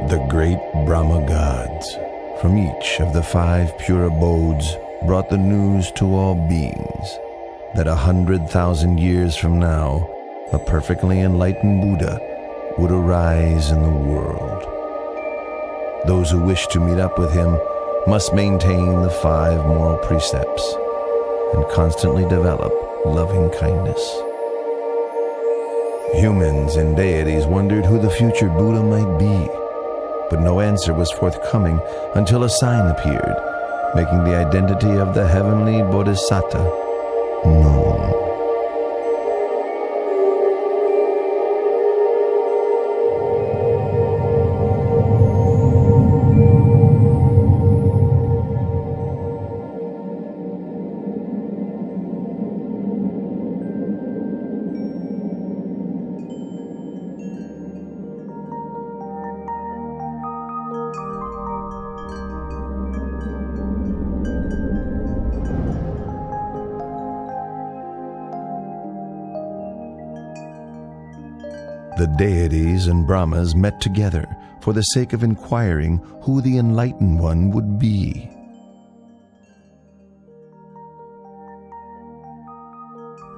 The great Brahma gods, from each of the 5 pure abodes, brought the news to all beings that 100,000 years from now, a perfectly enlightened Buddha would arise in the world. Those who wish to meet up with him must maintain the 5 moral precepts and constantly develop loving kindness. Humans and deities wondered who the future Buddha might be, but no answer was forthcoming until a sign appeared, making the identity of the heavenly Bodhisattva known. The deities and Brahmas met together for the sake of inquiring who the enlightened one would be.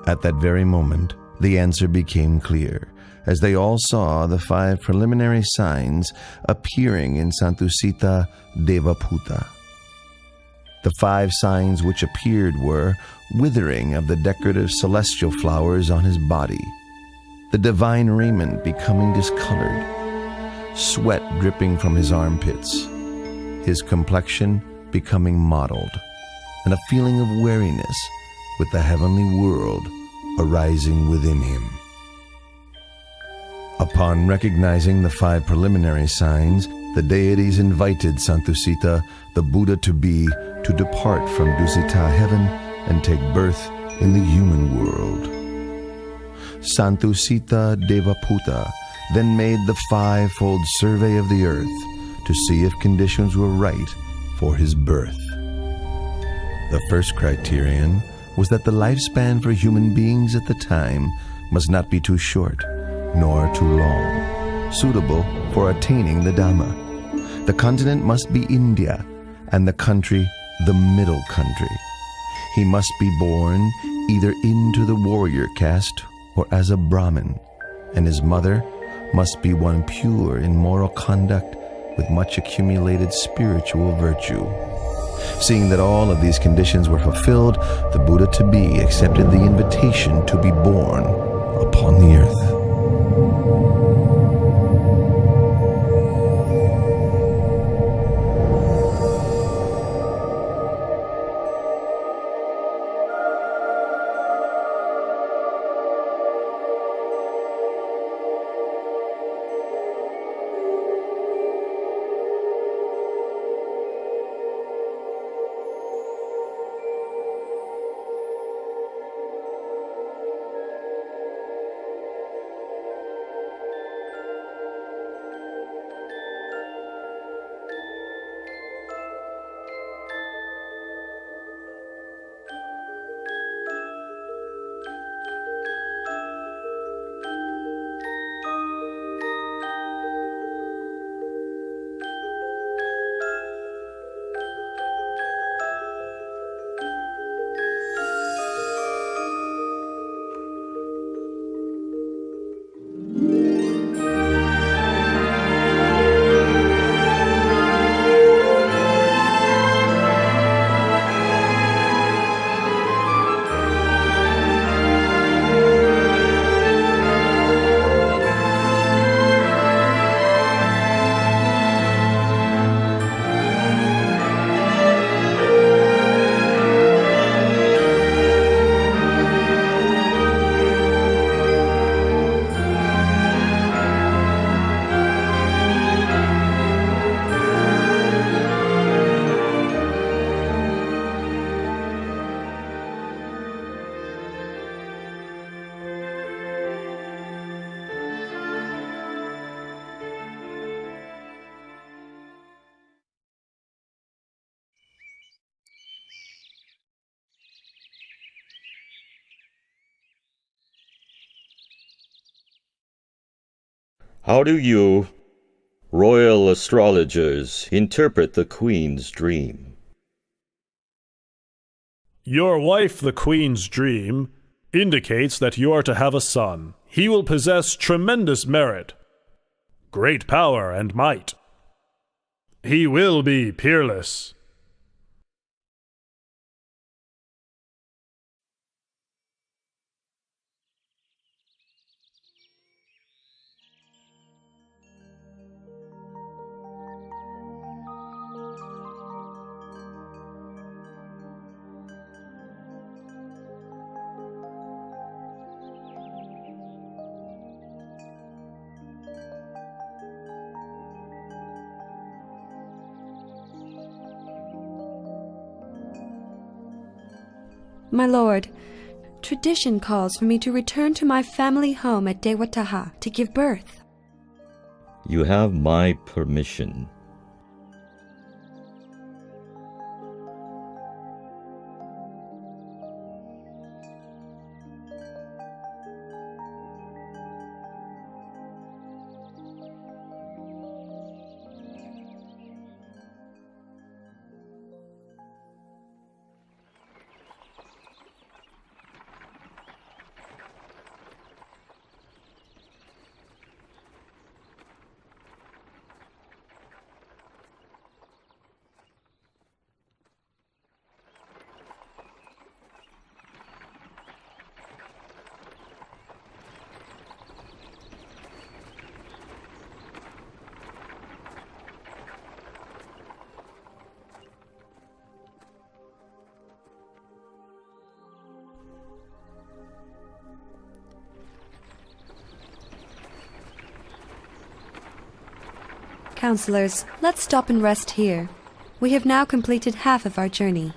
At that very moment, the answer became clear, as they all saw the 5 preliminary signs appearing in Santusita Devaputa. The 5 signs which appeared were withering of the decorative celestial flowers on his body, the divine raiment becoming discolored, sweat dripping from his armpits, his complexion becoming mottled, and a feeling of weariness with the heavenly world arising within him. Upon recognizing the 5 preliminary signs, the deities invited Santusita, the Buddha to depart from Dusita heaven and take birth in the human world. Santusita Devaputa then made the 5-fold survey of the earth to see if conditions were right for his birth. The first criterion was that the lifespan for human beings at the time must not be too short nor too long, suitable for attaining the Dhamma. The continent must be India, and the country the middle country. He must be born either into the warrior caste or as a Brahmin, and his mother must be one pure in moral conduct with much accumulated spiritual virtue. Seeing that all of these conditions were fulfilled, the Buddha-to-be accepted the invitation to be born upon the earth. How do you Royal astrologers, interpret the Queen's dream. Your wife, the Queen's dream, indicates that you are to have a son. He will possess tremendous merit, great power and might. He will be peerless. My lord, tradition calls for me to return to my family home at Dewataha to give birth. You have my permission. Counselors, let's stop and rest here. We have now completed half of our journey.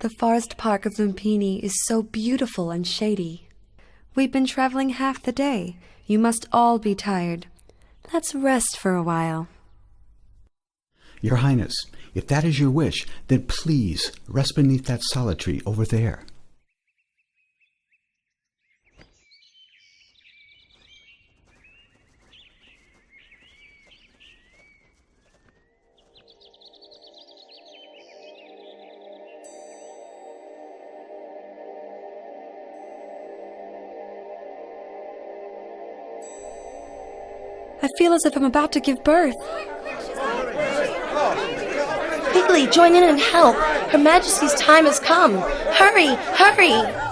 The forest park of Lumbini is so beautiful and shady. We've been traveling half the day. You must all be tired. Let's rest for a while. Your Highness, if that is your wish, then please rest beneath that solid tree over there. I feel as if I'm about to give birth. Quickly, join in and help. Her Majesty's time has come. Hurry, hurry!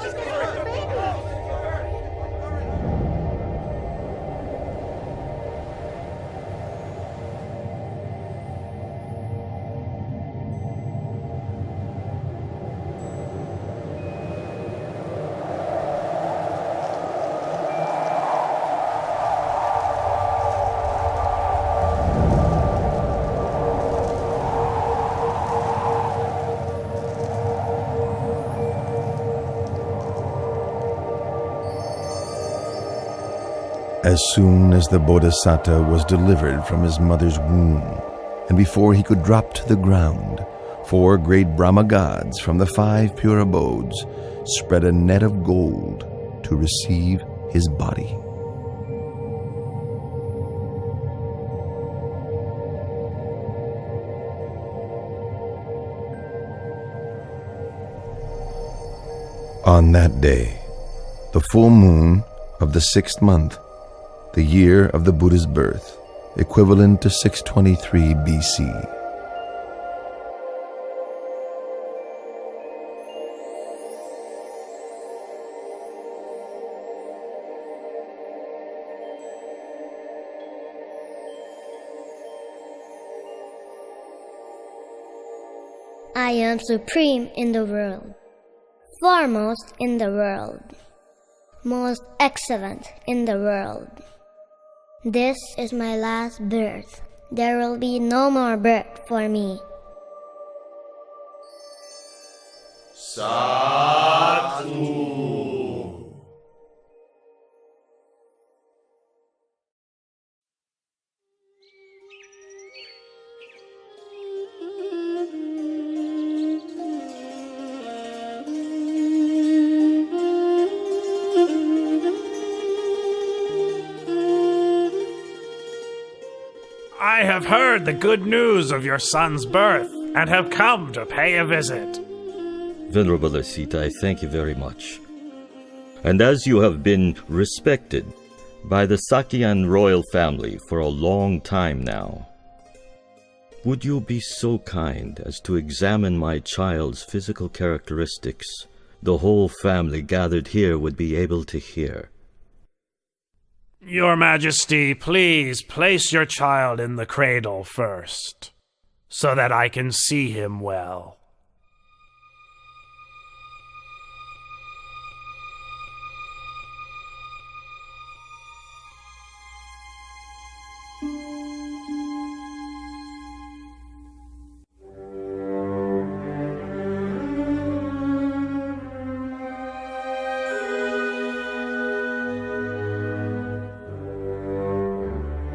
As soon as the Bodhisattva was delivered from his mother's womb, and before he could drop to the ground, 4 great Brahma gods from the 5 pure abodes spread a net of gold to receive his body. On that day, the full moon of the 6th month, the year of the Buddha's birth, equivalent to 623 BC. I am supreme in the world, foremost in the world, most excellent in the world. This is my last birth. There will be no more birth for me. Sadhu. I have heard the good news of your son's birth and have come to pay a visit. Venerable Asceta, I thank you very much. And as you have been respected by the Shakyan royal family for a long time now, would you be so kind as to examine my child's physical characteristics? The whole family gathered here would be able to hear. Your Majesty, please place your child in the cradle first, so that I can see him well.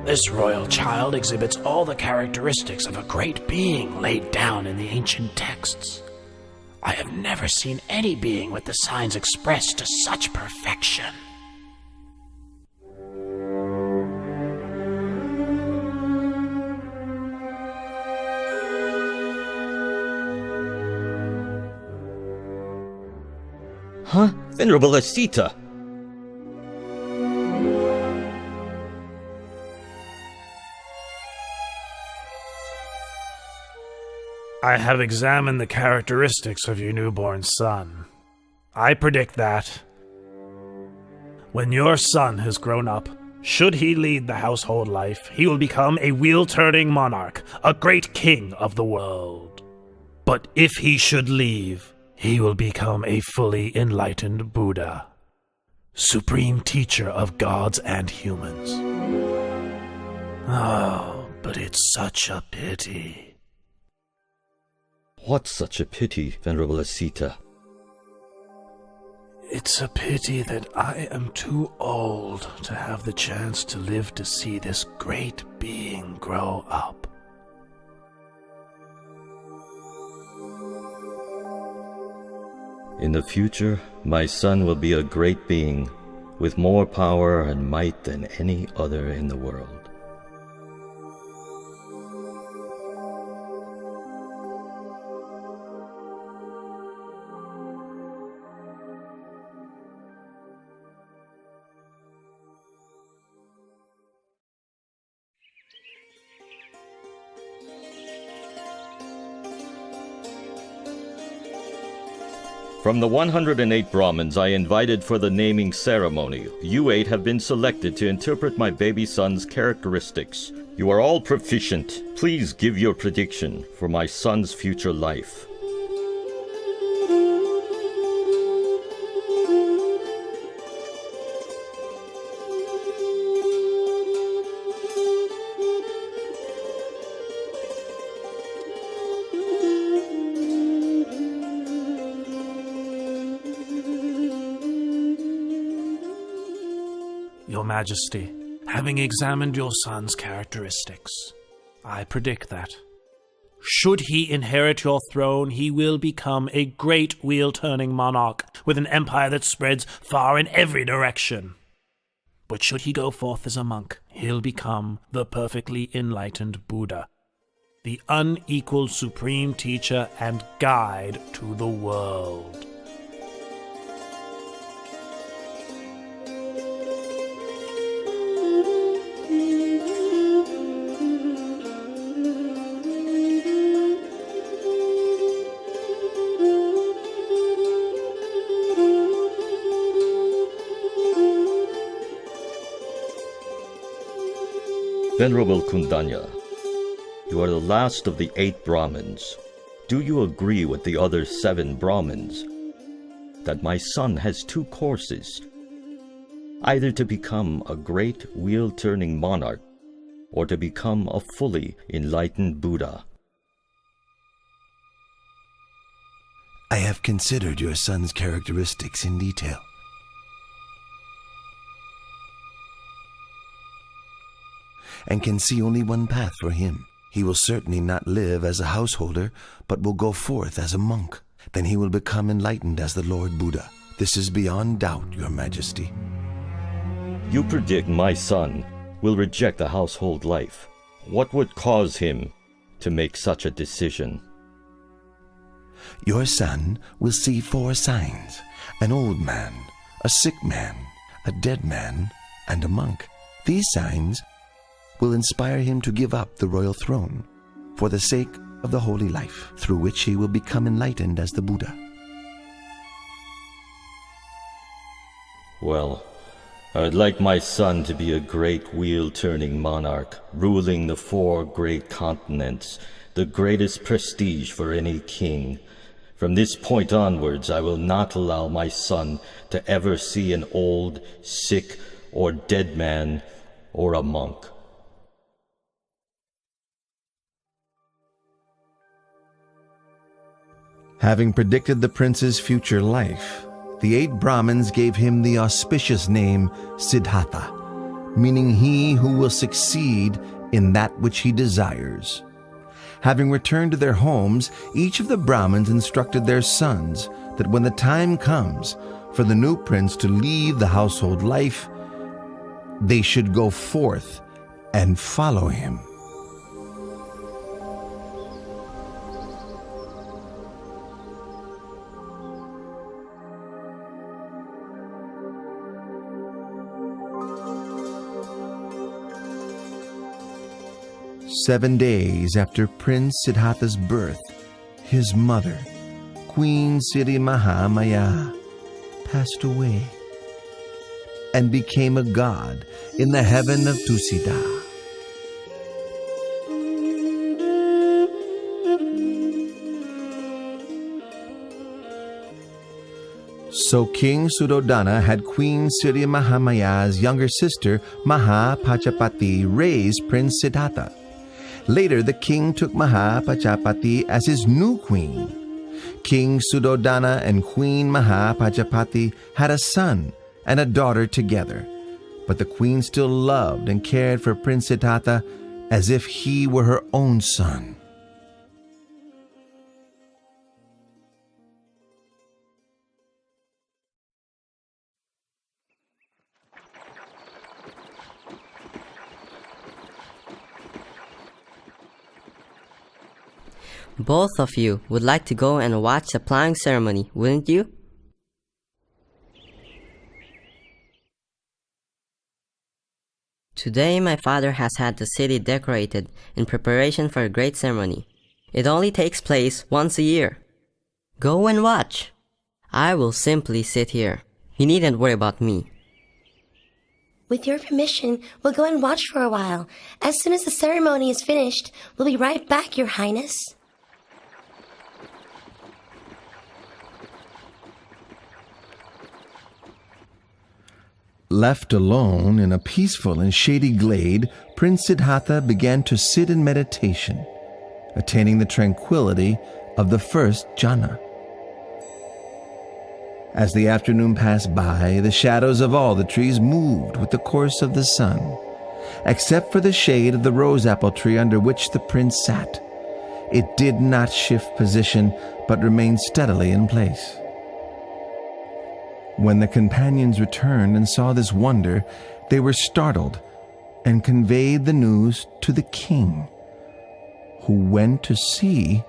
This royal child exhibits all the characteristics of a great being laid down in the ancient texts. I have never seen any being with the signs expressed to such perfection. Huh? Venerable Asceta! I have examined the characteristics of your newborn son. I predict that when your son has grown up, should he lead the household life, he will become a wheel-turning monarch, a great king of the world. But if he should leave, he will become a fully enlightened Buddha, supreme teacher of gods and humans. Oh, but it's such a pity. What's such a pity, Venerable Asceta? It's a pity that I am too old to have the chance to live to see this great being grow up. In the future, my son will be a great being with more power and might than any other in the world. From the 108 Brahmins I invited for the naming ceremony, you 8 have been selected to interpret my baby son's characteristics. You are all proficient. Please give your prediction for my son's future life. Your Majesty, having examined your son's characteristics, I predict that, should he inherit your throne, he will become a great wheel-turning monarch with an empire that spreads far in every direction. But should he go forth as a monk, he'll become the perfectly enlightened Buddha, the unequaled supreme teacher and guide to the world. Venerable Kundanya, you are the last of the 8 Brahmins. Do you agree with the other 7 Brahmins that my son has 2 courses, either to become a great wheel-turning monarch or to become a fully enlightened Buddha? I have considered your son's characteristics in detail. And can see only one path for him. He will certainly not live as a householder, but will go forth as a monk. Then he will become enlightened as the Lord Buddha. This is beyond doubt, Your Majesty. You predict my son will reject the household life. What would cause him to make such a decision? Your son will see 4 signs: an old man, a sick man, a dead man, and a monk. These signs will inspire him to give up the royal throne for the sake of the holy life, through which he will become enlightened as the Buddha. Well, I'd like my son to be a great wheel-turning monarch, ruling the 4 great continents, the greatest prestige for any king. From this point onwards, I will not allow my son to ever see an old, sick, or dead man, or a monk. Having predicted the prince's future life, the 8 Brahmins gave him the auspicious name Siddhartha, meaning he who will succeed in that which he desires. Having returned to their homes, each of the Brahmins instructed their sons that when the time comes for the new prince to leave the household life, they should go forth and follow him. Seven days after Prince Siddhartha's birth, his mother, Queen Siri Mahamaya, passed away and became a god in the heaven of Tusida. So King Suddhodana had Queen Siri Mahamaya's younger sister Mahapachapati raise Prince Siddhartha. Later, the king took Mahapachapati as his new queen. King Suddhodana and Queen Mahapachapati had a son and a daughter together, but the queen still loved and cared for Prince Siddhartha as if he were her own son. Both of you would like to go and watch the plowing ceremony, wouldn't you? Today my father has had the city decorated in preparation for a great ceremony. It only takes place once a year. Go and watch. I will simply sit here. You needn't worry about me. With your permission, we'll go and watch for a while. As soon as the ceremony is finished, we'll be right back, Your Highness. Left alone in a peaceful and shady glade, Prince Siddhartha began to sit in meditation, attaining the tranquility of the first jhana. As the afternoon passed by, the shadows of all the trees moved with the course of the sun, except for the shade of the rose apple tree under which the prince sat. It did not shift position, but remained steadily in place. When the companions returned and saw this wonder, they were startled and conveyed the news to the king, who went to see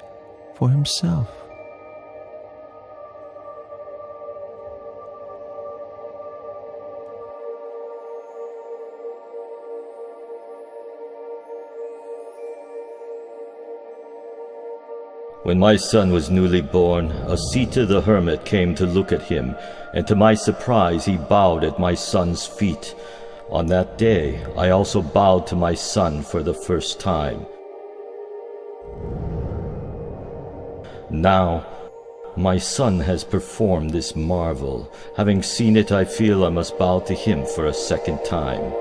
for himself. When my son was newly born, Asita the hermit came to look at him, and to my surprise he bowed at my son's feet. On that day, I also bowed to my son for the first time. Now, my son has performed this marvel. Having seen it, I feel I must bow to him for a second time.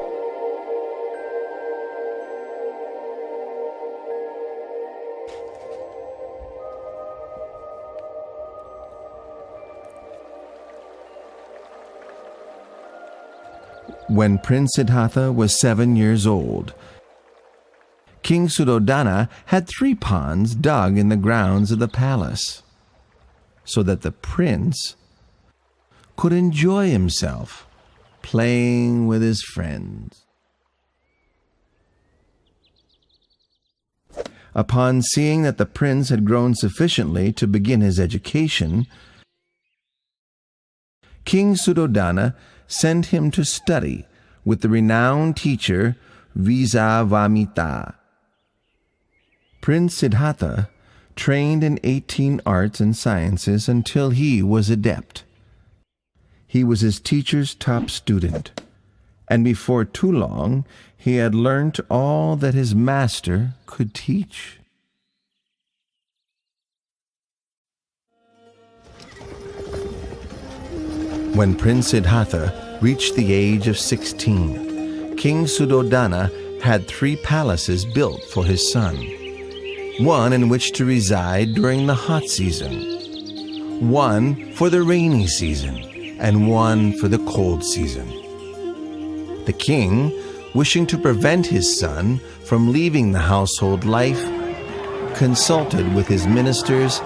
When Prince Siddhartha was 7 years old, King Suddhodana had 3 ponds dug in the grounds of the palace, so that the prince could enjoy himself playing with his friends. Upon seeing that the prince had grown sufficiently to begin his education, King Suddhodana sent him to study with the renowned teacher Visavamitra. Prince Siddhartha trained in 18 arts and sciences until he was adept. He was his teacher's top student, and before too long he had learnt all that his master could teach. When Prince Siddhartha reached the age of 16, King Suddhodana had 3 palaces built for his son, one in which to reside during the hot season, one for the rainy season, and one for the cold season. The king, wishing to prevent his son from leaving the household life, consulted with his ministers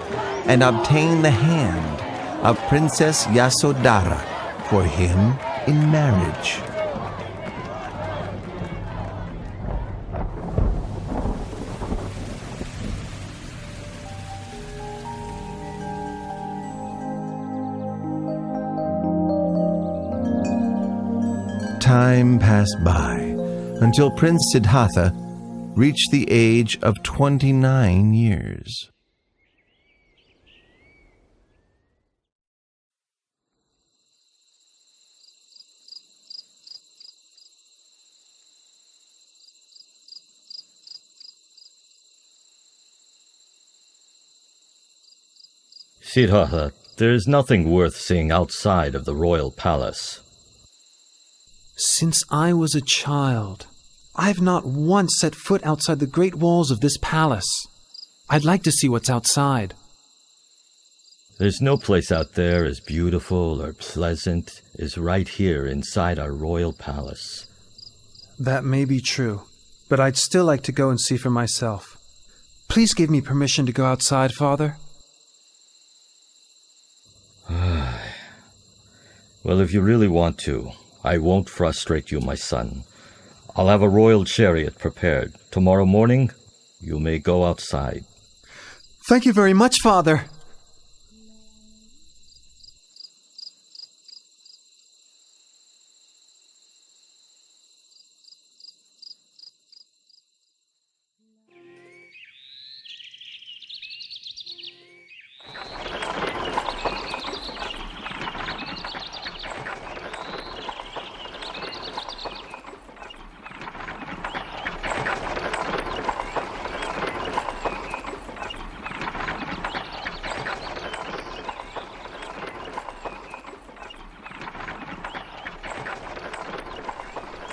and obtained the hand of Princess Yasodhara for him in marriage. Time passed by until Prince Siddhartha reached the age of 29 years. Siddhartha, there is nothing worth seeing outside of the royal palace. Since I was a child, I've not once set foot outside the great walls of this palace. I'd like to see what's outside. There's no place out there as beautiful or pleasant as right here inside our royal palace. That may be true, but I'd still like to go and see for myself. Please give me permission to go outside, Father. Well, if you really want to, I won't frustrate you, my son. I'll have a royal chariot prepared. Tomorrow morning, you may go outside. Thank you very much, Father.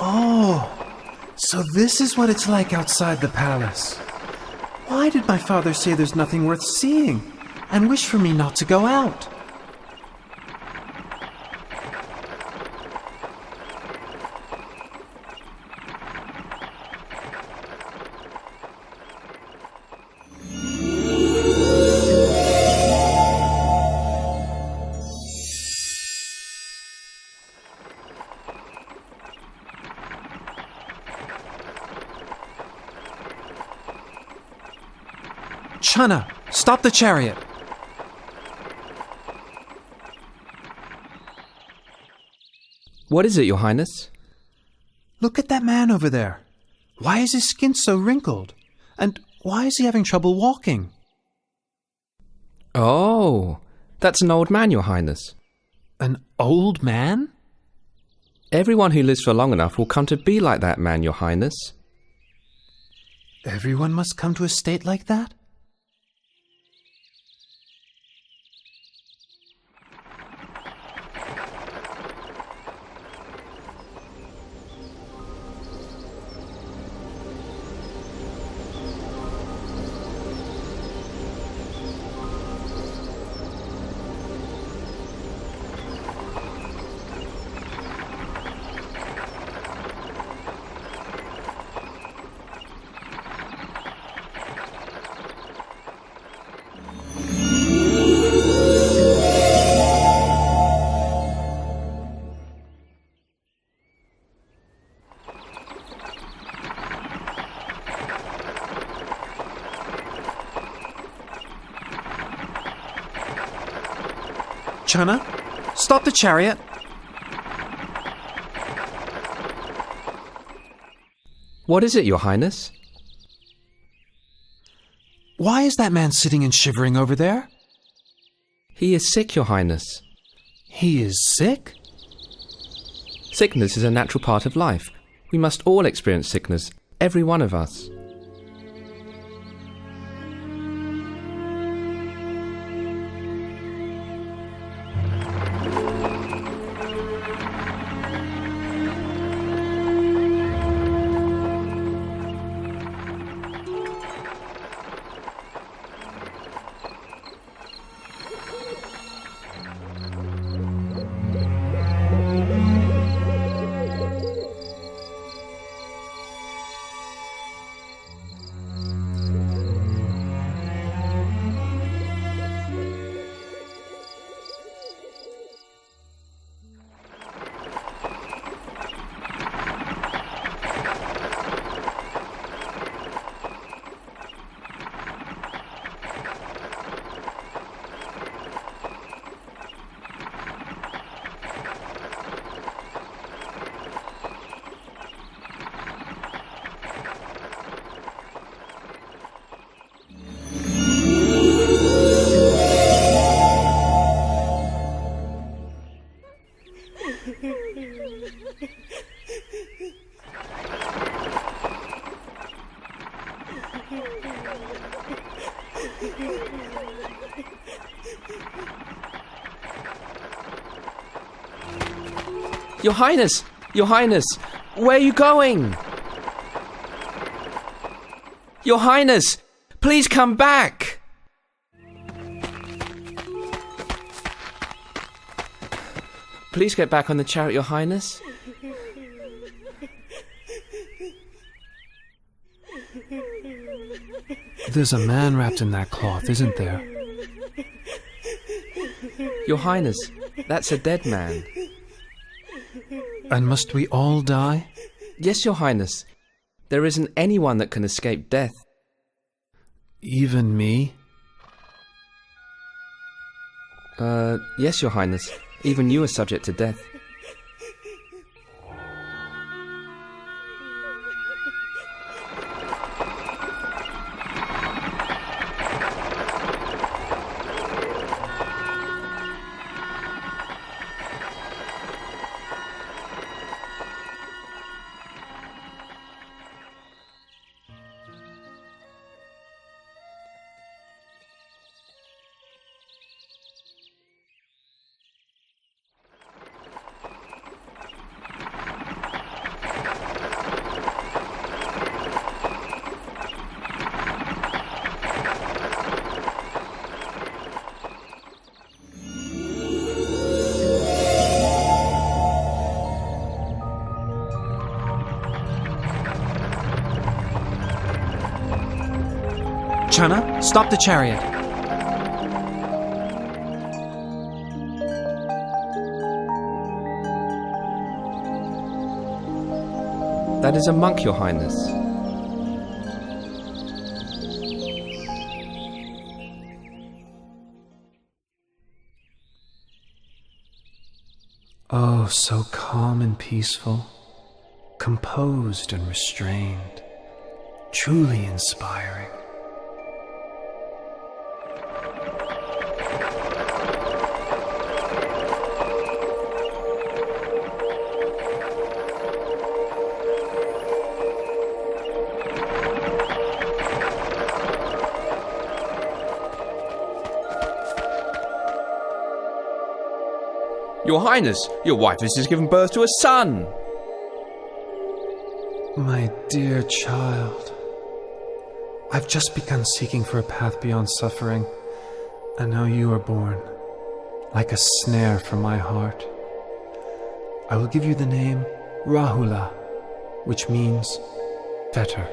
Oh, so this is what it's like outside the palace. Why did my father say there's nothing worth seeing and wish for me not to go out? Channa, stop the chariot! What is it, Your Highness? Look at that man over there. Why is his skin so wrinkled? And why is he having trouble walking? Oh, that's an old man, Your Highness. An old man? Everyone who lives for long enough will come to be like that man, Your Highness. Everyone must come to a state like that? Chana, stop the chariot. What is it, Your Highness? Why is that man sitting and shivering over there? He is sick, Your Highness. He is sick? Sickness is a natural part of life. We must all experience sickness, every one of us. Your Highness! Your Highness! Where are you going? Your Highness! Please come back! Please get back on the chariot, Your Highness. There's a man wrapped in that cloth, isn't there? Your Highness, that's a dead man. And must we all die? Yes, Your Highness. There isn't anyone that can escape death. Even me? Yes, Your Highness. Even you are subject to death. Chana, stop the chariot. That is a monk, Your Highness. Oh, so calm and peaceful, composed and restrained, truly inspiring. Your Highness, your wife has just given birth to a son. My dear child, I've just begun seeking for a path beyond suffering, and now you are born, like a snare for my heart. I will give you the name Rahula, which means fetter.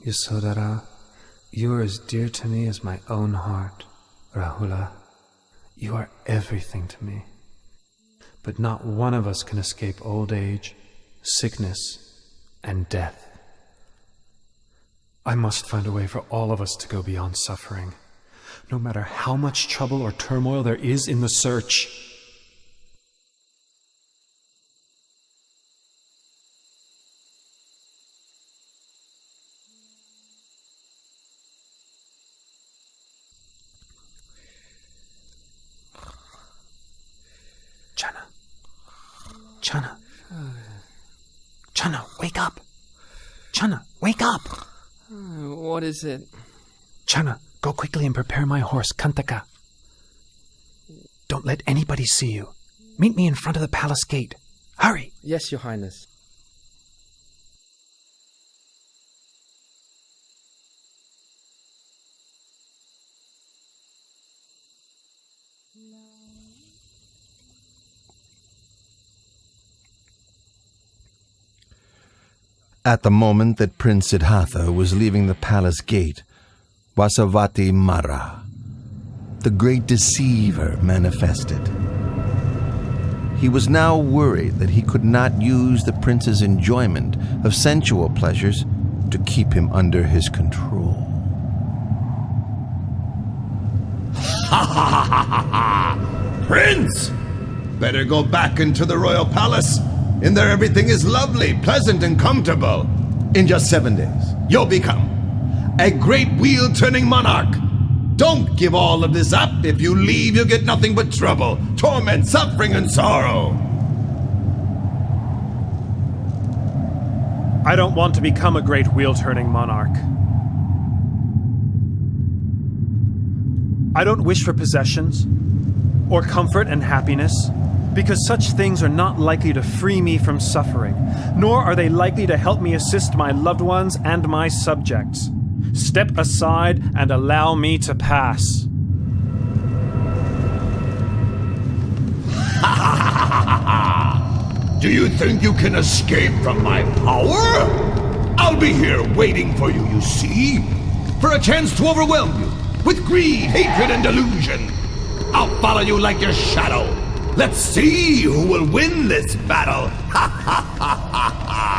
Yasodhara, you are as dear to me as my own heart. Rahula, you are everything to me. But not one of us can escape old age, sickness, and death. I must find a way for all of us to go beyond suffering, no matter how much trouble or turmoil there is in the search. Chana, wake up! Chana, wake up! What is it? Chana, go quickly and prepare my horse, Kantaka. Don't let anybody see you. Meet me in front of the palace gate. Hurry! Yes, Your Highness. At the moment that Prince Siddhartha was leaving the palace gate, Vasavati Mara, the great deceiver, manifested. He was now worried that he could not use the prince's enjoyment of sensual pleasures to keep him under his control. Ha ha ha ha ha! Prince! Better go back into the royal palace. In there everything is lovely, pleasant, and comfortable. In just 7 days, you'll become a great wheel-turning monarch. Don't give all of this up. If you leave, you'll get nothing but trouble, torment, suffering, and sorrow. I don't want to become a great wheel-turning monarch. I don't wish for possessions or comfort and happiness, because such things are not likely to free me from suffering, nor are they likely to help me assist my loved ones and my subjects. Step aside and allow me to pass. Do you think you can escape from my power? I'll be here waiting for you, you see, for a chance to overwhelm you with greed, hatred, and delusion. I'll follow you like your shadow. Let's see who will win this battle. Ha ha ha ha ha!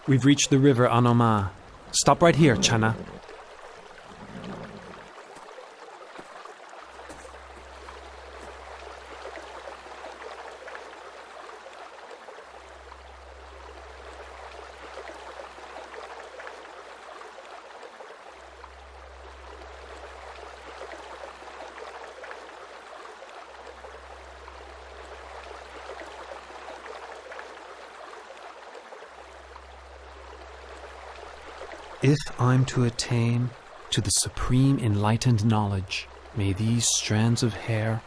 We've reached the river Anoma. Stop right here, Channa. If I'm to attain to the supreme enlightened knowledge, may these strands of hair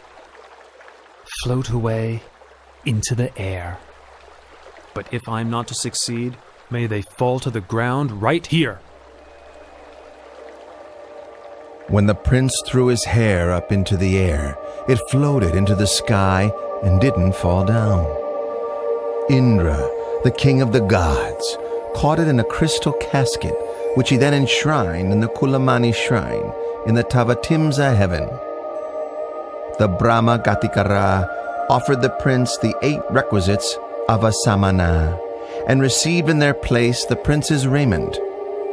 float away into the air. But if I'm not to succeed, may they fall to the ground right here. When the prince threw his hair up into the air, it floated into the sky and didn't fall down. Indra, the king of the gods, caught it in a crystal casket, which he then enshrined in the Kulamani shrine in the Tavatimsa heaven. The Brahma Gatikara offered the prince the 8 requisites of a samana and received in their place the prince's raiment,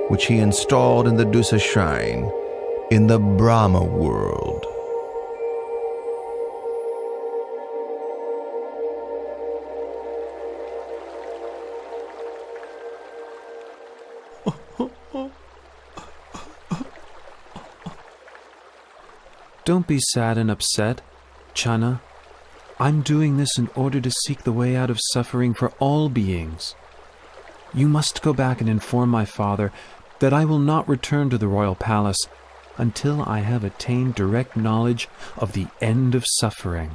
which he installed in the Dusa shrine in the Brahma world. Don't be sad and upset, Channa. I'm doing this in order to seek the way out of suffering for all beings. You must go back and inform my father that I will not return to the royal palace until I have attained direct knowledge of the end of suffering.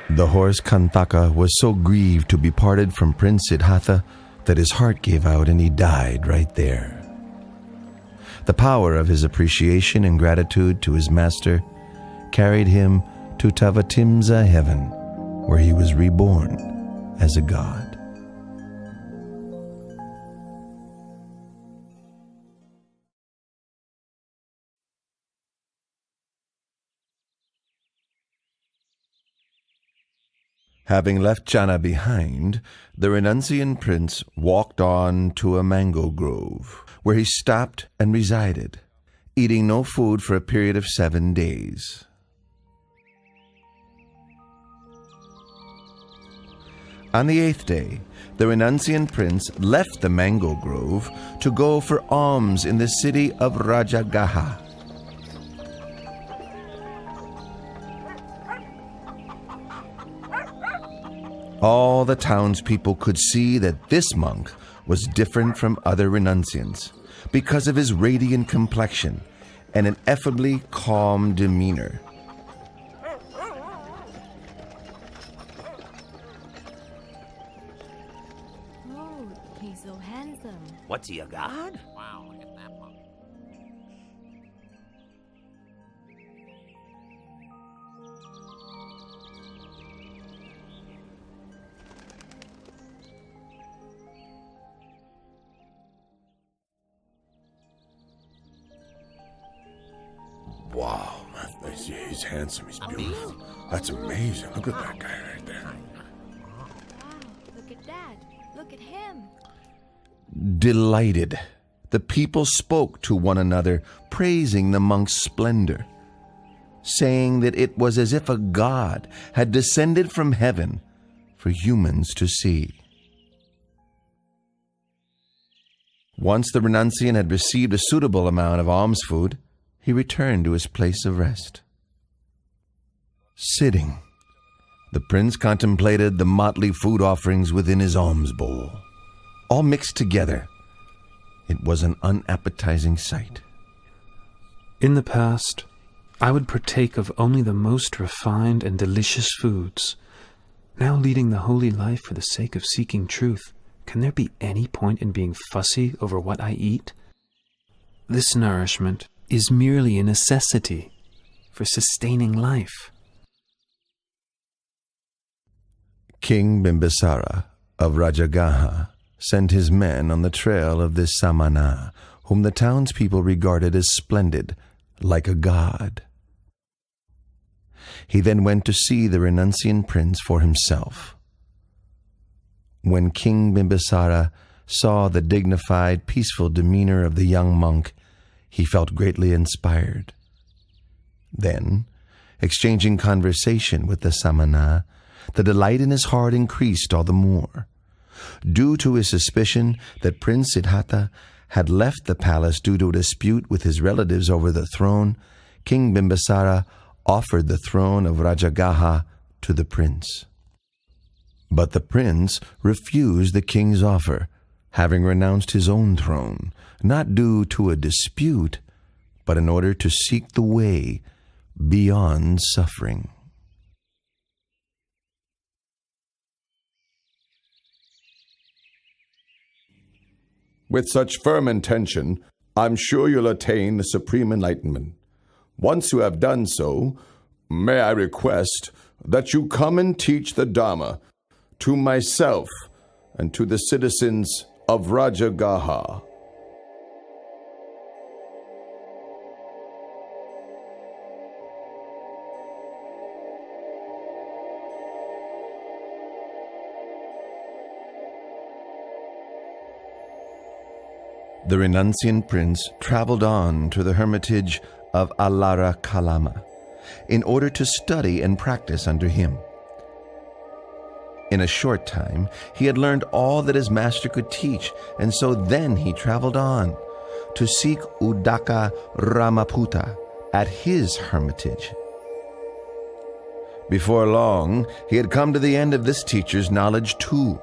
The horse Kantaka was so grieved to be parted from Prince Siddhartha that his heart gave out and he died right there. The power of his appreciation and gratitude to his master carried him to Tavatimsa heaven, where he was reborn as a god. Having left Channa behind, the renunciant prince walked on to a mango grove, where he stopped and resided, eating no food for a period of 7 days. On the 8th day, the renunciant prince left the mango grove to go for alms in the city of Rajagaha. All the townspeople could see that this monk was different from other renunciants because of his radiant complexion and an ineffably calm demeanor. Oh, he's so handsome. What's he, a god? Wow, look at that one. Wow, he's handsome, he's beautiful. That's amazing. Look at that guy right there. Wow, look at that. Look at him. Delighted, the people spoke to one another, praising the monk's splendor, saying that it was as if a god had descended from heaven for humans to see. Once the renunciant had received a suitable amount of alms food, he returned to his place of rest. Sitting, the prince contemplated the motley food offerings within his alms bowl, all mixed together. It was an unappetizing sight. In the past, I would partake of only the most refined and delicious foods. Now leading the holy life for the sake of seeking truth, can there be any point in being fussy over what I eat? This nourishment is merely a necessity for sustaining life. King Bimbisara of Rajagaha sent his men on the trail of this samana, whom the townspeople regarded as splendid, like a god. He then went to see the renunciant prince for himself. When King Bimbisara saw the dignified, peaceful demeanor of the young monk, he felt greatly inspired. Then, exchanging conversation with the samana, the delight in his heart increased all the more. Due to his suspicion that Prince Siddhartha had left the palace due to a dispute with his relatives over the throne, King Bimbisara offered the throne of Rajagaha to the prince. But the prince refused the king's offer, having renounced his own throne, not due to a dispute, but in order to seek the way beyond suffering. With such firm intention, I'm sure you'll attain the supreme enlightenment. Once you have done so, may I request that you come and teach the Dhamma to myself and to the citizens of Rajagaha. The renunciant prince traveled on to the hermitage of Alara Kalama in order to study and practice under him. In a short time, he had learned all that his master could teach, and so then he traveled on to seek Udaka Ramaputta at his hermitage. Before long, he had come to the end of this teacher's knowledge too.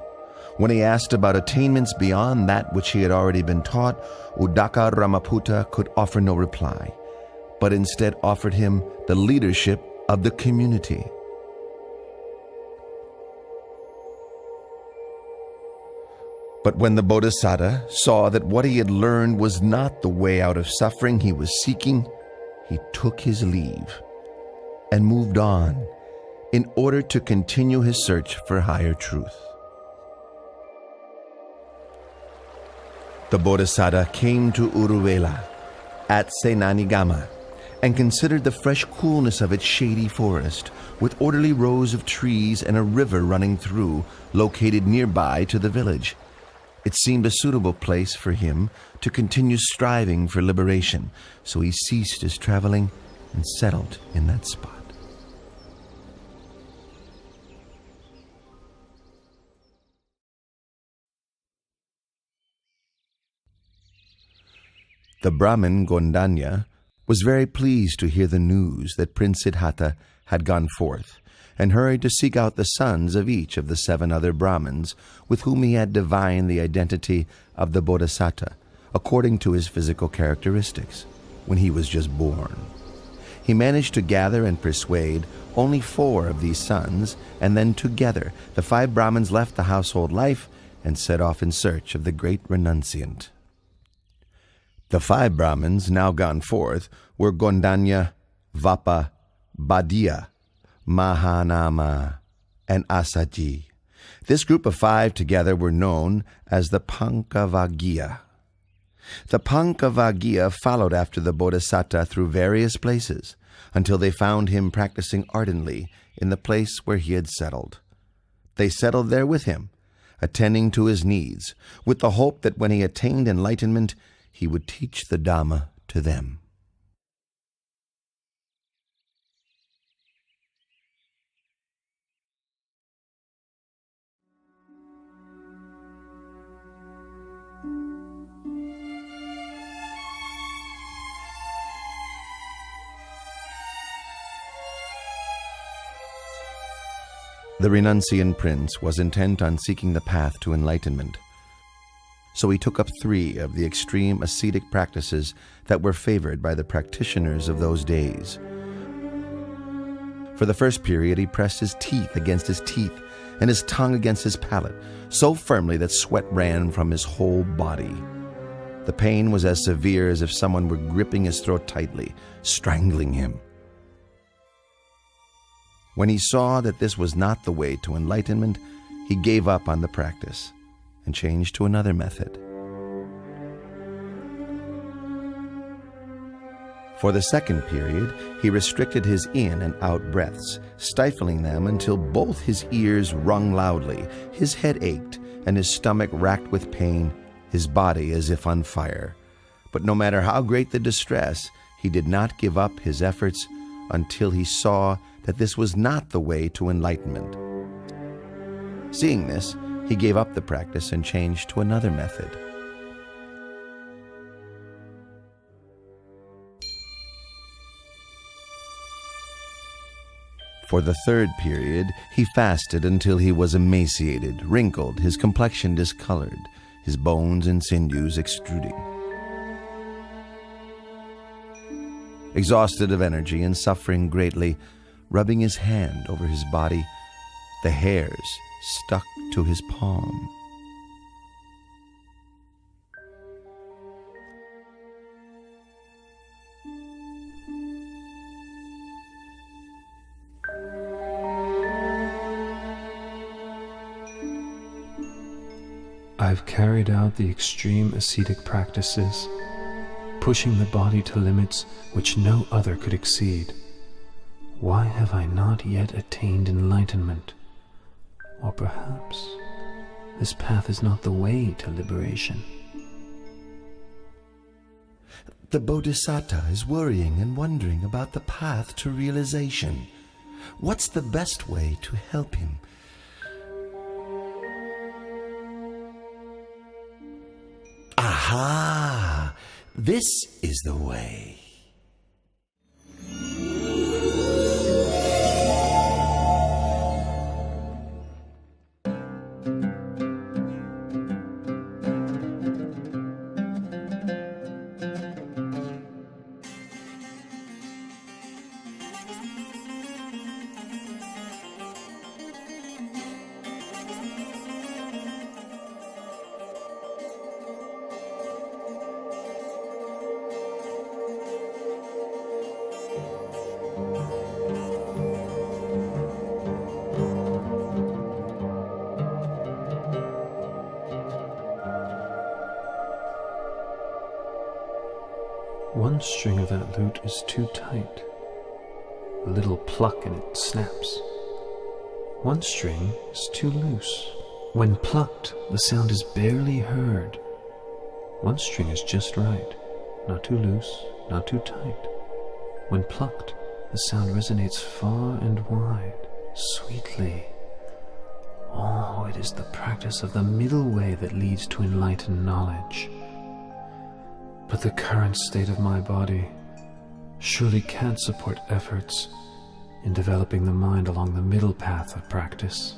When he asked about attainments beyond that which he had already been taught, Udaka Ramaputta could offer no reply, but instead offered him the leadership of the community. But when the Bodhisattva saw that what he had learned was not the way out of suffering he was seeking, he took his leave and moved on in order to continue his search for higher truth. The Bodhisattva came to Uruvela at Senanigama and considered the fresh coolness of its shady forest, with orderly rows of trees and a river running through, located nearby to the village. It seemed a suitable place for him to continue striving for liberation, so he ceased his traveling and settled in that spot. The Brahmin Gondanya was very pleased to hear the news that Prince Siddhartha had gone forth, and hurried to seek out the sons of each of the 7 other Brahmins with whom he had divined the identity of the Bodhisattva according to his physical characteristics when he was just born. He managed to gather and persuade only 4 of these sons, and then together the 5 Brahmins left the household life and set off in search of the great renunciant. The 5 Brahmins now gone forth were Gondanya, Vapa, Badiya, Mahanama, and Asaji. This group of 5 together were known as the Pankavaggiya. The Pankavaggiya followed after the Bodhisattva through various places until they found him practicing ardently in the place where he had settled. They settled there with him, attending to his needs, with the hope that when he attained enlightenment, he would teach the Dhamma to them. The renunciant prince was intent on seeking the path to enlightenment. So he took up 3 of the extreme ascetic practices that were favored by the practitioners of those days. For the first period, he pressed his teeth against his teeth and his tongue against his palate, so firmly that sweat ran from his whole body. The pain was as severe as if someone were gripping his throat tightly, strangling him. When he saw that this was not the way to enlightenment, he gave up on the practice and changed to another method. For the second period, he restricted his in and out breaths, stifling them until both his ears rung loudly, his head ached, and his stomach racked with pain, his body as if on fire. But no matter how great the distress, he did not give up his efforts until he saw that this was not the way to enlightenment. Seeing this, he gave up the practice and changed to another method. For the third period, he fasted until he was emaciated, wrinkled, his complexion discolored, his bones and sinews extruding. Exhausted of energy and suffering greatly, rubbing his hand over his body, the hairs stuck to his palm. I've carried out the extreme ascetic practices, pushing the body to limits which no other could exceed. Why have I not yet attained enlightenment? Or perhaps this path is not the way to liberation. The Bodhisattva is worrying and wondering about the path to realization. What's the best way to help him? Aha! This is the way. One string of that lute is too tight. A little pluck and it snaps. One string is too loose. When plucked, the sound is barely heard. One string is just right, not too loose, not too tight. When plucked, the sound resonates far and wide, sweetly. Oh, it is the practice of the middle way that leads to enlightened knowledge. But the current state of my body surely can't support efforts in developing the mind along the middle path of practice.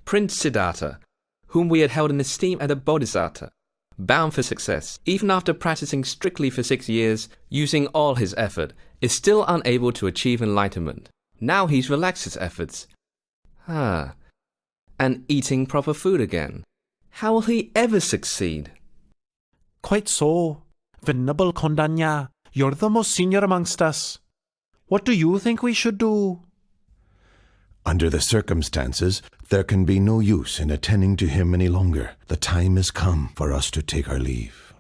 Prince Siddhartha, whom we had held in esteem as a bodhisattva, bound for success, even after practicing strictly for 6 years, using all his effort, is still unable to achieve enlightenment. Now he's relaxed his efforts. And eating proper food again. How will he ever succeed? Quite so. Venerable Kondanya, you're the most senior amongst us. What do you think we should do? Under the circumstances, there can be no use in attending to him any longer. The time has come for us to take our leave.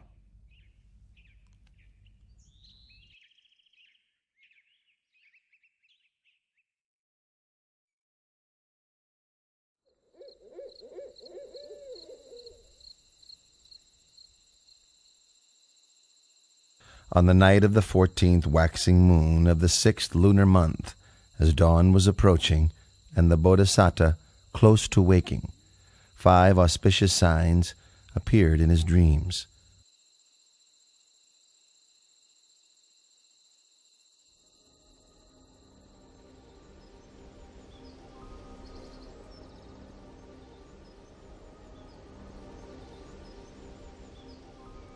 On the night of the 14th waxing moon of the 6th lunar month, as dawn was approaching, and the Bodhisattva close to waking, 5 auspicious signs appeared in his dreams.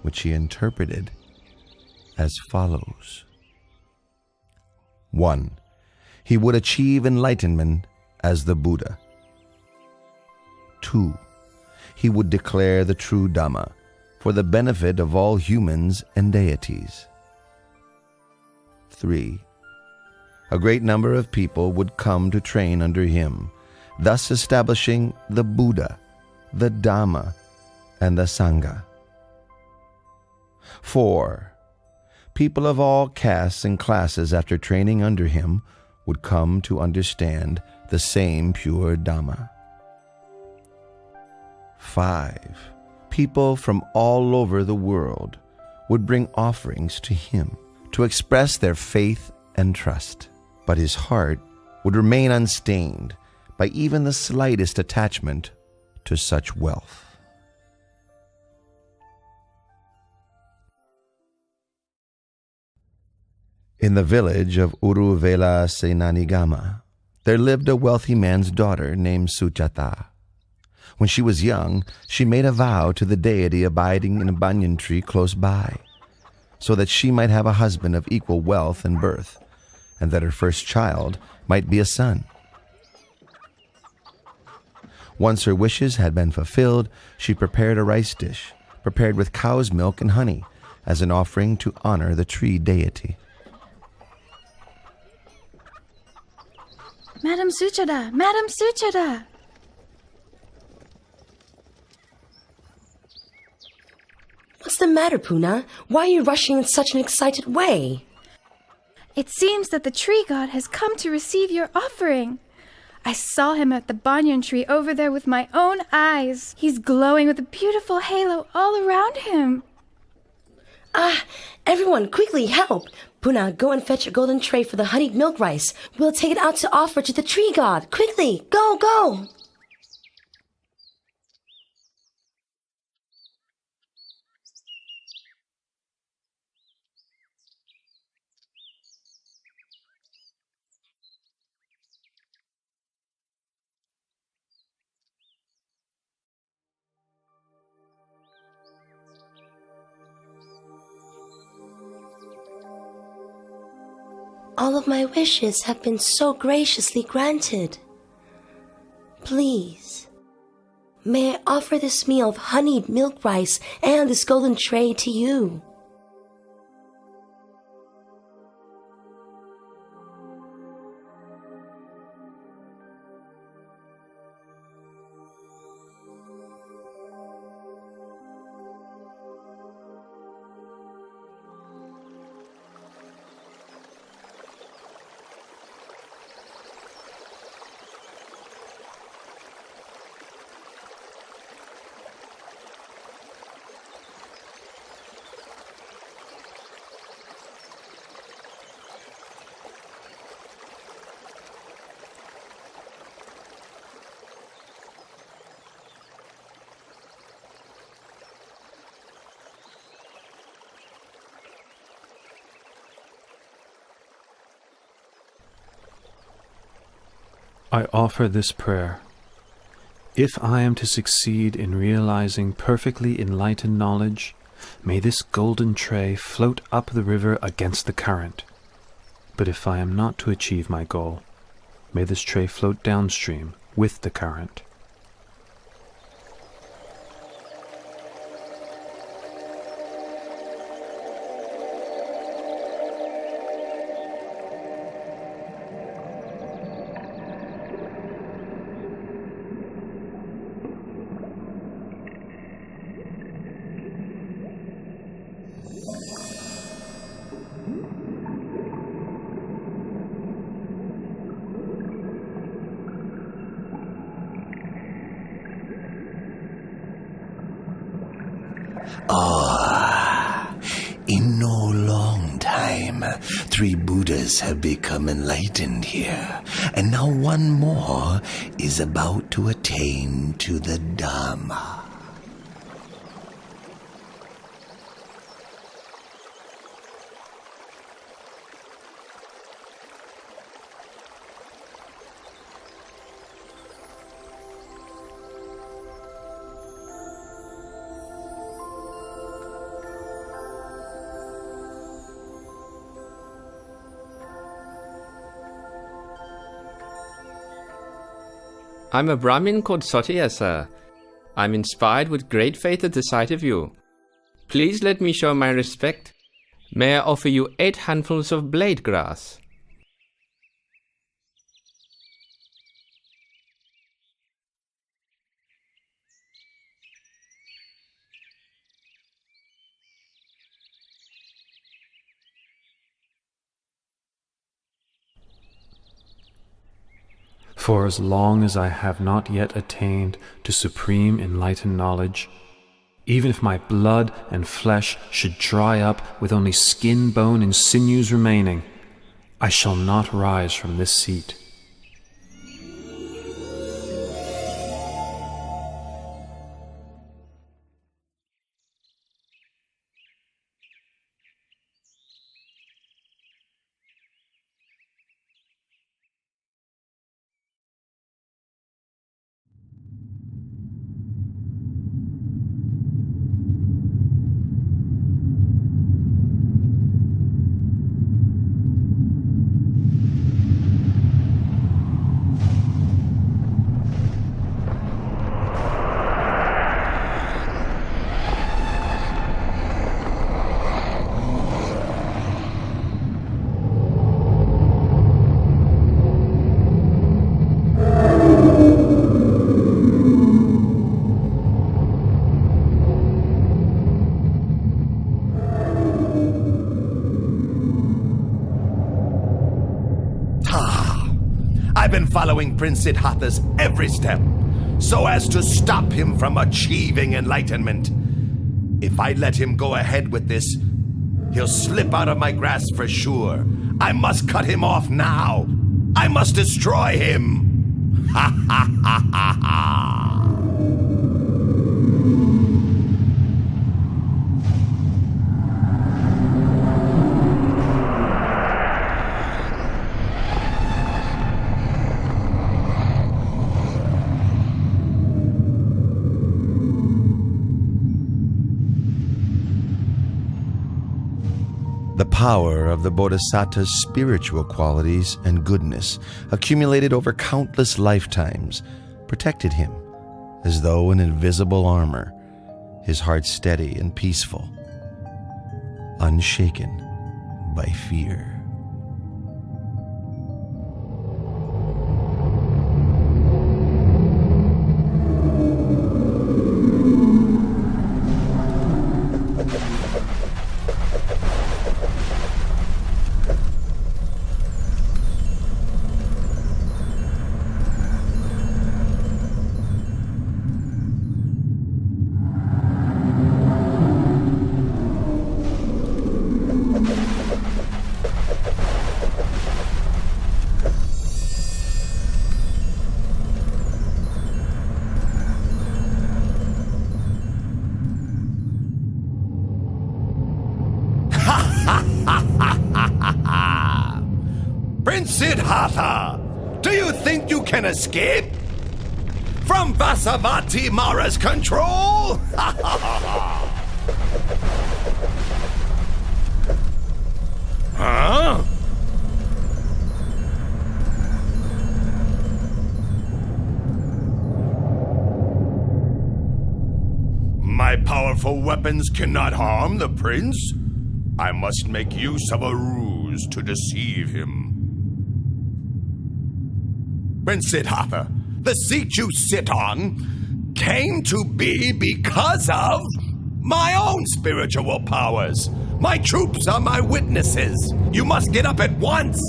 Which he interpreted as follows. 1. He would achieve enlightenment as the Buddha. 2. He would declare the true Dhamma for the benefit of all humans and deities. 3. A great number of people would come to train under him, thus establishing the Buddha, the Dhamma, and the Sangha. 4. People of all castes and classes after training under him would come to understand the same pure Dhamma. 5. People from all over the world would bring offerings to him to express their faith and trust, but his heart would remain unstained by even the slightest attachment to such wealth. In the village of Uruvela Senanigama, there lived a wealthy man's daughter named Sujata. When she was young, she made a vow to the deity abiding in a banyan tree close by, so that she might have a husband of equal wealth and birth, and that her first child might be a son. Once her wishes had been fulfilled, she prepared a rice dish, prepared with cow's milk and honey, as an offering to honor the tree deity. Madam Suchada! Madam Suchada! What's the matter, Puna? Why are you rushing in such an excited way? It seems that the tree god has come to receive your offering. I saw him at the banyan tree over there with my own eyes. He's glowing with a beautiful halo all around him. Ah, everyone, quickly help! Puna, go and fetch a golden tray for the honeyed milk rice. We'll take it out to offer to the tree god. Quickly, go, go! All of my wishes have been so graciously granted. Please, may I offer this meal of honeyed milk rice and this golden tray to you? I offer this prayer. If I am to succeed in realizing perfectly enlightened knowledge, may this golden tray float up the river against the current. But if I am not to achieve my goal, may this tray float downstream with the current. In no long time, 3 Buddhas have become enlightened here, and now one more is about to attain to the Dhamma. I'm a Brahmin called Sautya, sir. I'm inspired with great faith at the sight of you. Please let me show my respect. May I offer you 8 handfuls of blade grass? For as long as I have not yet attained to supreme enlightened knowledge, even if my blood and flesh should dry up with only skin, bone, and sinews remaining, I shall not rise from this seat. I've been following Prince Siddhartha's every step, so as to stop him from achieving enlightenment. If I let him go ahead with this, he'll slip out of my grasp for sure. I must cut him off now. I must destroy him. Ha ha ha ha ha. The power of the Bodhisattva's spiritual qualities and goodness, accumulated over countless lifetimes, protected him as though in invisible armor, his heart steady and peaceful, unshaken by fear. Prince Siddhartha, do you think you can escape from Vasavati Mara's control? Huh? My powerful weapons cannot harm the prince. I must make use of a ruse to deceive him. Prince Siddhartha, the seat you sit on came to be because of my own spiritual powers. My troops are my witnesses. You must get up at once.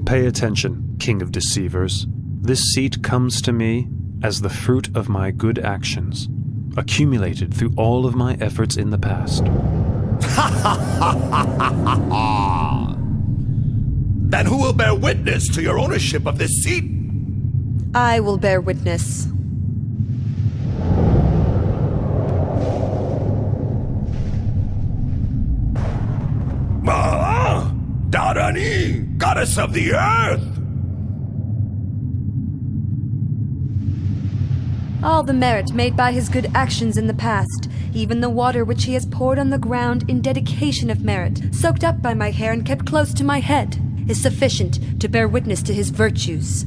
Pay attention, King of Deceivers. This seat comes to me as the fruit of my good actions, accumulated through all of my efforts in the past. Then who will bear witness to your ownership of this seat? I will bear witness. Dharani, goddess of the earth! All the merit made by his good actions in the past, even the water which he has poured on the ground in dedication of merit, soaked up by my hair and kept close to my head, is sufficient to bear witness to his virtues.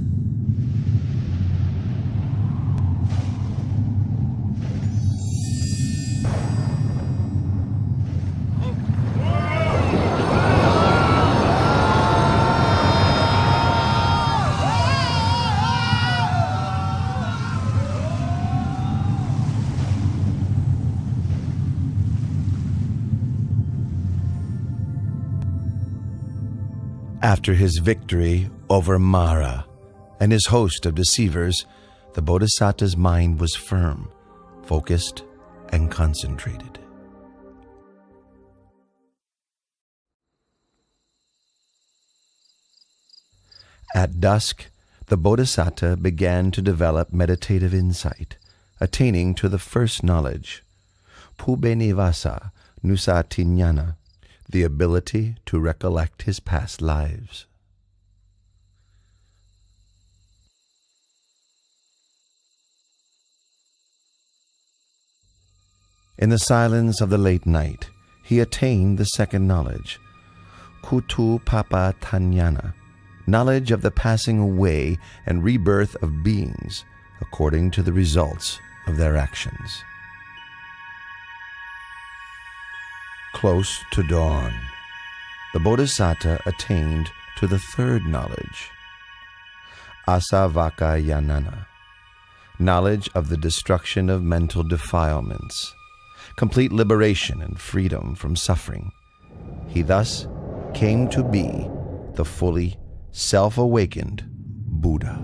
After his victory over Mara and his host of deceivers, the Bodhisattva's mind was firm, focused, and concentrated. At dusk, the Bodhisattva began to develop meditative insight, attaining to the first knowledge, Pubenivasa Nusatinyana, the ability to recollect his past lives. In the silence of the late night, he attained the second knowledge, Kutu Papa Tanyana, knowledge of the passing away and rebirth of beings according to the results of their actions. Close to dawn, the Bodhisattva attained to the third knowledge, Asavakayanana, knowledge of the destruction of mental defilements, complete liberation and freedom from suffering. He thus came to be the fully self-awakened Buddha.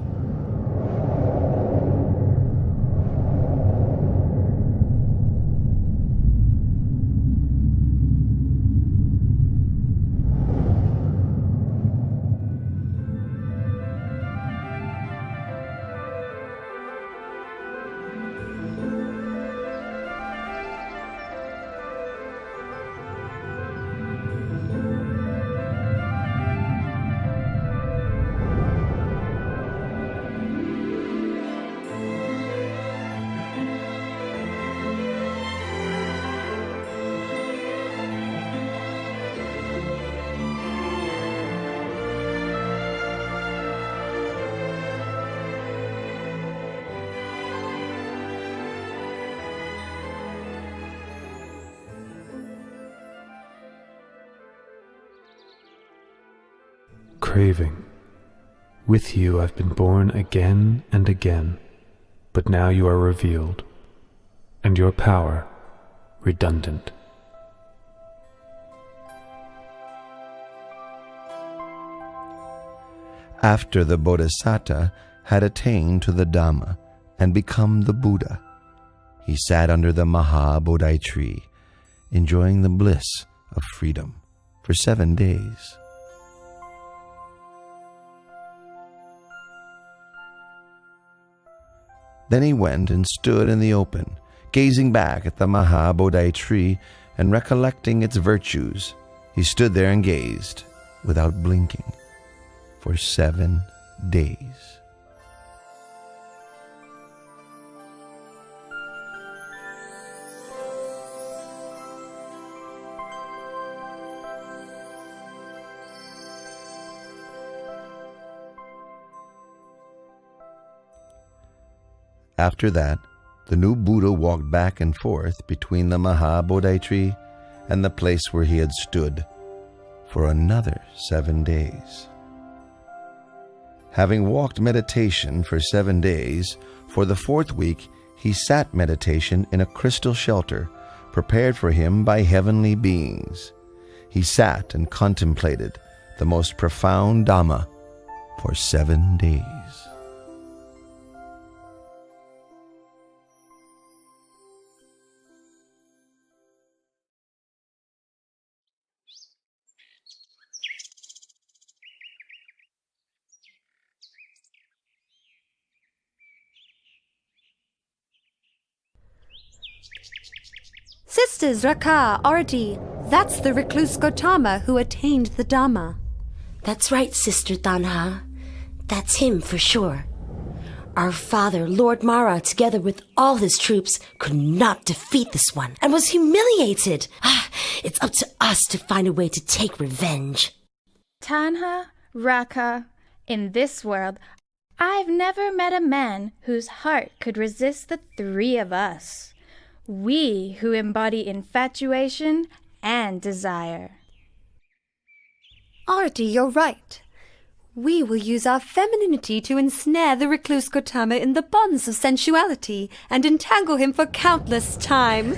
Craving. With you I've been born again and again, but now you are revealed, and your power redundant. After the Bodhisattva had attained to the Dhamma and become the Buddha, he sat under the Maha-Bodhi tree, enjoying the bliss of freedom for 7 days. Then he went and stood in the open, gazing back at the Maha-Bodhi tree and recollecting its virtues. He stood there and gazed, without blinking, for 7 days. After that, the new Buddha walked back and forth between the Maha-Bodhi tree and the place where he had stood for another 7 days. Having walked meditation for 7 days, for the 4th week he sat meditation in a crystal shelter prepared for him by heavenly beings. He sat and contemplated the most profound Dhamma for 7 days. Sisters Raka, Austerity, that's the recluse Gautama who attained the Dhamma. That's right, Sister Tanha. That's him for sure. Our father, Lord Mara, together with all his troops, could not defeat this one and was humiliated. It's up to us to find a way to take revenge. Tanha, Raka, in this world, I've never met a man whose heart could resist the 3 of us. We who embody infatuation and desire. Austerity, you're right. We will use our femininity to ensnare the recluse Gautama in the bonds of sensuality and entangle him for countless time.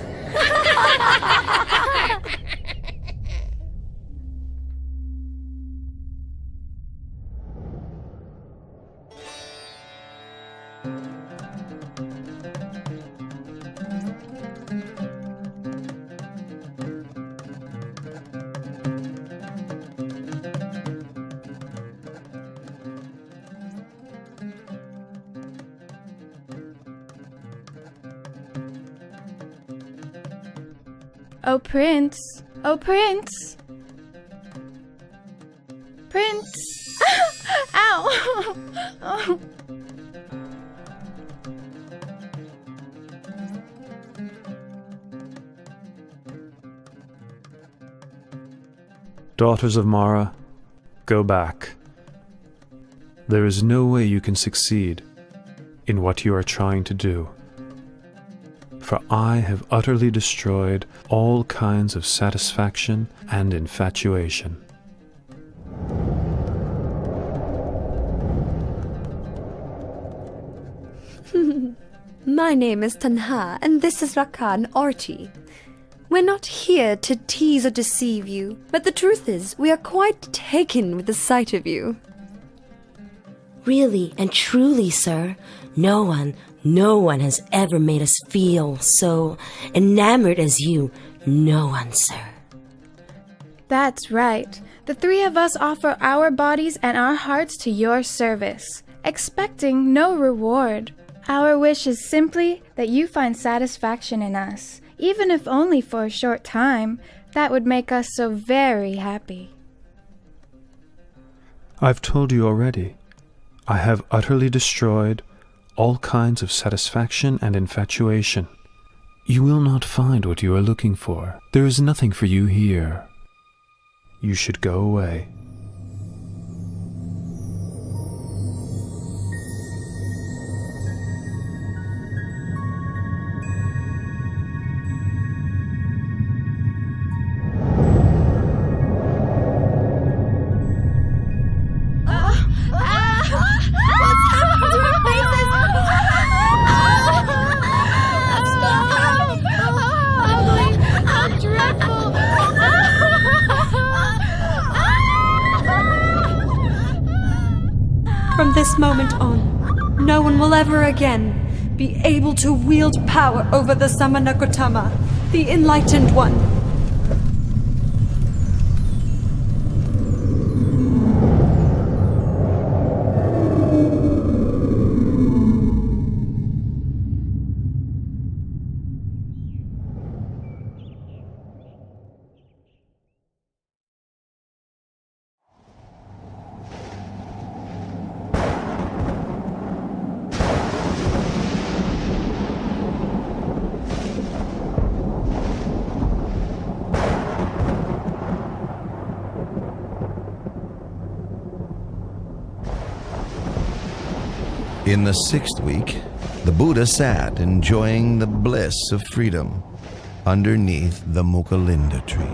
Oh, Prince! Oh, Prince! Prince! Ow! Oh. Daughters of Mara, go back. There is no way you can succeed in what you are trying to do. For I have utterly destroyed all kinds of satisfaction and infatuation. My name is Tanha, and this is Raka and Arti. We're not here to tease or deceive you, but the truth is, we are quite taken with the sight of you. Really and truly, sir, no one has ever made us feel so enamored as you. No one, sir. That's right. The three of us offer our bodies and our hearts to your service, expecting no reward. Our wish is simply that you find satisfaction in us, even if only for a short time. That would make us so very happy. I've told you already. I have utterly destroyed all kinds of satisfaction and infatuation. You will not find what you are looking for. There is nothing for you here. You should go away. From this moment on, no one will ever again be able to wield power over the Samana Gautama, the enlightened one. In the 6th week, the Buddha sat enjoying the bliss of freedom underneath the Mukalinda tree.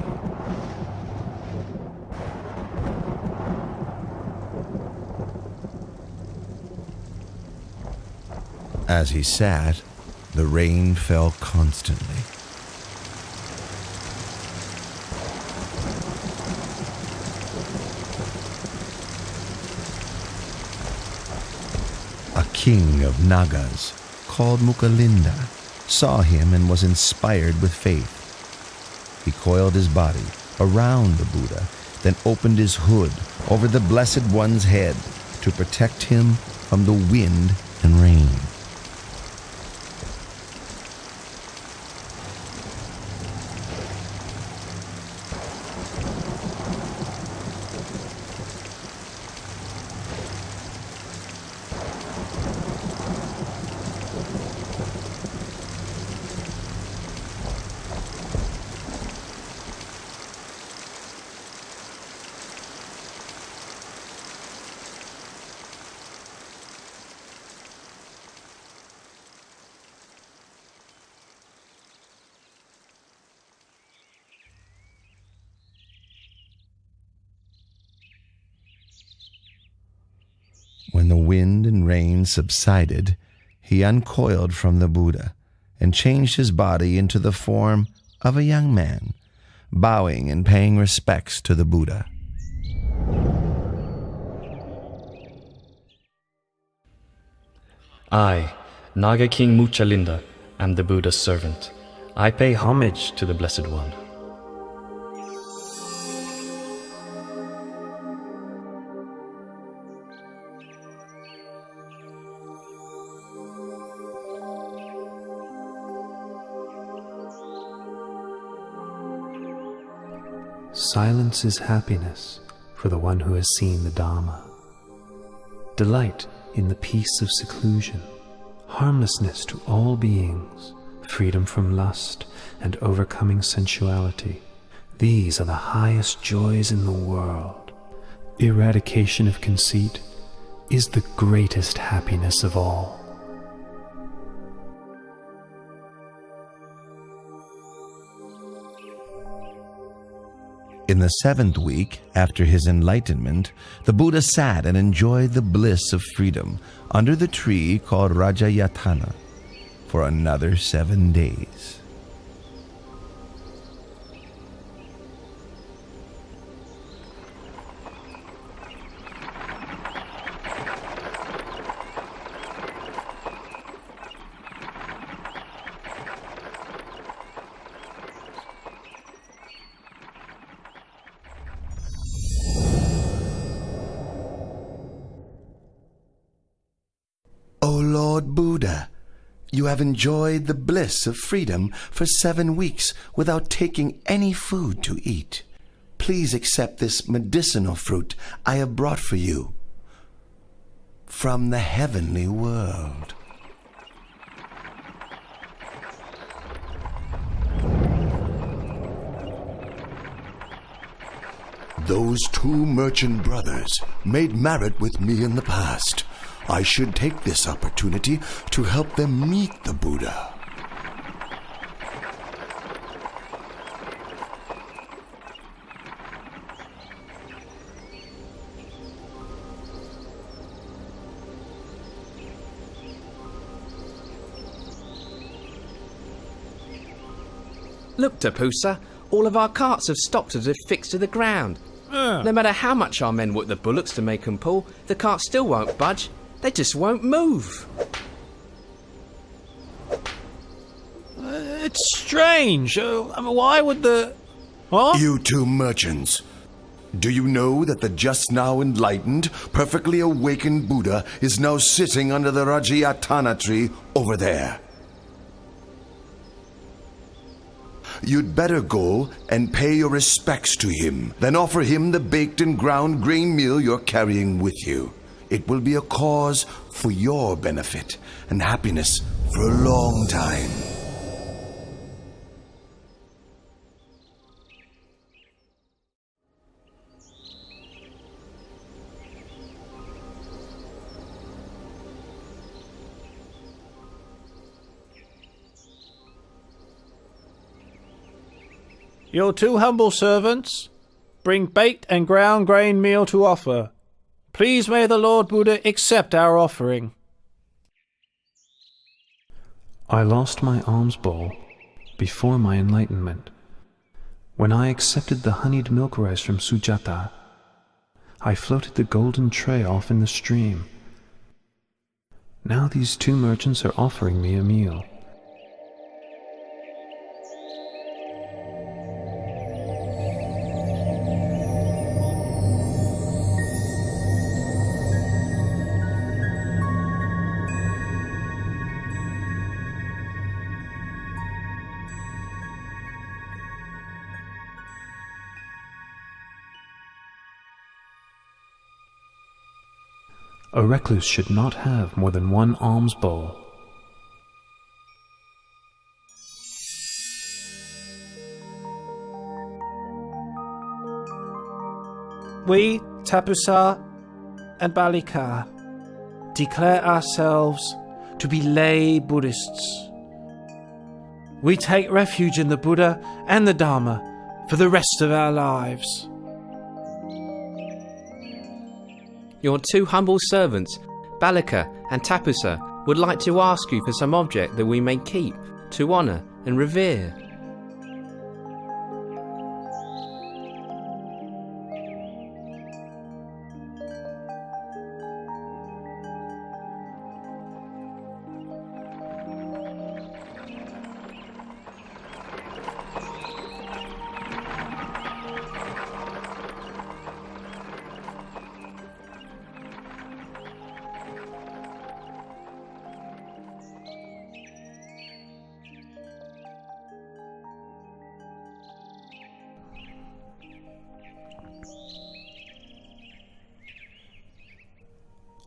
As he sat, the rain fell constantly. A king of Nagas, called Mukalinda, saw him and was inspired with faith. He coiled his body around the Buddha, then opened his hood over the Blessed One's head to protect him from the wind and rain. When the wind and rain subsided, he uncoiled from the Buddha and changed his body into the form of a young man, bowing and paying respects to the Buddha. I, Naga King Muchalinda, am the Buddha's servant. I pay homage to the Blessed One. Silence is happiness for the one who has seen the Dharma. Delight in the peace of seclusion, harmlessness to all beings, freedom from lust, and overcoming sensuality. These are the highest joys in the world. Eradication of conceit is the greatest happiness of all. In the 7th week after his enlightenment, the Buddha sat and enjoyed the bliss of freedom under the tree called Rajayatana for another 7 days. O Lord Buddha, you have enjoyed the bliss of freedom for 7 weeks without taking any food to eat. Please accept this medicinal fruit I have brought for you from the heavenly world. Those 2 merchant brothers made merit with me in the past. I should take this opportunity to help them meet the Buddha. Look, Tapusa, all of our carts have stopped as if fixed to the ground. No matter how much our men work the bullocks to make them pull, the carts still won't budge. They just won't move. It's strange. Why would the... What? You 2 merchants, do you know that the just now enlightened, perfectly awakened Buddha is now sitting under the Rajayatana tree over there? You'd better go and pay your respects to him, then offer him the baked and ground grain meal you're carrying with you. It will be a cause for your benefit and happiness for a long time. Your 2 humble servants bring baked and ground grain meal to offer. Please may the Lord Buddha accept our offering. I lost my alms bowl before my enlightenment. When I accepted the honeyed milk rice from Sujata, I floated the golden tray off in the stream. Now these 2 merchants are offering me a meal. A recluse should not have more than 1 alms bowl. We, Tapusa and Balika, declare ourselves to be lay Buddhists. We take refuge in the Buddha and the Dharma for the rest of our lives. Your 2 humble servants, Balika and Tapusa, would like to ask you for some object that we may keep, to honour and revere.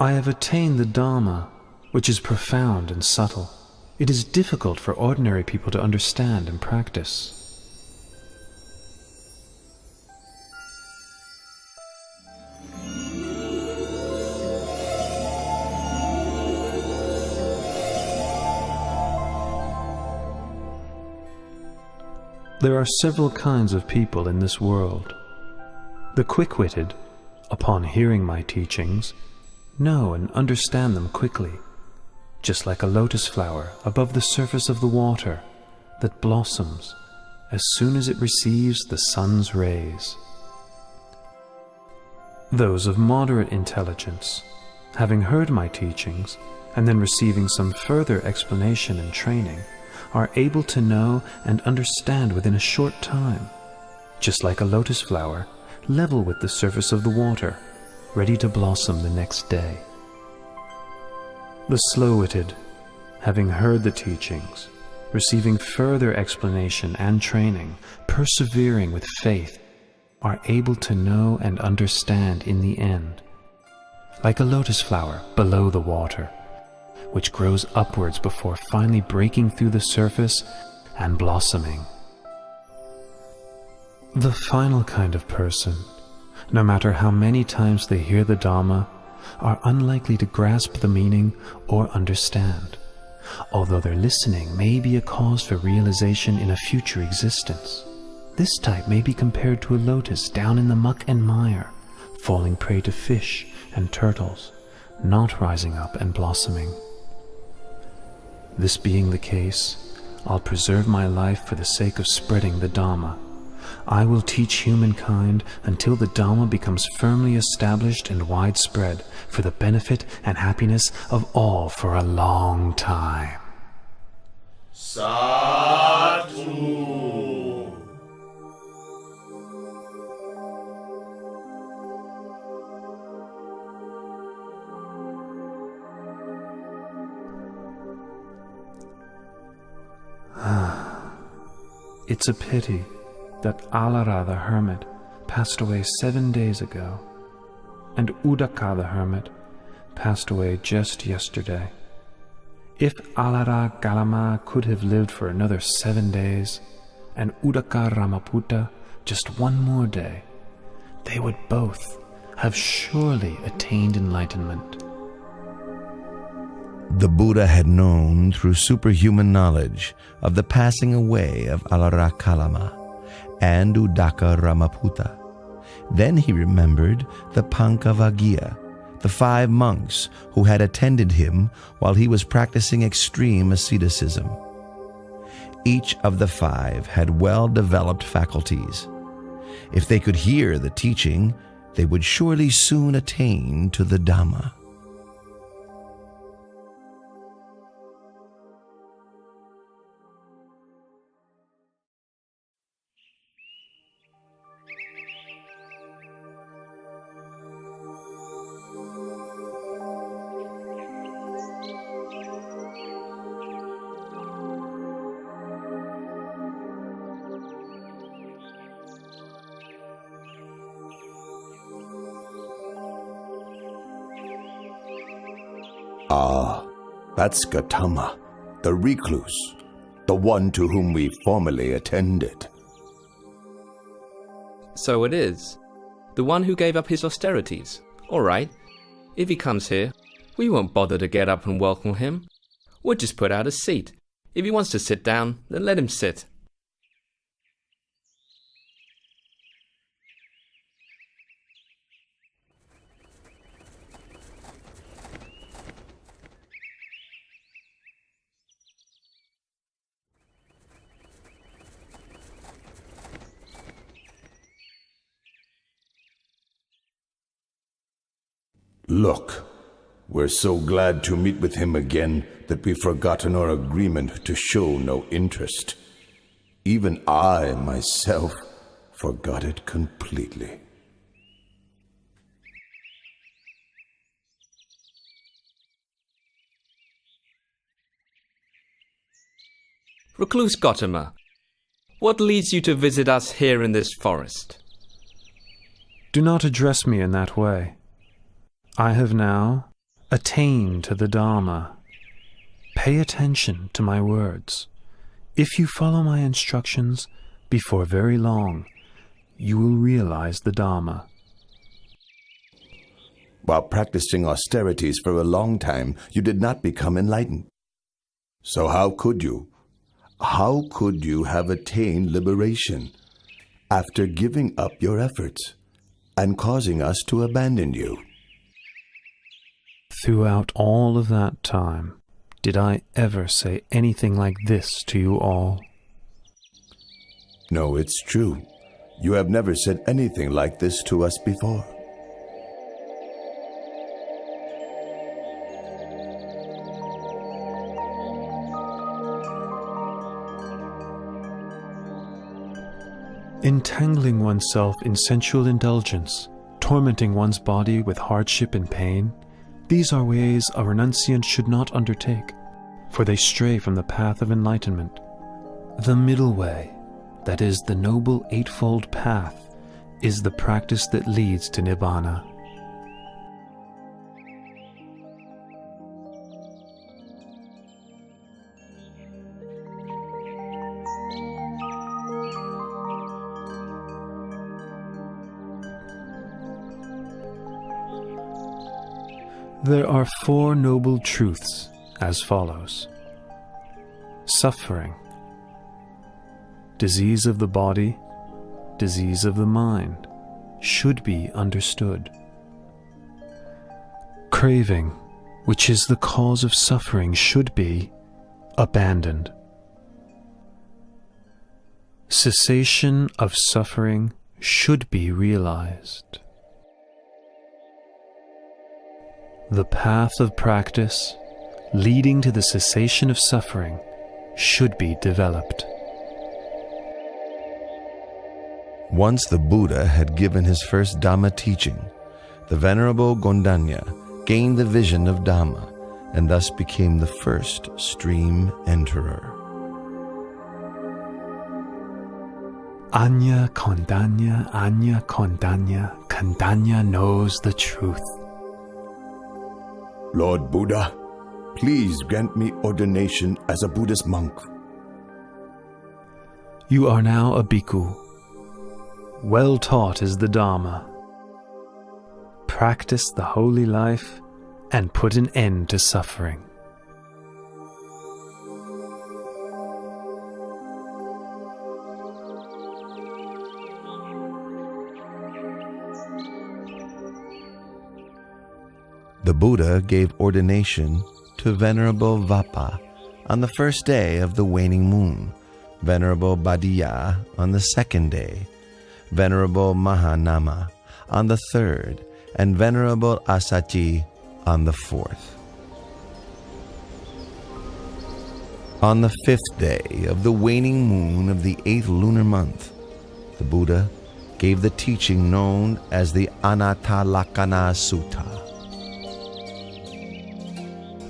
I have attained the Dharma, which is profound and subtle. It is difficult for ordinary people to understand and practice. There are several kinds of people in this world. The quick-witted, upon hearing my teachings, know and understand them quickly, just like a lotus flower above the surface of the water that blossoms as soon as it receives the sun's rays. Those of moderate intelligence, having heard my teachings and then receiving some further explanation and training, are able to know and understand within a short time, just like a lotus flower level with the surface of the water, ready to blossom the next day. The slow-witted, having heard the teachings, receiving further explanation and training, persevering with faith, are able to know and understand in the end, like a lotus flower below the water, which grows upwards before finally breaking through the surface and blossoming. The final kind of person, no matter how many times they hear the Dhamma, are unlikely to grasp the meaning or understand, although their listening may be a cause for realization in a future existence. This type may be compared to a lotus down in the muck and mire, falling prey to fish and turtles, not rising up and blossoming. This being the case, I'll preserve my life for the sake of spreading the Dhamma. I will teach humankind until the Dhamma becomes firmly established and widespread for the benefit and happiness of all for a long time. Sadhu. It's a pity that Alara the hermit passed away 7 days ago, and Udaka the hermit passed away just yesterday. If Alara Galama could have lived for another 7 days, and Udaka Ramaputta just one more day, they would both have surely attained enlightenment. The Buddha had known through superhuman knowledge of the passing away of Alara Kalama and Udaka Ramaputta. Then he remembered the Pankavaggiya, the 5 monks who had attended him while he was practicing extreme asceticism. Each of the 5 had well-developed faculties. If they could hear the teaching, they would surely soon attain to the Dhamma. Ah, that's Gautama, the recluse, the one to whom we formerly attended. So it is. The one who gave up his austerities. All right. If he comes here, we won't bother to get up and welcome him. We'll just put out a seat. If he wants to sit down, then let him sit. Look, we're so glad to meet with him again that we've forgotten our agreement to show no interest. Even I, myself, forgot it completely. Recluse Gautama, what leads you to visit us here in this forest? Do not address me in that way. I have now, Attain to the Dharma. Pay attention to my words. If you follow my instructions, before very long, you will realize the Dharma. While practicing austerities for a long time, you did not become enlightened. So how could you? How could you have attained liberation after giving up your efforts and causing us to abandon you? Throughout all of that time, did I ever say anything like this to you all? No, it's true. You have never said anything like this to us before. Entangling oneself in sensual indulgence, tormenting one's body with hardship and pain, these are ways a renunciant should not undertake, for they stray from the path of enlightenment. The middle way, that is the Noble Eightfold Path, is the practice that leads to Nibbana. There are 4 noble truths as follows. Suffering, disease of the body, disease of the mind, should be understood. Craving, which is the cause of suffering, should be abandoned. Cessation of suffering should be realized. The path of practice leading to the cessation of suffering should be developed. Once the Buddha had given his first Dhamma teaching, the Venerable Gondanya gained the vision of Dhamma and thus became the first stream enterer. Anya Kondanya, Kondanya knows the truth. Lord Buddha, please grant me ordination as a Buddhist monk. You are now a bhikkhu. Well taught is the Dharma. Practice the holy life and put an end to suffering. The Buddha gave ordination to Venerable Vapa on the first day of the waning moon, Venerable Bhaddiya on the second day, Venerable Mahanama on the third, and Venerable Assachi on the fourth. On the 5th day of the waning moon of the 8th lunar month, the Buddha gave the teaching known as the Anattalakkhana Sutta.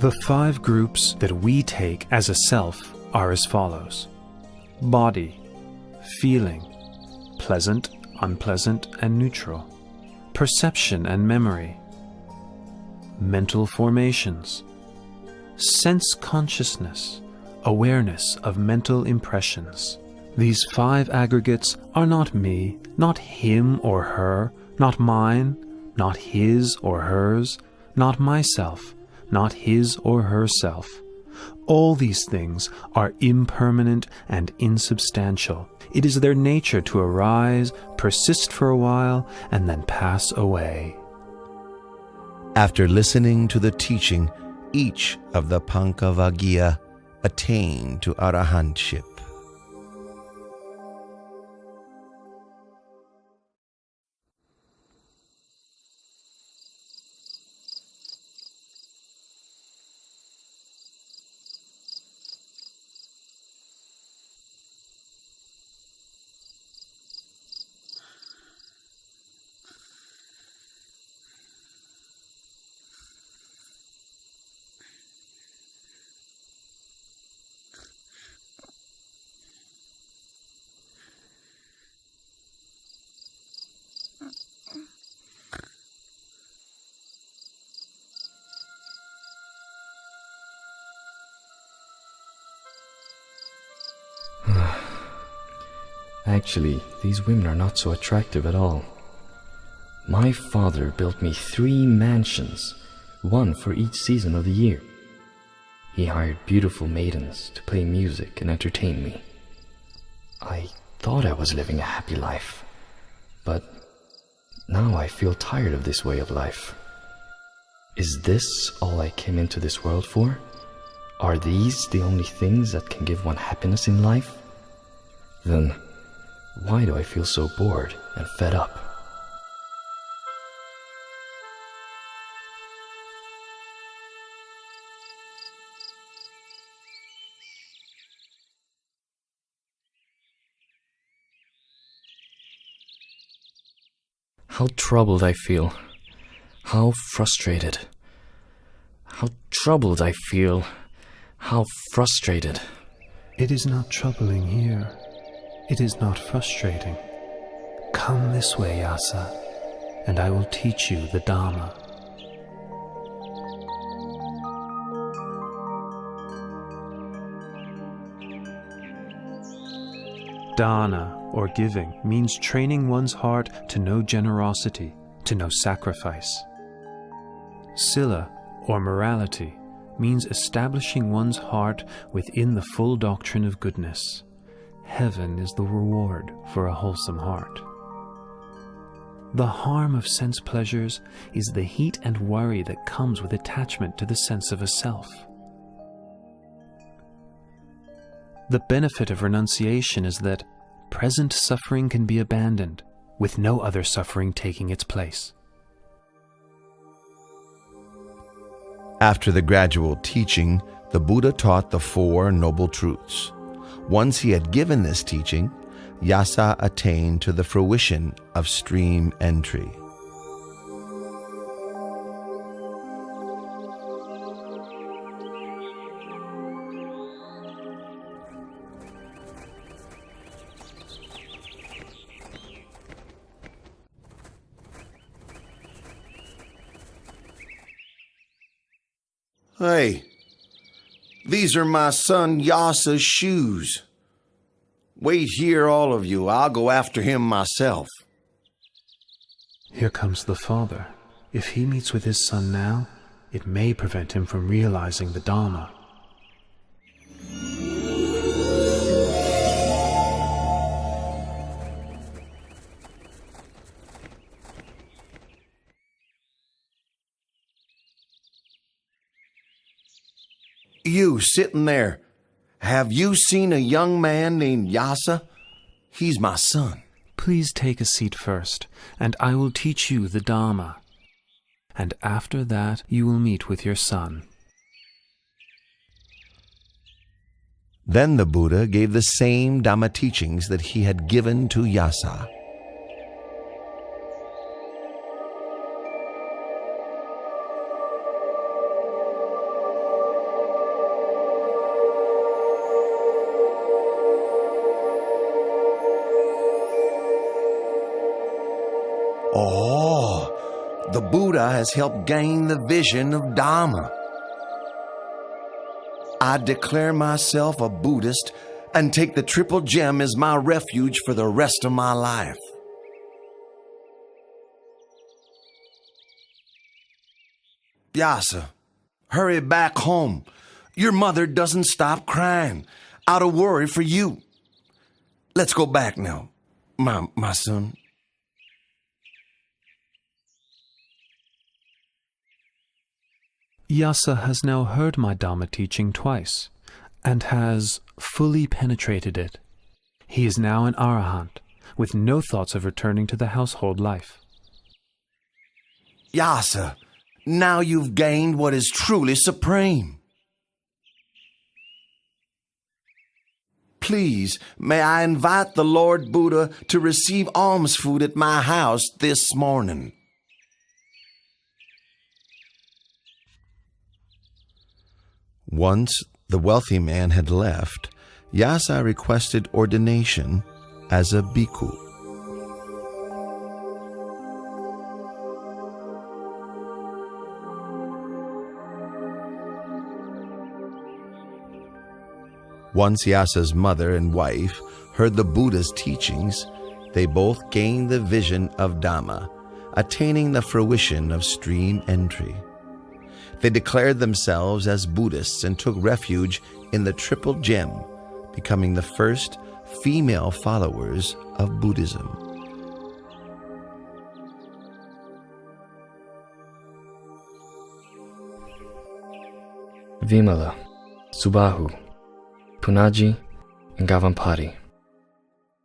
The 5 groups that we take as a self are as follows: body, feeling, pleasant, unpleasant, and neutral, perception and memory, mental formations, sense consciousness, awareness of mental impressions. These 5 aggregates are not me, not him or her, not mine, not his or hers, not myself, not his or herself. All these things are impermanent and insubstantial. It is their nature to arise, persist for a while, and then pass away. After listening to the teaching, each of the Pankavaggiya attained to arahantship. Actually, these women are not so attractive at all. My father built me 3 mansions, one for each season of the year. He hired beautiful maidens to play music and entertain me. I thought I was living a happy life, but now I feel tired of this way of life. Is this all I came into this world for? Are these the only things that can give one happiness in life? Then why do I feel so bored and fed up? How troubled I feel. How frustrated. How troubled I feel. How frustrated. It is not troubling here. It is not frustrating. Come this way, Yasa, and I will teach you the Dharma. Dana, or giving, means training one's heart to know generosity, to know sacrifice. Sila, or morality, means establishing one's heart within the full doctrine of goodness. Heaven is the reward for a wholesome heart. The harm of sense pleasures is the heat and worry that comes with attachment to the sense of a self. The benefit of renunciation is that present suffering can be abandoned, with no other suffering taking its place. After the gradual teaching, the Buddha taught the 4 Noble Truths. Once he had given this teaching, Yasa attained to the fruition of stream entry. Hey, these are my son Yasa's shoes. Wait here, all of you. I'll go after him myself. Here comes the father. If he meets with his son now, it may prevent him from realizing the Dharma. You sitting there, have you seen a young man named Yasa? He's my son. Please take a seat first, and I will teach you the Dharma. And after that, you will meet with your son. Then the Buddha gave the same Dhamma teachings that he had given to Yasa. Oh, the Buddha has helped gain the vision of Dhamma. I declare myself a Buddhist and take the Triple Gem as my refuge for the rest of my life. Yasa, hurry back home. Your mother doesn't stop crying out of worry for you. Let's go back now, my son. Yasa has now heard my Dhamma teaching twice, and has fully penetrated it. He is now an Arahant, with no thoughts of returning to the household life. Yasa, now you've gained what is truly supreme. Please, may I invite the Lord Buddha to receive alms food at my house this morning. Once the wealthy man had left, Yasa requested ordination as a bhikkhu. Once Yasa's mother and wife heard the Buddha's teachings, they both gained the vision of Dhamma, attaining the fruition of stream entry. They declared themselves as Buddhists and took refuge in the Triple Gem, becoming the first female followers of Buddhism. Vimala, Subahu, Punaji, and Gavampati.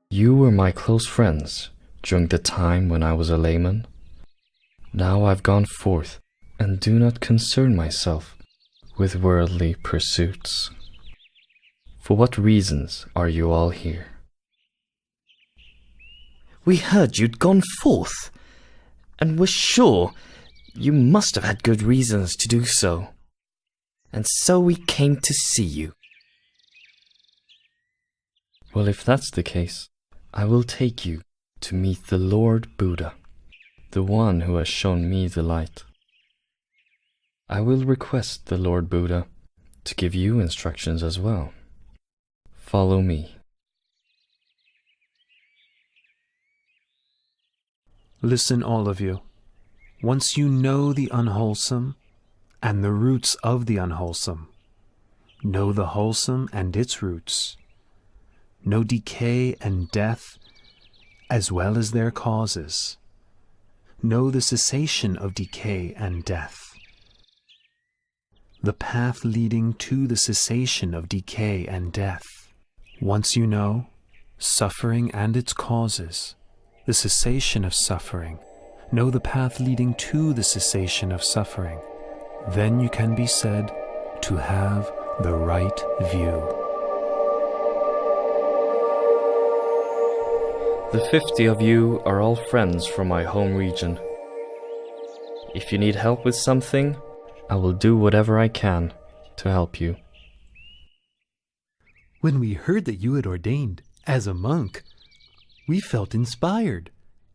You were my close friends during the time when I was a layman. Now I've gone forth and do not concern myself with worldly pursuits. For what reasons are you all here? We heard you'd gone forth, and were sure you must have had good reasons to do so. And so we came to see you. Well, if that's the case, I will take you to meet the Lord Buddha, the one who has shown me the light. I will request the Lord Buddha to give you instructions as well. Follow me. Listen, all of you. Once you know the unwholesome and the roots of the unwholesome, know the wholesome and its roots, know decay and death as well as their causes, know the cessation of decay and death, the path leading to the cessation of decay and death. Once you know suffering and its causes, the cessation of suffering, know the path leading to the cessation of suffering, then you can be said to have the right view. The 50 of you are all friends from my home region. If you need help with something, I will do whatever I can to help you. When we heard that you had ordained as a monk, we felt inspired,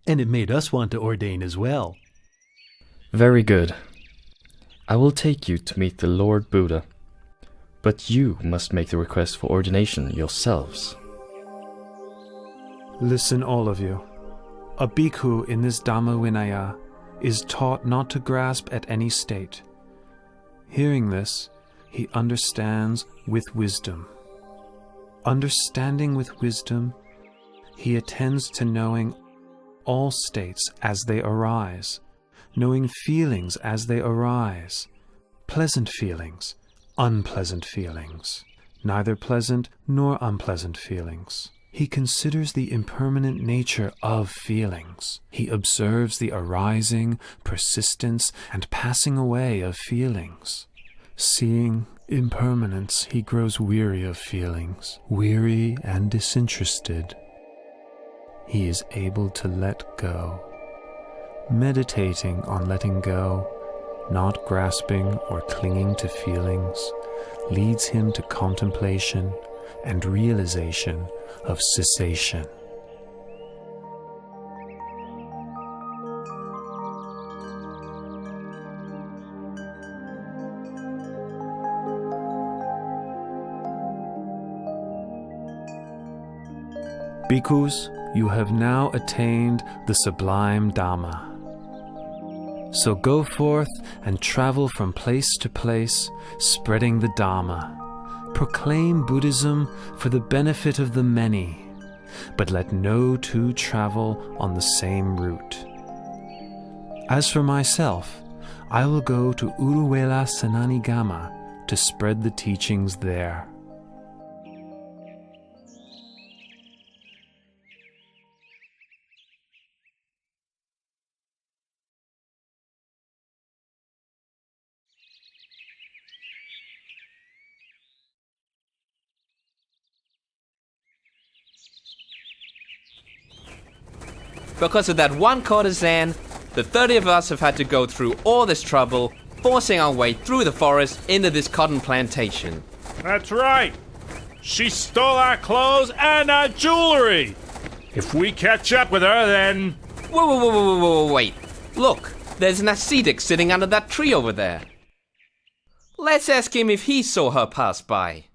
and it made us want to ordain as well. Very good. I will take you to meet the Lord Buddha, but you must make the request for ordination yourselves. Listen, all of you. A bhikkhu in this Dhamma Vinaya is taught not to grasp at any state. Hearing this, he understands with wisdom. Understanding with wisdom, he attends to knowing all states as they arise, knowing feelings as they arise, pleasant feelings, unpleasant feelings, neither pleasant nor unpleasant feelings. He considers the impermanent nature of feelings. He observes the arising, persistence, and passing away of feelings. Seeing impermanence, he grows weary of feelings, weary and disinterested. He is able to let go. Meditating on letting go, not grasping or clinging to feelings, leads him to contemplation and realization of cessation. Bhikkhus, you have now attained the sublime Dhamma. So go forth and travel from place to place, spreading the Dhamma. Proclaim Buddhism for the benefit of the many, but let no two travel on the same route. As for myself, I will go to Uruwela Senanigama to spread the teachings there. Because of that one courtesan, the 30 of us have had to go through all this trouble, forcing our way through the forest into this cotton plantation. That's right. She stole our clothes and our jewelry. If we catch up with her, then... Whoa, wait. Look, there's an ascetic sitting under that tree over there. Let's ask him if he saw her pass by.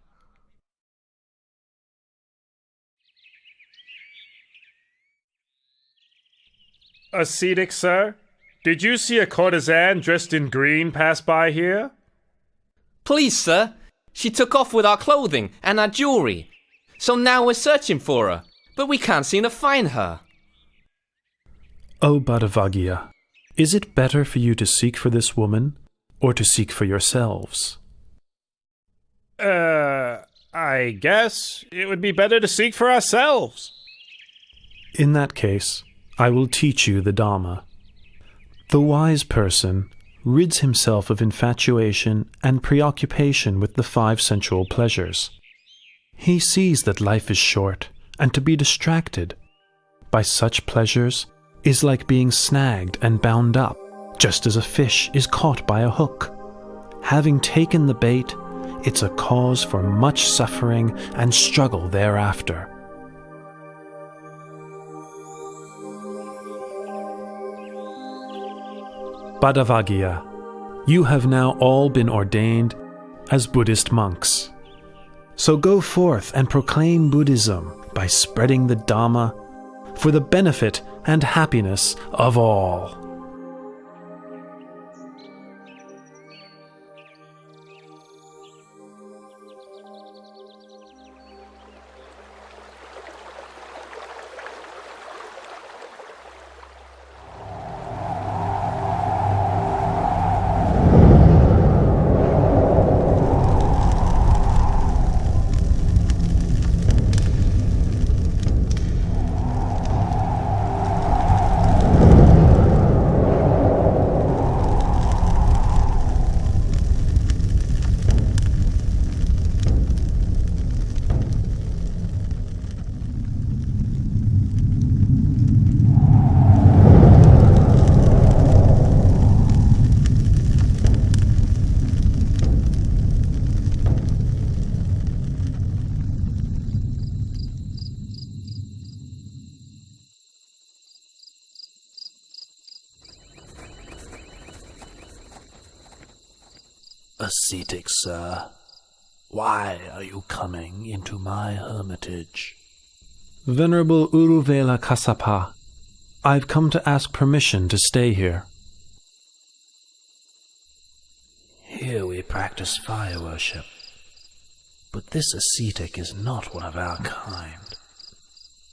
Ascetic, sir? Did you see a courtesan dressed in green pass by here? Please, sir. She took off with our clothing and our jewelry. So now we're searching for her, but we can't seem to find her. O Bodhavagya, is it better for you to seek for this woman, or to seek for yourselves? I guess it would be better to seek for ourselves. In that case, I will teach you the Dhamma. The wise person rids himself of infatuation and preoccupation with the 5 sensual pleasures. He sees that life is short, and to be distracted by such pleasures is like being snagged and bound up, just as a fish is caught by a hook. Having taken the bait, it's a cause for much suffering and struggle thereafter. Bodhavagya, you have now all been ordained as Buddhist monks. So go forth and proclaim Buddhism by spreading the Dhamma for the benefit and happiness of all. Ascetic, sir, why are you coming into my hermitage? Venerable Uruvela Kassapa, I've come to ask permission to stay here. Here we practice fire worship, but this ascetic is not one of our kind.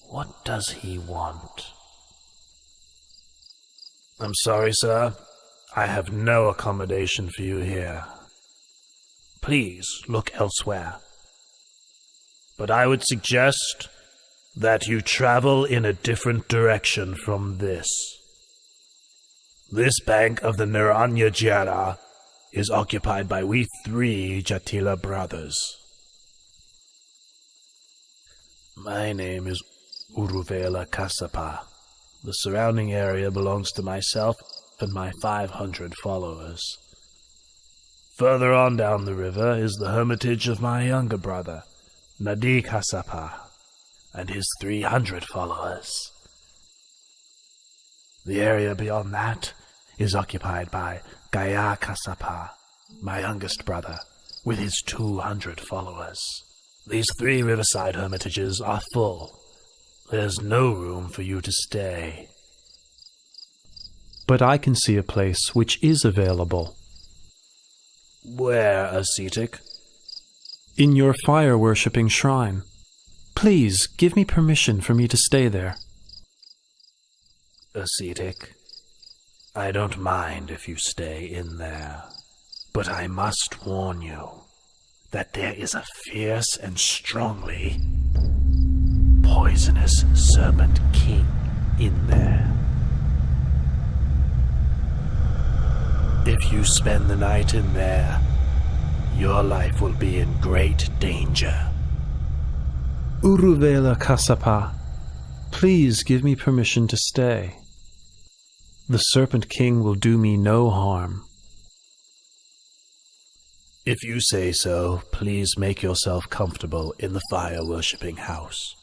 What does he want? I'm sorry, sir. I have no accommodation for you here. Please look elsewhere. But I would suggest that you travel in a different direction from this. This bank of the Naranya Jara is occupied by we 3 Jatila brothers. My name is Uruvela Kassapa. The surrounding area belongs to myself and my 500 followers. Further on down the river is the hermitage of my younger brother, Nadi Kassapa, and his 300 followers. The area beyond that is occupied by Gaya Kassapa, my youngest brother, with his 200 followers. These 3 riverside hermitages are full. There's no room for you to stay. But I can see a place which is available. Where, ascetic? In your fire-worshipping shrine. Please, give me permission for me to stay there. Ascetic, I don't mind if you stay in there, but I must warn you that there is a fierce and strongly poisonous serpent king in there. If you spend the night in there, your life will be in great danger. Uruvela Kassapa, please give me permission to stay. The Serpent King will do me no harm. If you say so, please make yourself comfortable in the fire-worshipping house.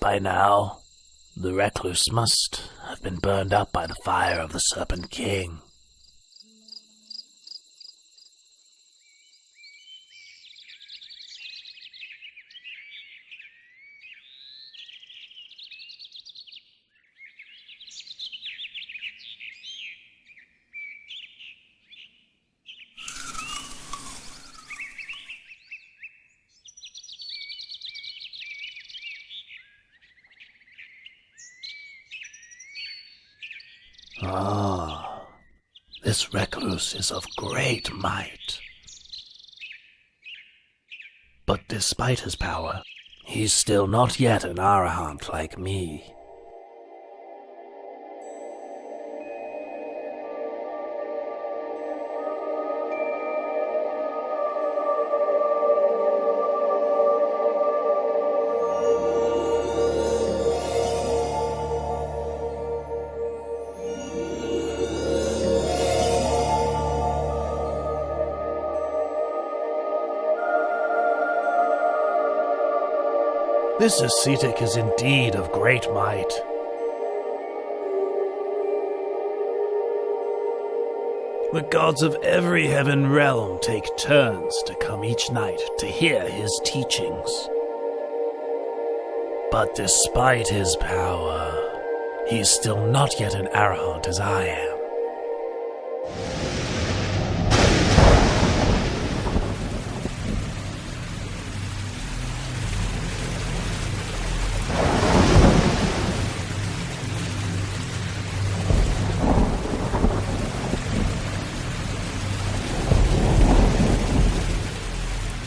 by now. The recluse must have been burned up by the fire of the Serpent King. Ah, this recluse is of great might. But despite his power, he's still not yet an arahant like me. This ascetic is indeed of great might. The gods of every heaven realm take turns to come each night to hear his teachings. But despite his power, he is still not yet an arahant as I am.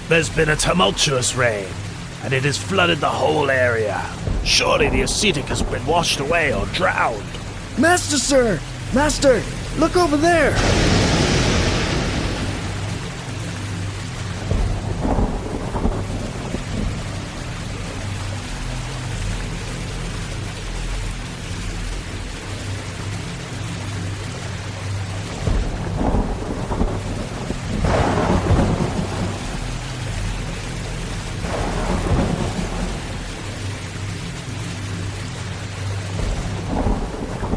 There's been a tumultuous rain, and it has flooded the whole area. Surely the ascetic has been washed away or drowned. Master, sir! Master, look over there!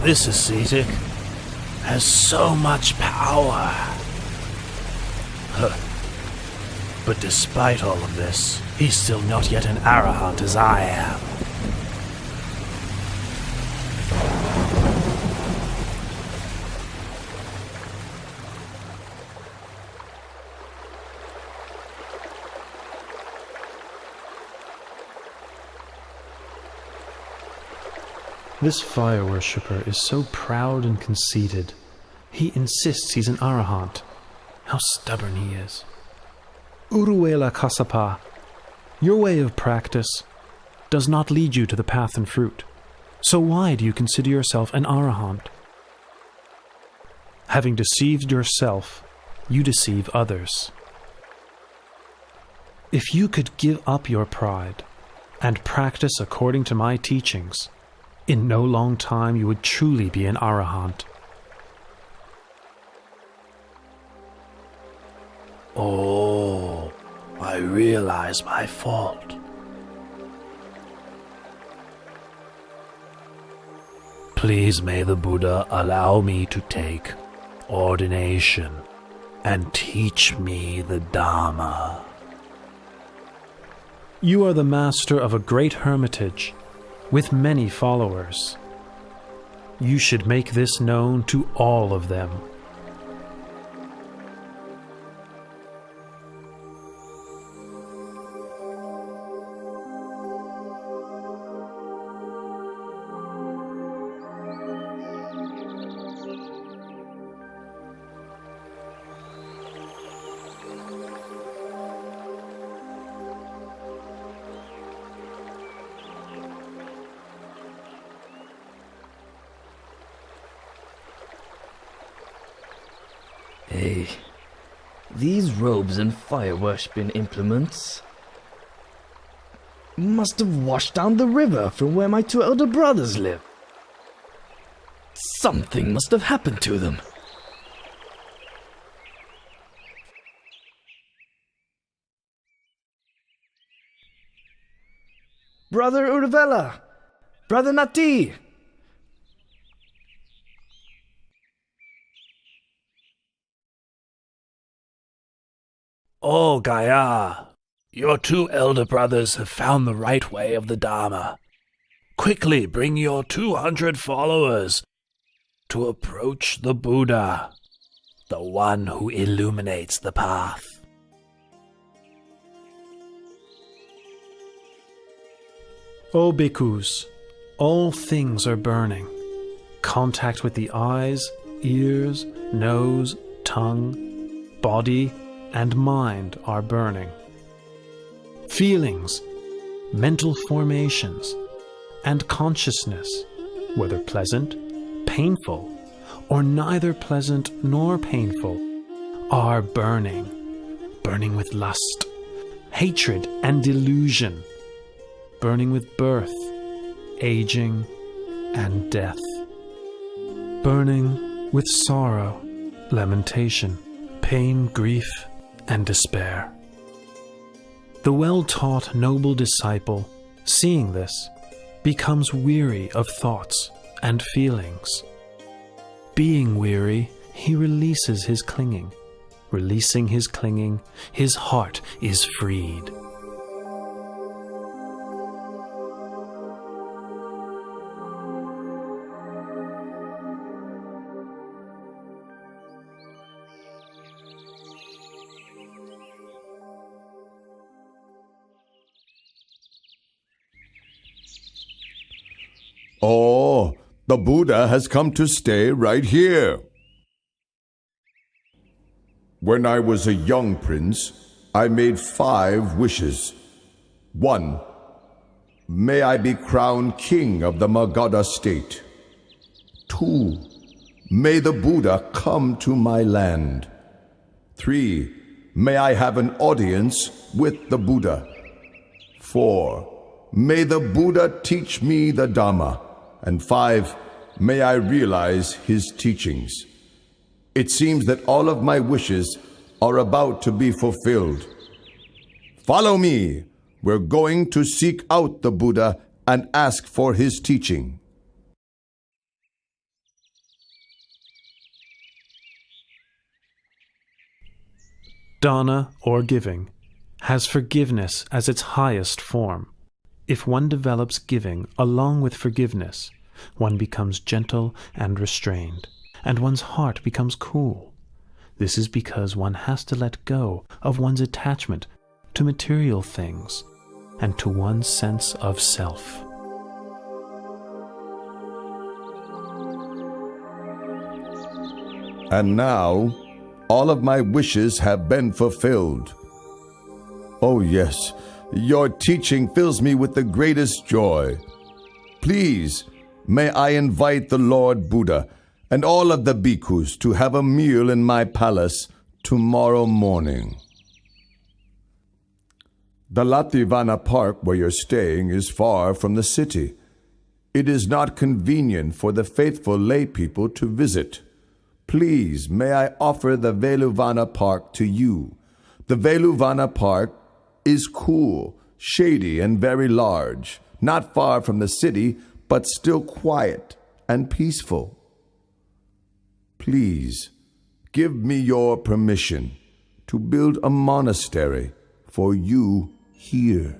This ascetic has so much power. But despite all of this, he's still not yet an arahant as I am. This fire worshipper is so proud and conceited. He insists he's an arahant. How stubborn he is. Uruela Kasapa, your way of practice does not lead you to the path and fruit. So why do you consider yourself an arahant? Having deceived yourself, you deceive others. If you could give up your pride and practice according to my teachings, in no long time you would truly be an arahant. Oh, I realize my fault. Please may the Buddha allow me to take ordination and teach me the Dharma. You are the master of a great hermitage with many followers. You should make this known to all of them. Hey, these robes and fire-worshipping implements must have washed down the river from where my two elder brothers live. Something must have happened to them. Brother Urvela, Brother Nati! Oh, Gaya, your two elder brothers have found the right way of the Dharma. Quickly bring your 200 followers to approach the Buddha, the one who illuminates the path. O bhikkhus, all things are burning. Contact with the eyes, ears, nose, tongue, body, and mind are burning. Feelings, mental formations, and consciousness, whether pleasant, painful, or neither pleasant nor painful, are burning. Burning with lust, hatred, and delusion. Burning with birth, aging, and death. Burning with sorrow, lamentation, pain, grief, and despair. The well-taught noble disciple, seeing this, becomes weary of thoughts and feelings. Being weary, he releases his clinging. Releasing his clinging, his heart is freed. Oh, the Buddha has come to stay right here. When I was a young prince, I made 5 wishes. 1. May I be crowned king of the Magadha state. 2. May the Buddha come to my land. 3. May I have an audience with the Buddha. 4. May the Buddha teach me the Dhamma. And 5, may I realize his teachings. It seems that all of my wishes are about to be fulfilled. Follow me. We're going to seek out the Buddha and ask for his teaching. Dana, or giving, has forgiveness as its highest form. If one develops giving along with forgiveness, one becomes gentle and restrained, and one's heart becomes cool. This is because one has to let go of one's attachment to material things and to one's sense of self. And now, all of my wishes have been fulfilled. Oh yes, your teaching fills me with the greatest joy. Please, may I invite the Lord Buddha and all of the bhikkhus to have a meal in my palace tomorrow morning. The Lativana Park where you're staying is far from the city. It is not convenient for the faithful lay people to visit. Please, may I offer the Veluvana Park to you. The Veluvana Park is cool, shady, and very large, not far from the city, but still quiet and peaceful. Please, give me your permission to build a monastery for you here.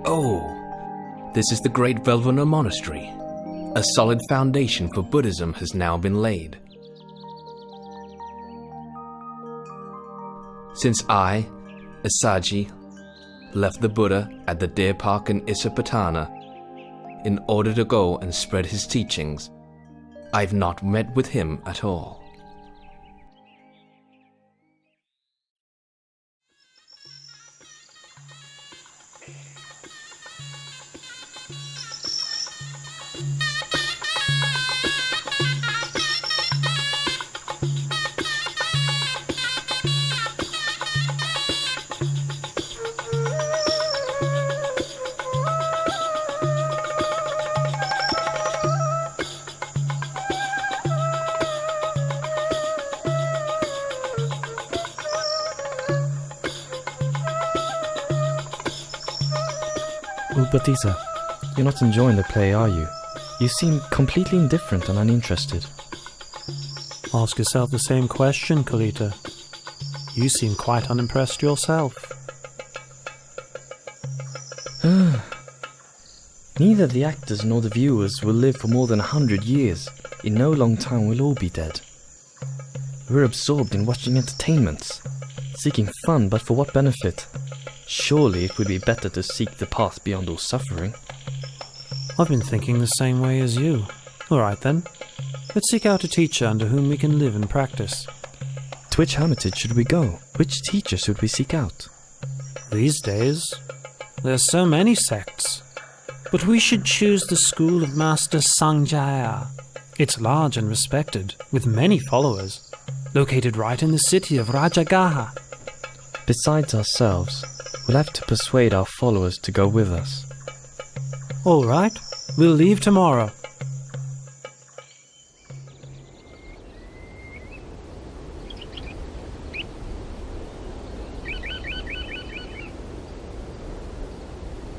Oh, this is the great Velvana Monastery. A solid foundation for Buddhism has now been laid. Since I, Asaji, left the Buddha at the Deer Park in Isapatana in order to go and spread his teachings, I've not met with him at all. Upatissa, you're not enjoying the play, are you? You seem completely indifferent and uninterested. Ask yourself the same question, Kalita. You seem quite unimpressed yourself. Neither the actors nor the viewers will live for more than 100 years. In no long time we'll all be dead. We're absorbed in watching entertainments, seeking fun, but for what benefit? Surely it would be better to seek the path beyond all suffering. I've been thinking the same way as you. All right then. Let's seek out a teacher under whom we can live and practice. To which hermitage should we go? Which teacher should we seek out? These days, there's so many sects. But we should choose the school of Master Sanjaya. It's large and respected, with many followers, located right in the city of Rajagaha. Besides ourselves, we'll have to persuade our followers to go with us. All right, we'll leave tomorrow.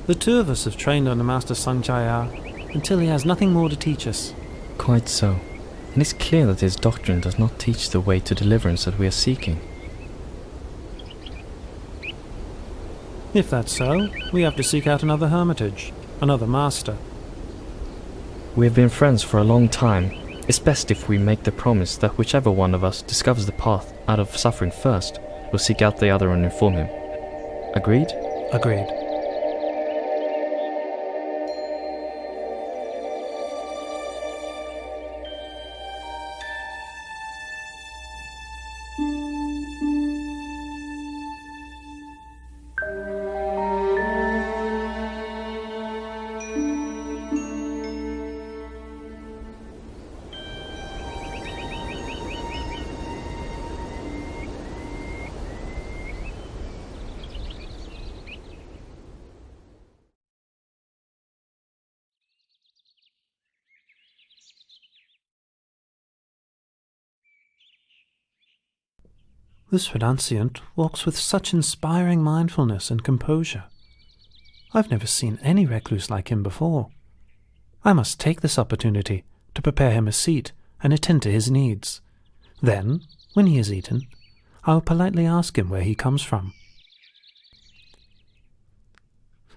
The two of us have trained under Master Sanjaya until he has nothing more to teach us. Quite so. And it's clear that his doctrine does not teach the way to deliverance that we are seeking. If that's so, we have to seek out another hermitage, another master. We have been friends for a long time. It's best if we make the promise that whichever one of us discovers the path out of suffering first, will seek out the other and inform him. Agreed? Agreed. This renunciant walks with such inspiring mindfulness and composure. I've never seen any recluse like him before. I must take this opportunity to prepare him a seat and attend to his needs. Then, when he has eaten, I will politely ask him where he comes from.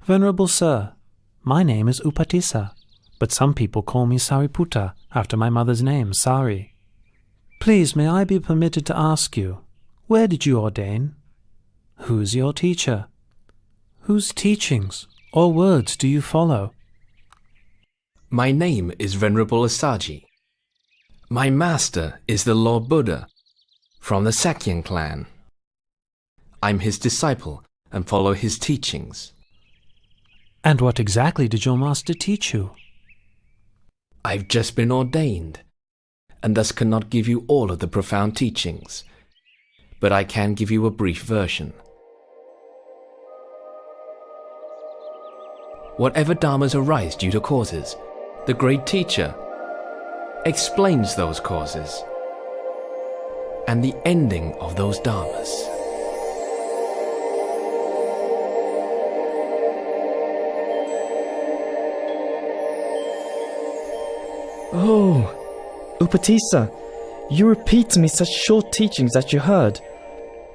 Venerable Sir, my name is Upatissa, but some people call me Sariputta after my mother's name, Sari. Please, may I be permitted to ask you, where did you ordain? Who's your teacher? Whose teachings or words do you follow? My name is Venerable Assaji. My master is the Lord Buddha from the Shakya clan. I'm his disciple and follow his teachings. And what exactly did your master teach you? I've just been ordained, and thus cannot give you all of the profound teachings, but I can give you a brief version. Whatever dharmas arise due to causes, the great teacher explains those causes and the ending of those dharmas. Oh, Upatissa, you repeat to me such short teachings that you heard,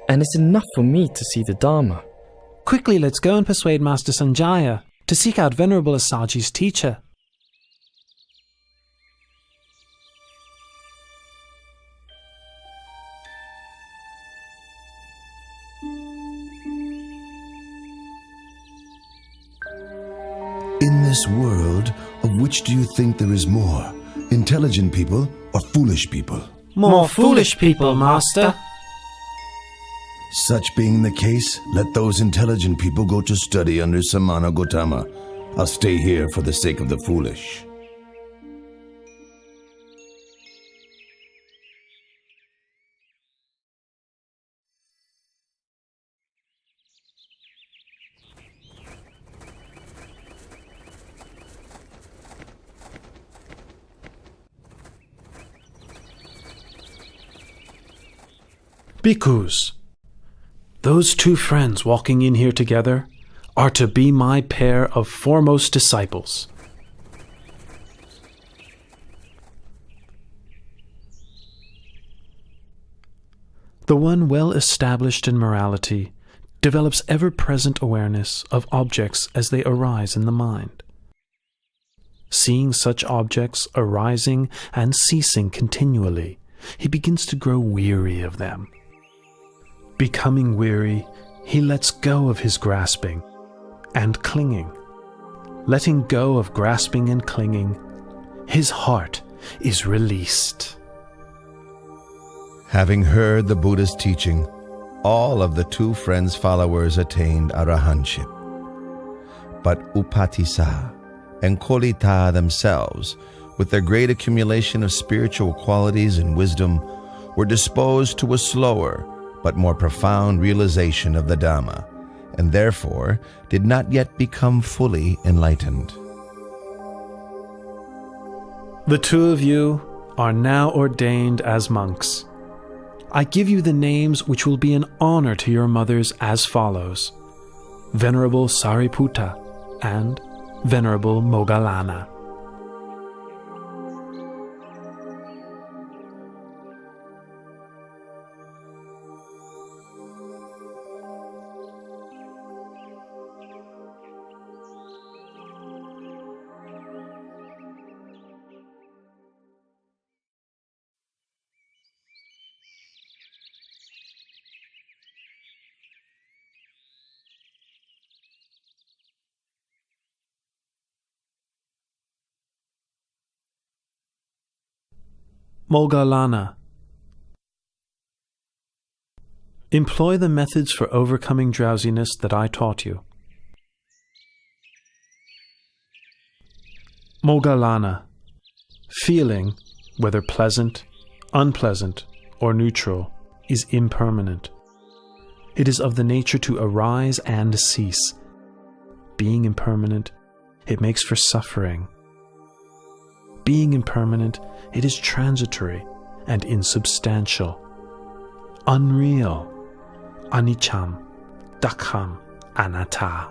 and it's enough for me to see the Dharma. Quickly, let's go and persuade Master Sanjaya to seek out Venerable Assaji's teacher. In this world, of which do you think there is more? Intelligent people or foolish people? More foolish people, Master. Such being the case, let those intelligent people go to study under Samana Gautama. I'll stay here for the sake of the foolish. Bhikkhus, those two friends walking in here together are to be my pair of foremost disciples. The one well established in morality develops ever-present awareness of objects as they arise in the mind. Seeing such objects arising and ceasing continually, he begins to grow weary of them. Becoming weary, he lets go of his grasping and clinging. Letting go of grasping and clinging, his heart is released. Having heard the Buddha's teaching, all of the two friends' followers attained arahantship. But Upatissa and Kolita themselves, with their great accumulation of spiritual qualities and wisdom, were disposed to a slower but more profound realization of the Dhamma, and therefore did not yet become fully enlightened. The two of you are now ordained as monks. I give you the names which will be an honor to your mothers as follows: Venerable Sariputta and Venerable Moggallana. Moggallana. Employ the methods for overcoming drowsiness that I taught you. Moggallana. Feeling, whether pleasant, unpleasant, or neutral, is impermanent. It is of the nature to arise and cease. Being impermanent, it makes for suffering. Being impermanent, it is transitory and insubstantial, unreal, aniccham, dukkhaṃ, anatta.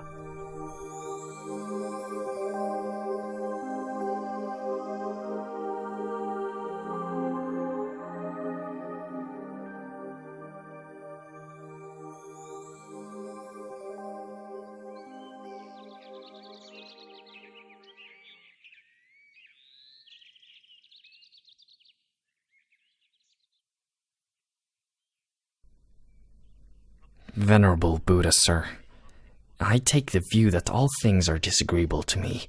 Venerable Buddha, sir, I take the view that all things are disagreeable to me.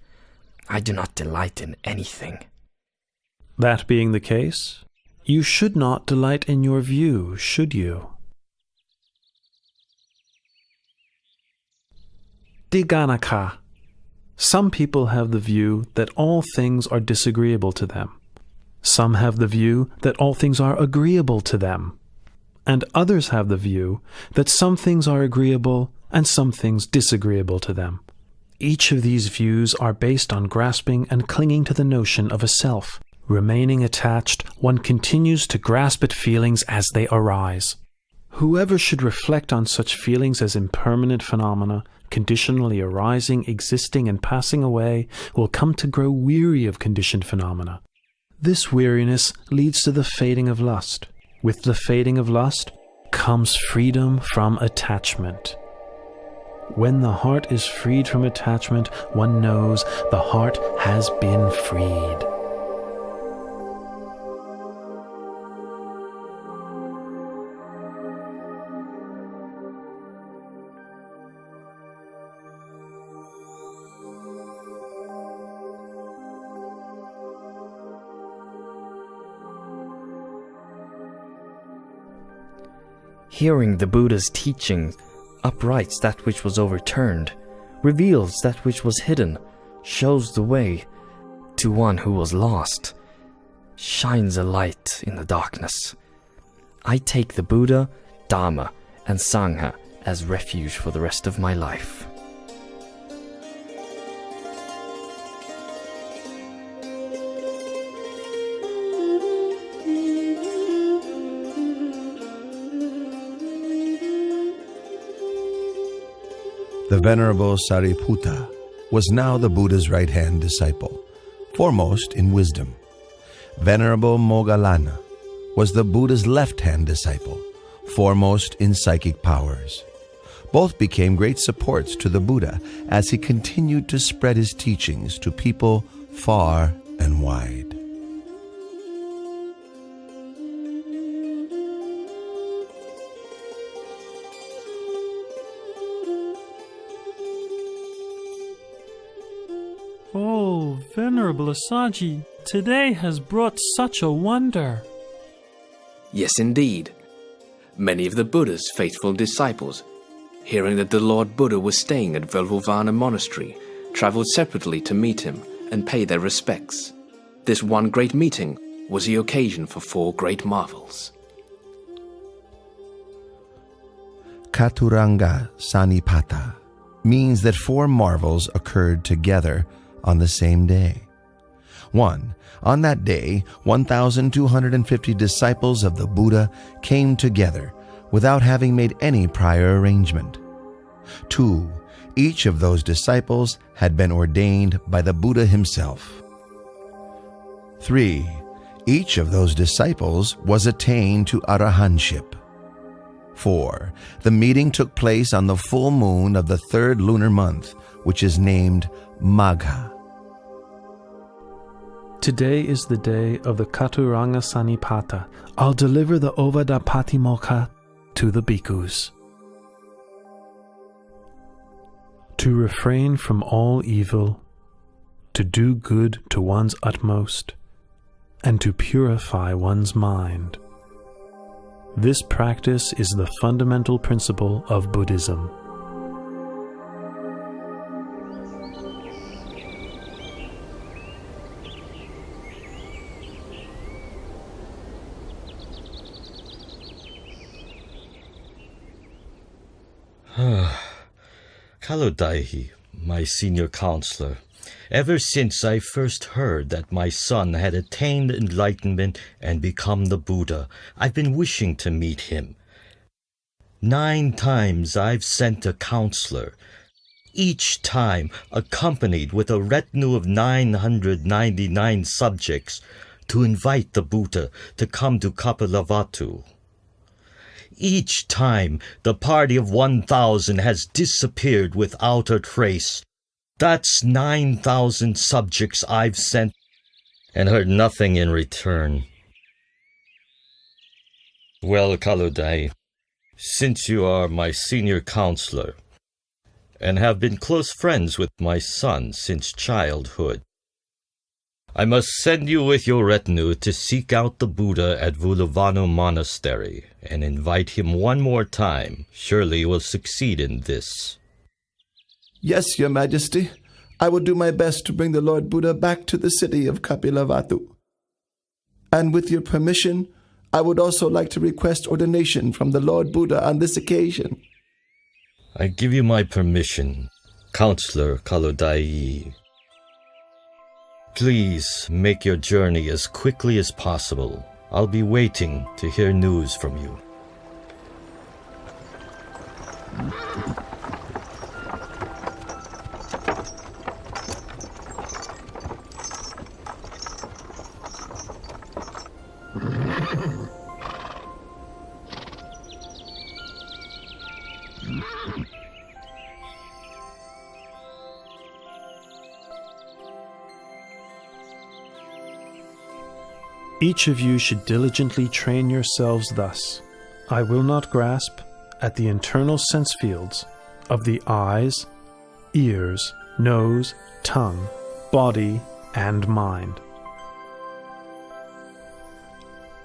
I do not delight in anything. That being the case, you should not delight in your view, should you? Dighanaka. Some people have the view that all things are disagreeable to them. Some have the view that all things are agreeable to them. And others have the view that some things are agreeable and some things disagreeable to them. Each of these views are based on grasping and clinging to the notion of a self. Remaining attached, one continues to grasp at feelings as they arise. Whoever should reflect on such feelings as impermanent phenomena, conditionally arising, existing, and passing away, will come to grow weary of conditioned phenomena. This weariness leads to the fading of lust. With the fading of lust comes freedom from attachment. When the heart is freed from attachment, one knows the heart has been freed. Hearing the Buddha's teaching uprights that which was overturned, reveals that which was hidden, shows the way to one who was lost, shines a light in the darkness. I take the Buddha, Dhamma, and Sangha as refuge for the rest of my life. The Venerable Sariputta was now the Buddha's right-hand disciple, foremost in wisdom. Venerable Moggallana was the Buddha's left-hand disciple, foremost in psychic powers. Both became great supports to the Buddha as he continued to spread his teachings to people far and wide. Oh, Venerable Assaji, today has brought such a wonder. Yes, indeed. Many of the Buddha's faithful disciples, hearing that the Lord Buddha was staying at Velvovana Monastery, traveled separately to meet him and pay their respects. This one great meeting was the occasion for 4 great marvels. Chaturanga Sanipata means that 4 marvels occurred together on the same day. 1. On that day, 1,250 disciples of the Buddha came together without having made any prior arrangement. 2. Each of those disciples had been ordained by the Buddha himself. 3. Each of those disciples was attained to arahantship. 4. The meeting took place on the full moon of the 3rd lunar month, which is named Magha. Today is the day of the Chaturanga Sanipata. I'll deliver the Ovada Patimokkha to the bhikkhus. To refrain from all evil, to do good to one's utmost, and to purify one's mind. This practice is the fundamental principle of Buddhism. Kalodaihi, my senior counselor, ever since I first heard that my son had attained enlightenment and become the Buddha, I've been wishing to meet him. 9 times I've sent a counselor, each time accompanied with a retinue of 999 subjects, to invite the Buddha to come to Kapilavatthu. Each time, the party of 1,000 has disappeared without a trace. That's 9,000 subjects I've sent and heard nothing in return. Well, Kaludai, since you are my senior counselor and have been close friends with my son since childhood, I must send you with your retinue to seek out the Buddha at Vulavano Monastery and invite him one more time. Surely you will succeed in this. Yes, Your Majesty. I will do my best to bring the Lord Buddha back to the city of Kapilavatthu. And with your permission, I would also like to request ordination from the Lord Buddha on this occasion. I give you my permission, Counselor Kalodai. Please make your journey as quickly as possible. I'll be waiting to hear news from you. Each of you should diligently train yourselves thus. I will not grasp at the internal sense fields of the eyes, ears, nose, tongue, body, and mind.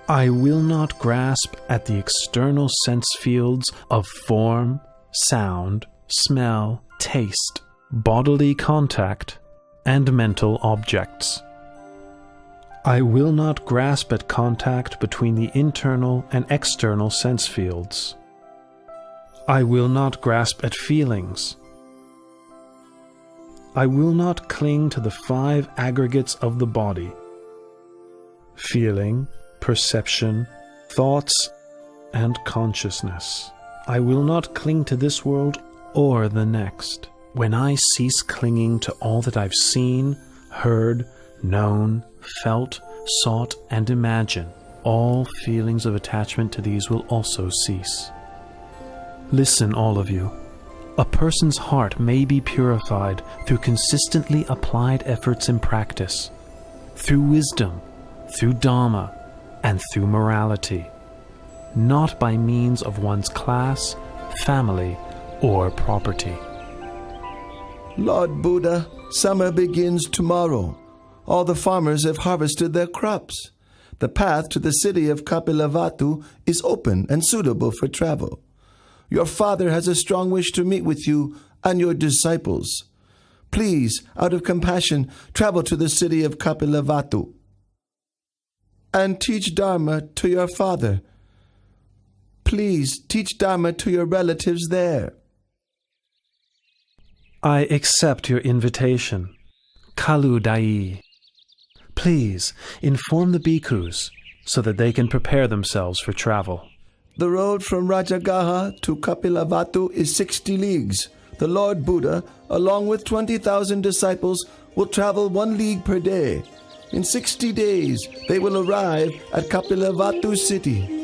I will not grasp at the external sense fields of form, sound, smell, taste, bodily contact, and mental objects. I will not grasp at contact between the internal and external sense fields. I will not grasp at feelings. I will not cling to the 5 aggregates of the body: feeling, perception, thoughts, and consciousness. I will not cling to this world or the next, when I cease clinging to all that I've seen, heard, known, felt, sought, and imagined, all feelings of attachment to these will also cease. Listen, all of you. A person's heart may be purified through consistently applied efforts in practice, through wisdom, through Dharma, and through morality, not by means of one's class, family, or property. Lord Buddha, summer begins tomorrow. All the farmers have harvested their crops. The path to the city of Kapilavatthu is open and suitable for travel. Your father has a strong wish to meet with you and your disciples. Please, out of compassion, travel to the city of Kapilavatthu and teach Dharma to your father. Please teach Dharma to your relatives there. I accept your invitation. Kalu Dai. Please inform the bhikkhus so that they can prepare themselves for travel. The road from Rajagaha to Kapilavatthu is 60 leagues. The Lord Buddha, along with 20,000 disciples, will travel 1 league per day. In 60 days, they will arrive at Kapilavatthu city.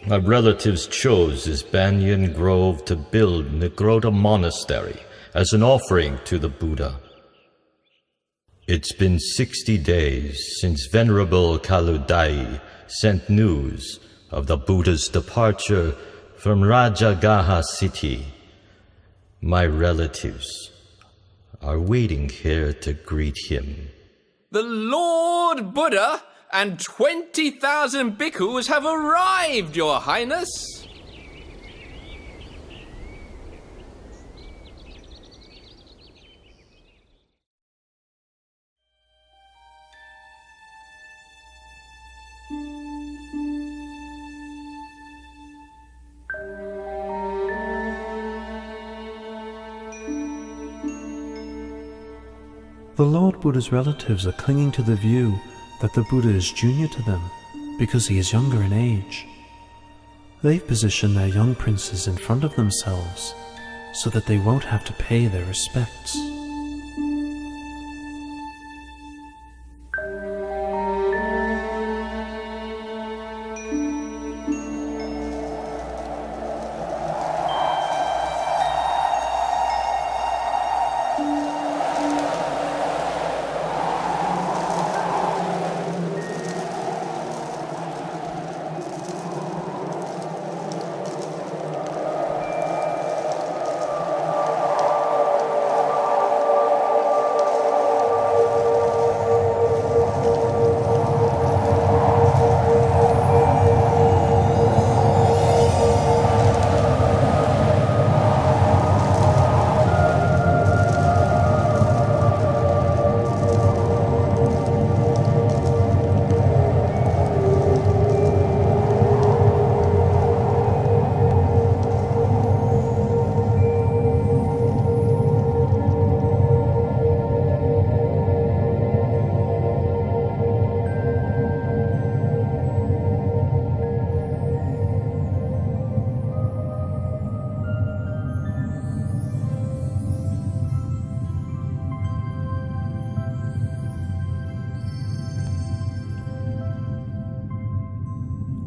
My relatives chose this banyan grove to build Nigrota Monastery as an offering to the Buddha. It's been 60 days since Venerable Kaludai sent news of the Buddha's departure from Rajagaha city. My relatives are waiting here to greet him. The Lord Buddha and 20,000 bhikkhus have arrived, Your Highness. The Lord Buddha's relatives are clinging to the view that the Buddha is junior to them because he is younger in age. They've positioned their young princes in front of themselves so that they won't have to pay their respects.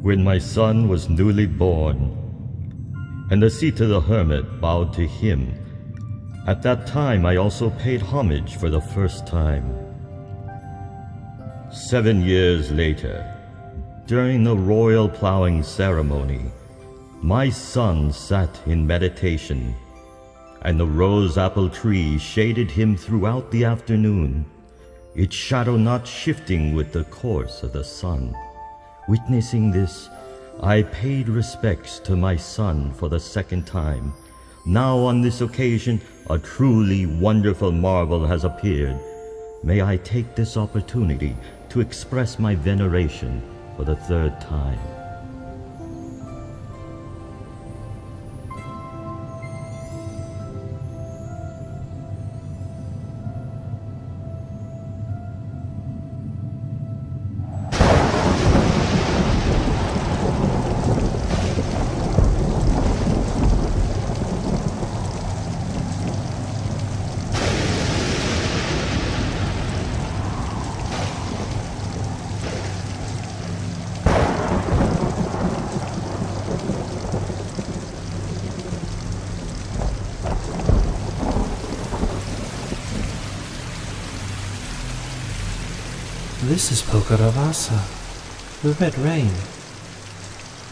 When my son was newly born, and Asita the hermit bowed to him, at that time I also paid homage for the first time. 7 years later, during the royal plowing ceremony, my son sat in meditation, and the rose apple tree shaded him throughout the afternoon, its shadow not shifting with the course of the sun. Witnessing this, I paid respects to my son for the second time. Now on this occasion, a truly wonderful marvel has appeared. May I take this opportunity to express my veneration for the third time. This is Pokaravasa, the red rain.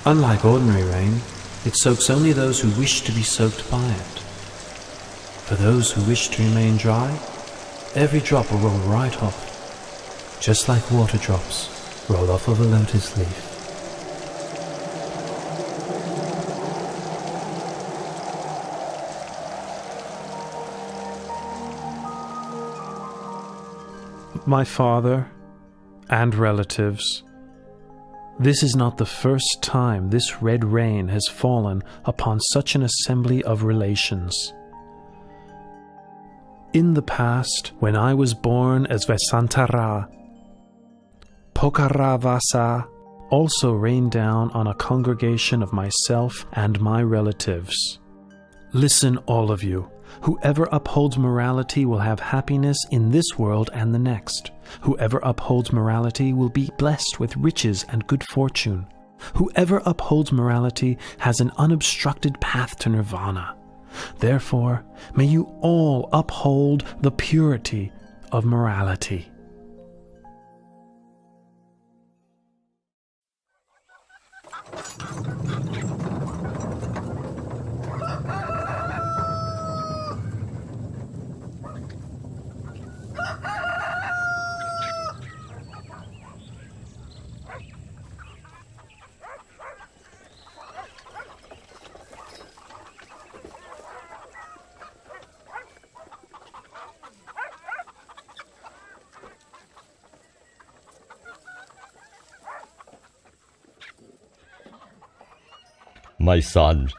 Unlike ordinary rain, it soaks only those who wish to be soaked by it. For those who wish to remain dry, every drop will roll right off, just like water drops roll off of a lotus leaf. My father and relatives, this is not the first time this red rain has fallen upon such an assembly of relations. In the past, when I was born as Vesantara, Pokaravasa also rained down on a congregation of myself and my relatives. Listen, all of you. Whoever upholds morality will have happiness in this world and the next. Whoever upholds morality will be blessed with riches and good fortune. Whoever upholds morality has an unobstructed path to nirvana. Therefore, may you all uphold the purity of morality. My son,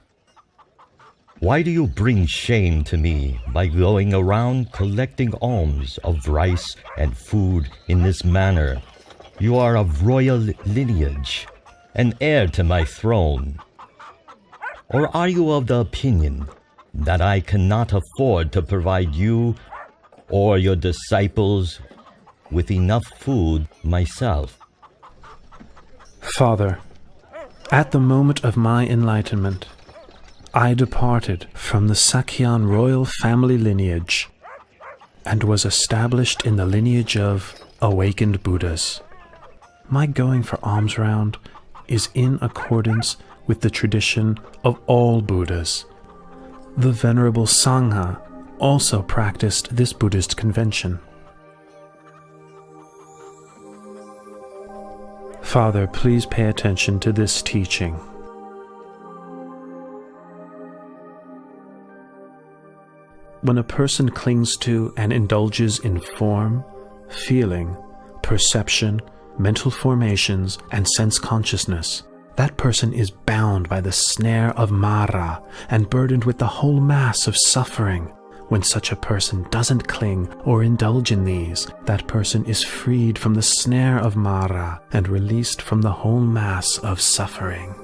why do you bring shame to me by going around collecting alms of rice and food in this manner? You are of royal lineage, an heir to my throne. Or are you of the opinion that I cannot afford to provide you or your disciples with enough food myself? Father, at the moment of my enlightenment, I departed from the Shakyan royal family lineage and was established in the lineage of awakened Buddhas. My going for alms round is in accordance with the tradition of all Buddhas. The Venerable Sangha also practiced this Buddhist convention. Father, please pay attention to this teaching. When a person clings to and indulges in form, feeling, perception, mental formations, and sense consciousness, that person is bound by the snare of Mara and burdened with the whole mass of suffering. When such a person doesn't cling or indulge in these, that person is freed from the snare of Mara and released from the whole mass of suffering.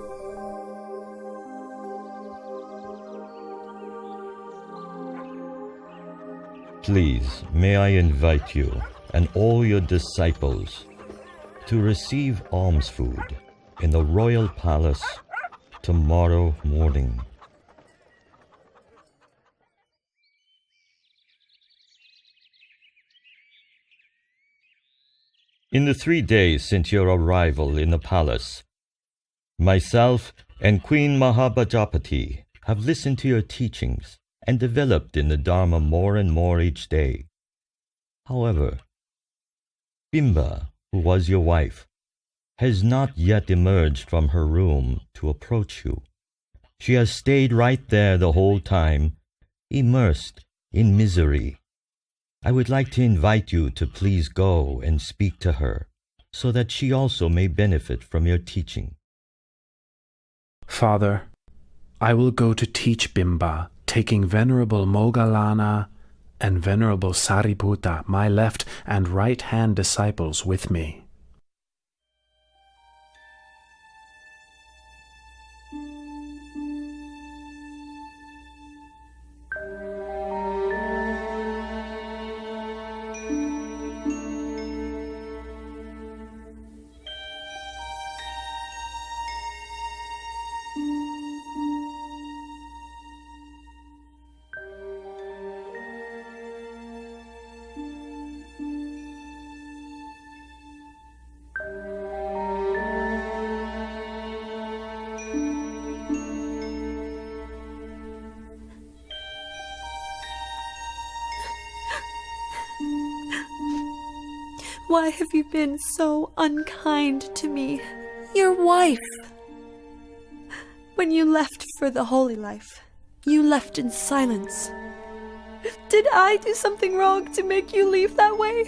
Please, may I invite you and all your disciples to receive alms food in the royal palace tomorrow morning. In the 3 days since your arrival in the palace, myself and Queen Mahabhajapati have listened to your teachings and developed in the Dharma more and more each day. However, Bimba, who was your wife, has not yet emerged from her room to approach you. She has stayed right there the whole time, immersed in misery. I would like to invite you to please go and speak to her, so that she also may benefit from your teaching. Father, I will go to teach Bimba, taking Venerable Moggallana and Venerable Sariputta, my left and right hand disciples, with me. Why have you been so unkind to me, your wife? When you left for the holy life, you left in silence. Did I do something wrong to make you leave that way?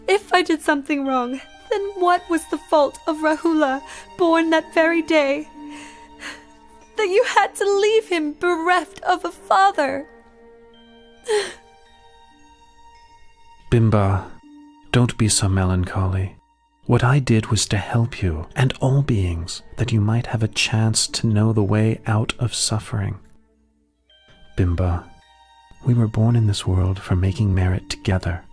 If I did something wrong, then what was the fault of Rahula, born that very day, that you had to leave him bereft of a father? Bimba, don't be so melancholy. What I did was to help you, and all beings, that you might have a chance to know the way out of suffering. Bimba, we were born in this world for making merit together,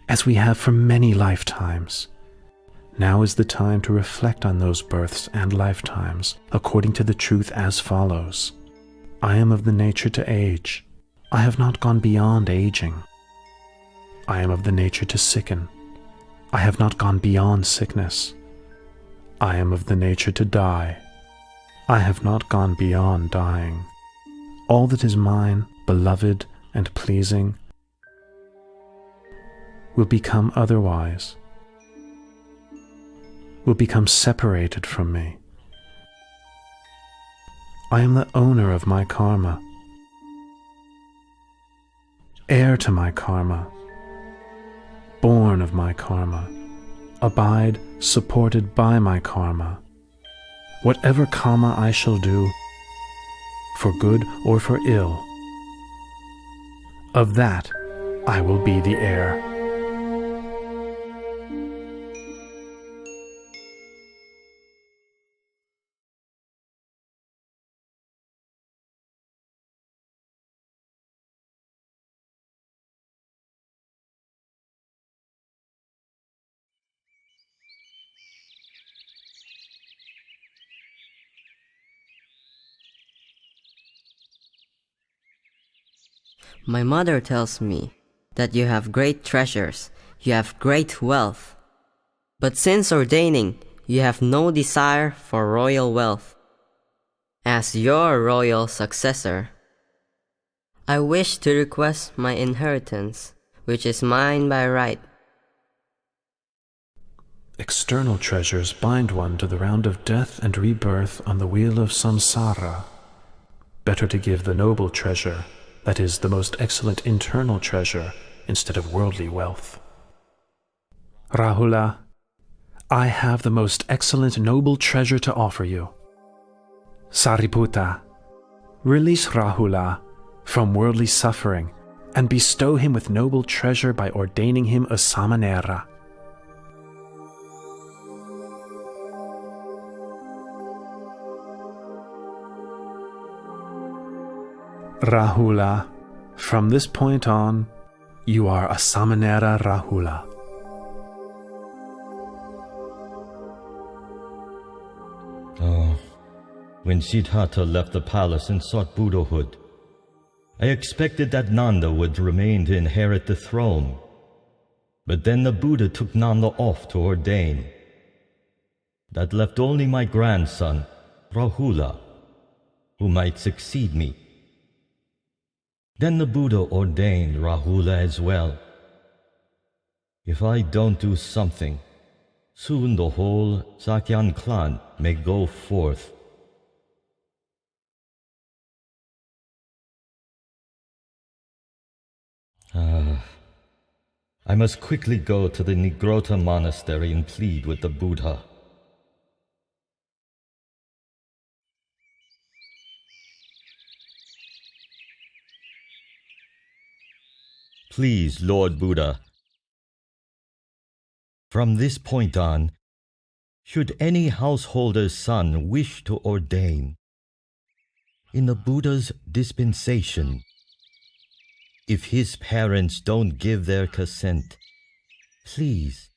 as we have for many lifetimes. Now is the time to reflect on those births and lifetimes, according to the truth as follows. I am of the nature to age. I have not gone beyond aging. I am of the nature to sicken. I have not gone beyond sickness. I am of the nature to die. I have not gone beyond dying. All that is mine, beloved and pleasing, will become otherwise, will become separated from me. I am the owner of my karma, heir to my karma, born of my karma, abide supported by my karma. Whatever karma I shall do, for good or for ill, of that I will be the heir. My mother tells me that you have great treasures, you have great wealth. But since ordaining, you have no desire for royal wealth. As your royal successor, I wish to request my inheritance, which is mine by right. External treasures bind one to the round of death and rebirth on the wheel of samsara. Better to give the noble treasure, that is, the most excellent internal treasure, instead of worldly wealth. Rahula, I have the most excellent noble treasure to offer you. Sariputta, release Rahula from worldly suffering and bestow him with noble treasure by ordaining him a samanera. Rahula, from this point on, you are a Samanera Rahula. Oh, when Siddhartha left the palace and sought Buddhahood, I expected that Nanda would remain to inherit the throne. But then the Buddha took Nanda off to ordain. That left only my grandson, Rahula, who might succeed me. Then the Buddha ordained Rahula as well. If I don't do something, soon the whole Sakyan clan may go forth. I must quickly go to the Nigrota monastery and plead with the Buddha. Please, Lord Buddha, from this point on, should any householder's son wish to ordain, in the Buddha's dispensation, if his parents don't give their consent, please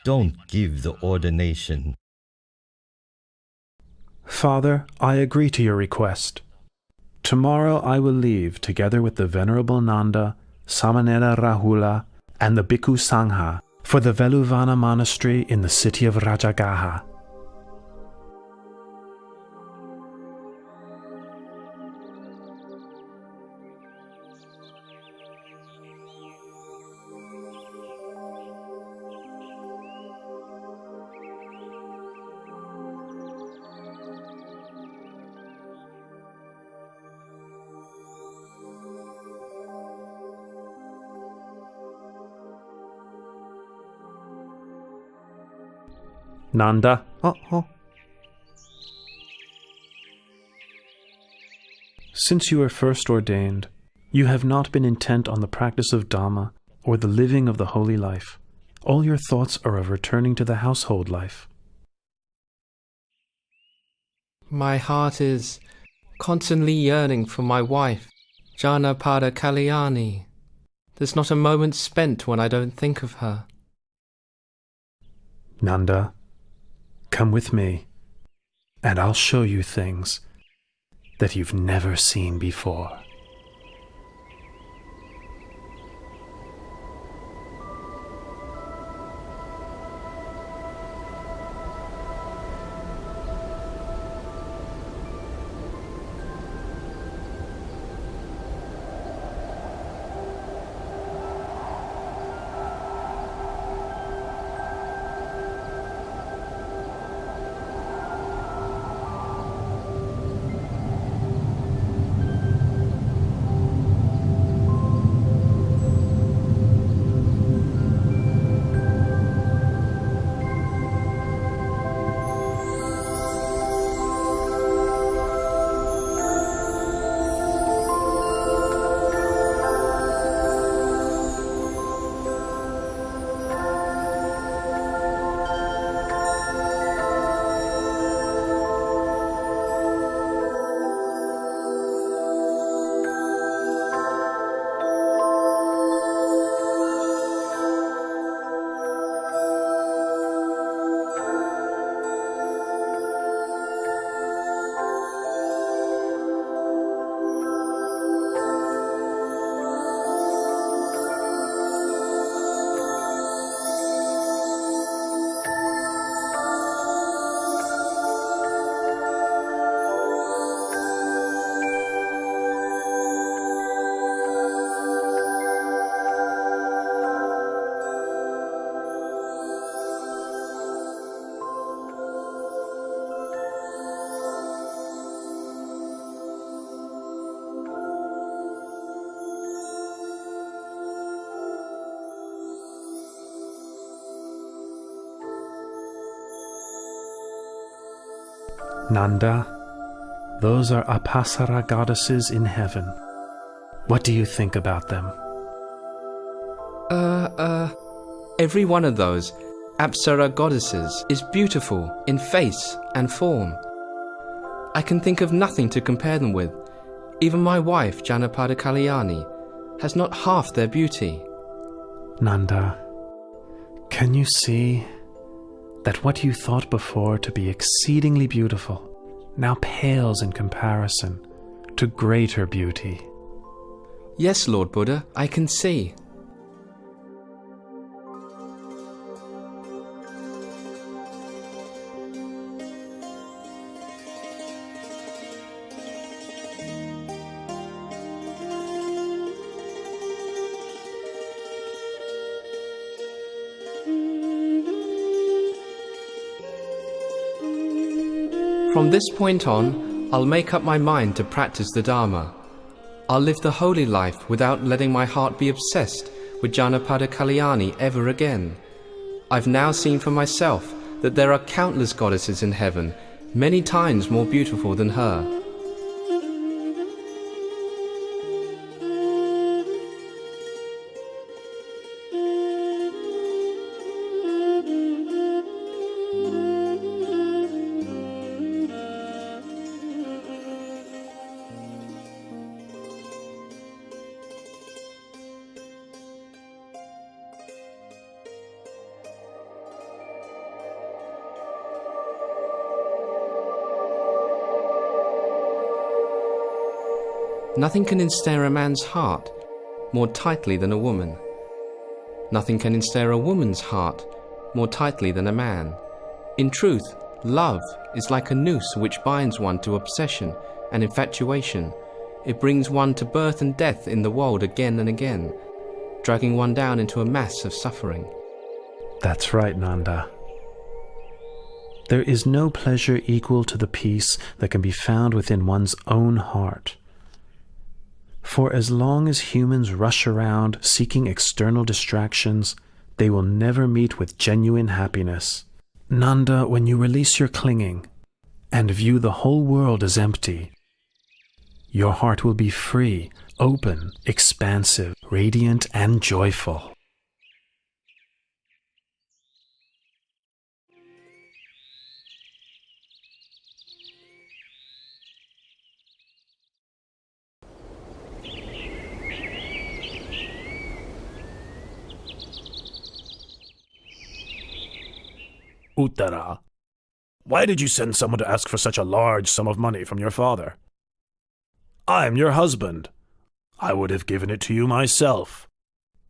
don't give the ordination. Father, I agree to your request. Tomorrow I will leave, together with the Venerable Nanda, Samanera Rahula, and the Bhikkhu Sangha, for the Veluvana monastery in the city of Rajagaha. Nanda. Since you were first ordained, you have not been intent on the practice of Dhamma or the living of the holy life. All your thoughts are of returning to the household life. My heart is constantly yearning for my wife, Janapada Kalyani. There's not a moment spent when I don't think of her. Nanda, come with me, and I'll show you things that you've never seen before. Nanda, those are Apasara goddesses in heaven. What do you think about them? Every one of those Apsara goddesses is beautiful in face and form. I can think of nothing to compare them with. Even my wife, Janapada Kalyani, has not half their beauty. Nanda, can you see that what you thought before to be exceedingly beautiful now pales in comparison to greater beauty? Yes, Lord Buddha, I can see. From this point on, I'll make up my mind to practice the Dharma. I'll live the holy life without letting my heart be obsessed with Janapada Kalyani ever again. I've now seen for myself that there are countless goddesses in heaven, many times more beautiful than her. Nothing can ensnare a man's heart more tightly than a woman. Nothing can ensnare a woman's heart more tightly than a man. In truth, love is like a noose which binds one to obsession and infatuation. It brings one to birth and death in the world again and again, dragging one down into a mass of suffering. That's right, Nanda. There is no pleasure equal to the peace that can be found within one's own heart. For as long as humans rush around seeking external distractions, they will never meet with genuine happiness. Nanda, when you release your clinging and view the whole world as empty, your heart will be free, open, expansive, radiant, and joyful. Uttara, why did you send someone to ask for such a large sum of money from your father? I am your husband. I would have given it to you myself.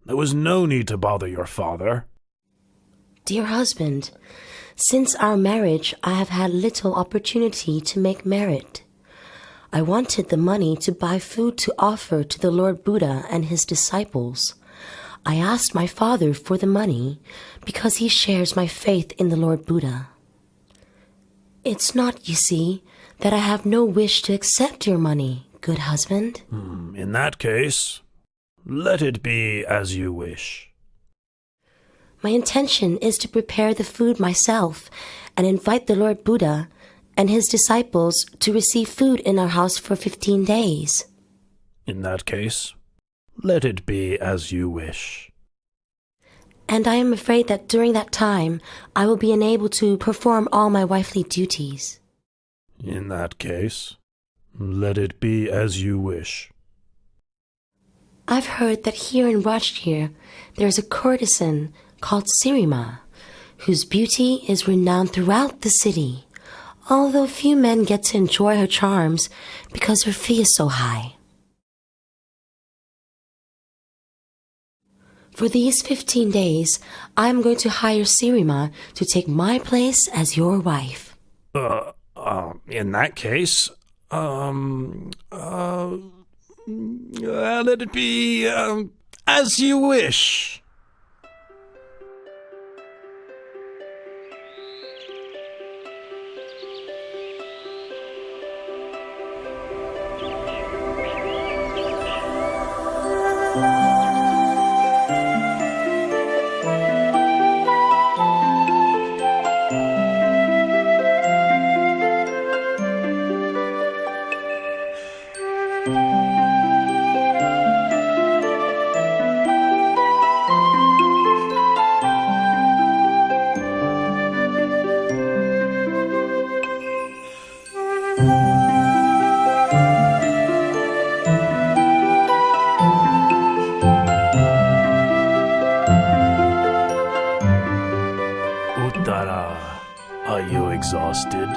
There was no need to bother your father. Dear husband, since our marriage, I have had little opportunity to make merit. I wanted the money to buy food to offer to the Lord Buddha and his disciples. I asked my father for the money because he shares my faith in the Lord Buddha. It's not, you see, that I have no wish to accept your money, good husband. In that case, let it be as you wish. My intention is to prepare the food myself and invite the Lord Buddha and his disciples to receive food in our house for 15 days. In that case, let it be as you wish. And I am afraid that during that time, I will be unable to perform all my wifely duties. In that case, let it be as you wish. I've heard that here in Rajgir, there's a courtesan called Sirima, whose beauty is renowned throughout the city, although few men get to enjoy her charms because her fee is so high. For these 15 days, I am going to hire Sirima to take my place as your wife. In that case, let it be, as you wish. Are you exhausted?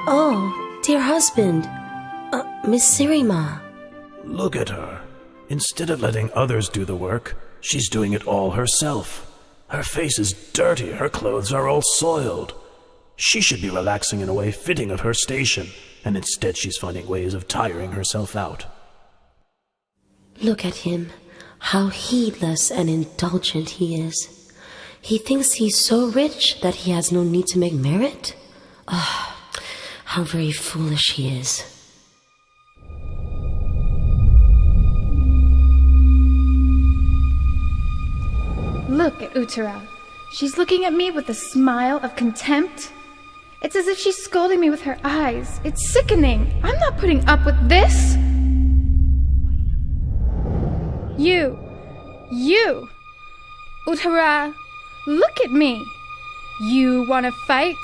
Oh, dear husband, Miss Sirima. Look at her. Instead of letting others do the work, she's doing it all herself. Her face is dirty, her clothes are all soiled. She should be relaxing in a way fitting of her station, and instead she's finding ways of tiring herself out. Look at him, how heedless and indulgent he is. He thinks he's so rich that he has no need to make merit? Ah, how very foolish he is. Look at Uttara. She's looking at me with a smile of contempt. It's as if she's scolding me with her eyes. It's sickening. I'm not putting up with this. You. Uttara, look at me. You want to fight?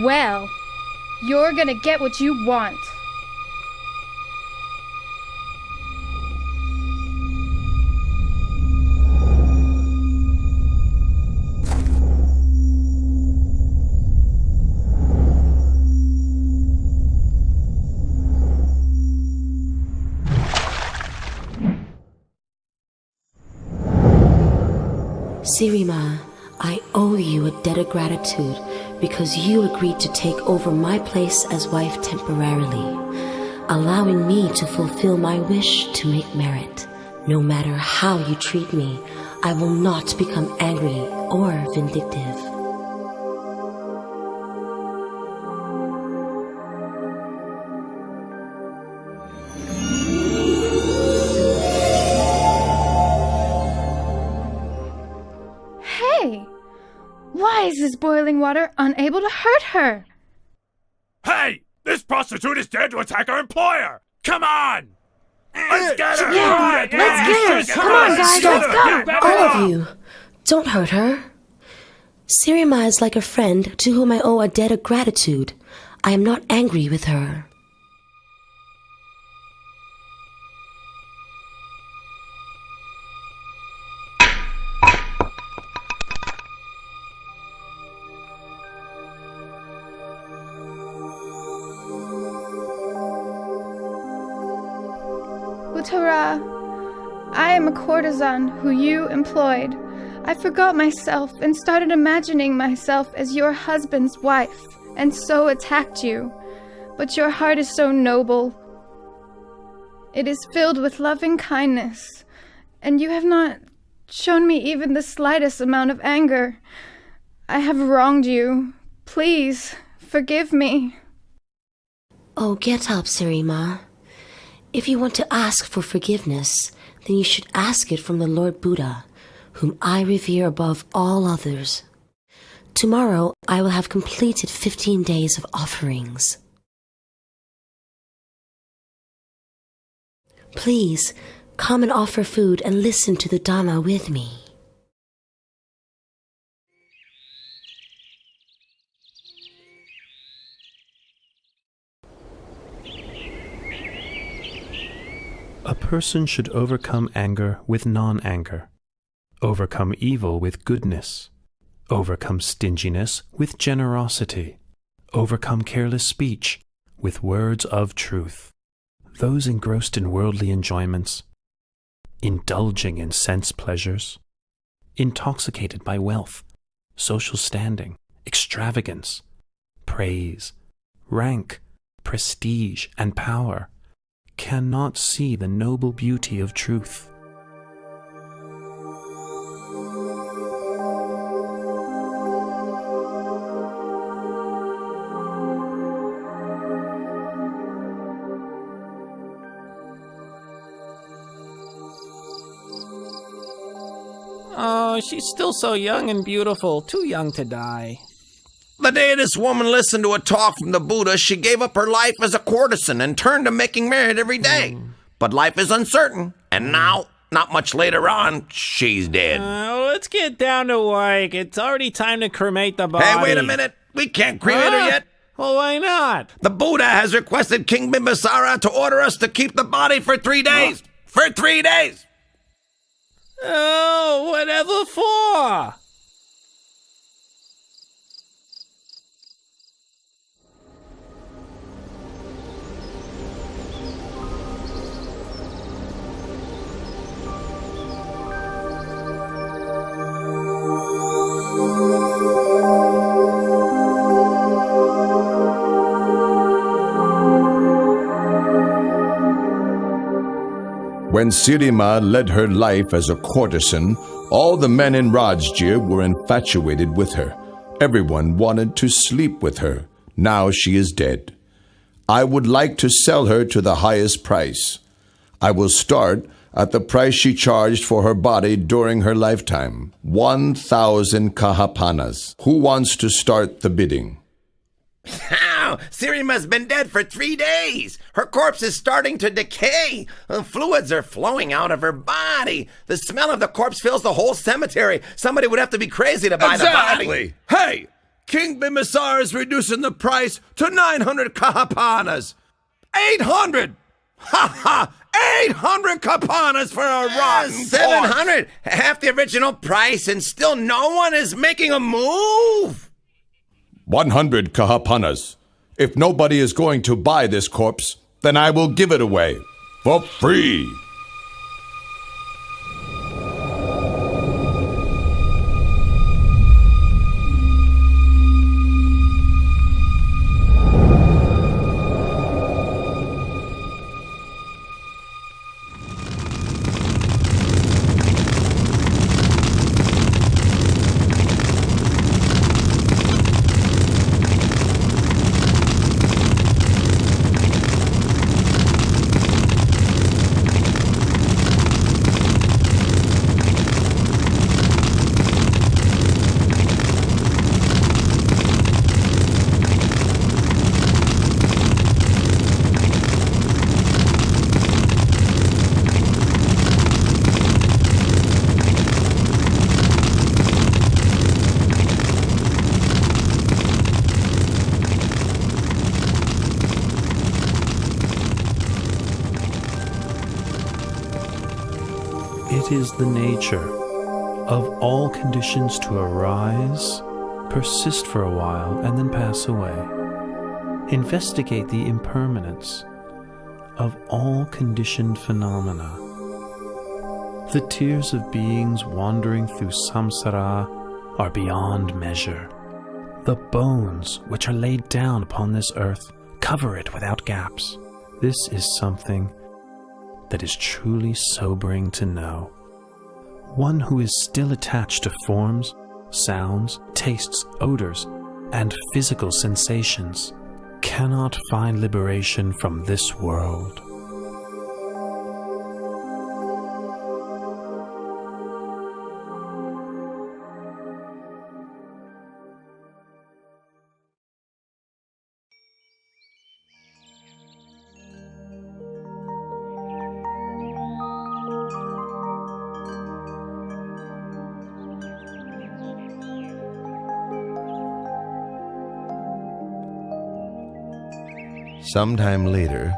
Well, you're gonna get what you want. Sirima, I owe you a debt of gratitude because you agreed to take over my place as wife temporarily, allowing me to fulfill my wish to make merit. No matter how you treat me, I will not become angry or vindictive. Why is this boiling water unable to hurt her? Hey! This prostitute is dared to attack our employer! Come on! Let's get her! Yeah, let's get her! Come on, guys, let's go! All of you, don't hurt her. Sirima is like a friend to whom I owe a debt of gratitude. I am not angry with her. Uttara, I am a courtesan who you employed. I forgot myself and started imagining myself as your husband's wife, and so attacked you. But your heart is so noble. It is filled with loving kindness, and you have not shown me even the slightest amount of anger. I have wronged you. Please, forgive me. Oh, get up, Sirima. If you want to ask for forgiveness, then you should ask it from the Lord Buddha, whom I revere above all others. Tomorrow I will have completed 15 days of offerings. Please, come and offer food and listen to the Dhamma with me. A person should overcome anger with non-anger, overcome evil with goodness, overcome stinginess with generosity, overcome careless speech with words of truth. Those engrossed in worldly enjoyments, indulging in sense pleasures, intoxicated by wealth, social standing, extravagance, praise, rank, prestige, and power, cannot see the noble beauty of truth. Oh, she's still so young and beautiful, too young to die. The day this woman listened to a talk from the Buddha, she gave up her life as a courtesan and turned to making merit every day. But life is uncertain, and now, not much later on, she's dead. Let's get down to work. It's already time to cremate the body. Hey, wait a minute. We can't cremate her yet. Well, why not? The Buddha has requested King Bimbisara to order us to keep the body for 3 days. For 3 days! Oh, whatever for? When Sirima led her life as a courtesan, all the men in Rajgir were infatuated with her. Everyone wanted to sleep with her. Now she is dead. I would like to sell her to the highest price. I will start at the price she charged for her body during her lifetime, 1,000 kahapanas. Who wants to start the bidding? Sirima's been dead for 3 days. Her corpse is starting to decay. Fluids are flowing out of her body. The smell of the corpse fills the whole cemetery. Somebody would have to be crazy to buy the body. Hey! King Bimbisara is reducing the price to 900 kahapanas. 800! Ha ha! 800 kapanas for a rotten 700! Half the original price, and still no one is making a move! 100 kahapanas. If nobody is going to buy this corpse, then I will give it away for free. It is the nature of all conditions to arise, persist for a while, and then pass away. Investigate the impermanence of all conditioned phenomena. The tears of beings wandering through samsara are beyond measure. The bones which are laid down upon this earth cover it without gaps. This is something that is truly sobering to know. One who is still attached to forms, sounds, tastes, odors, and physical sensations cannot find liberation from this world. Sometime later,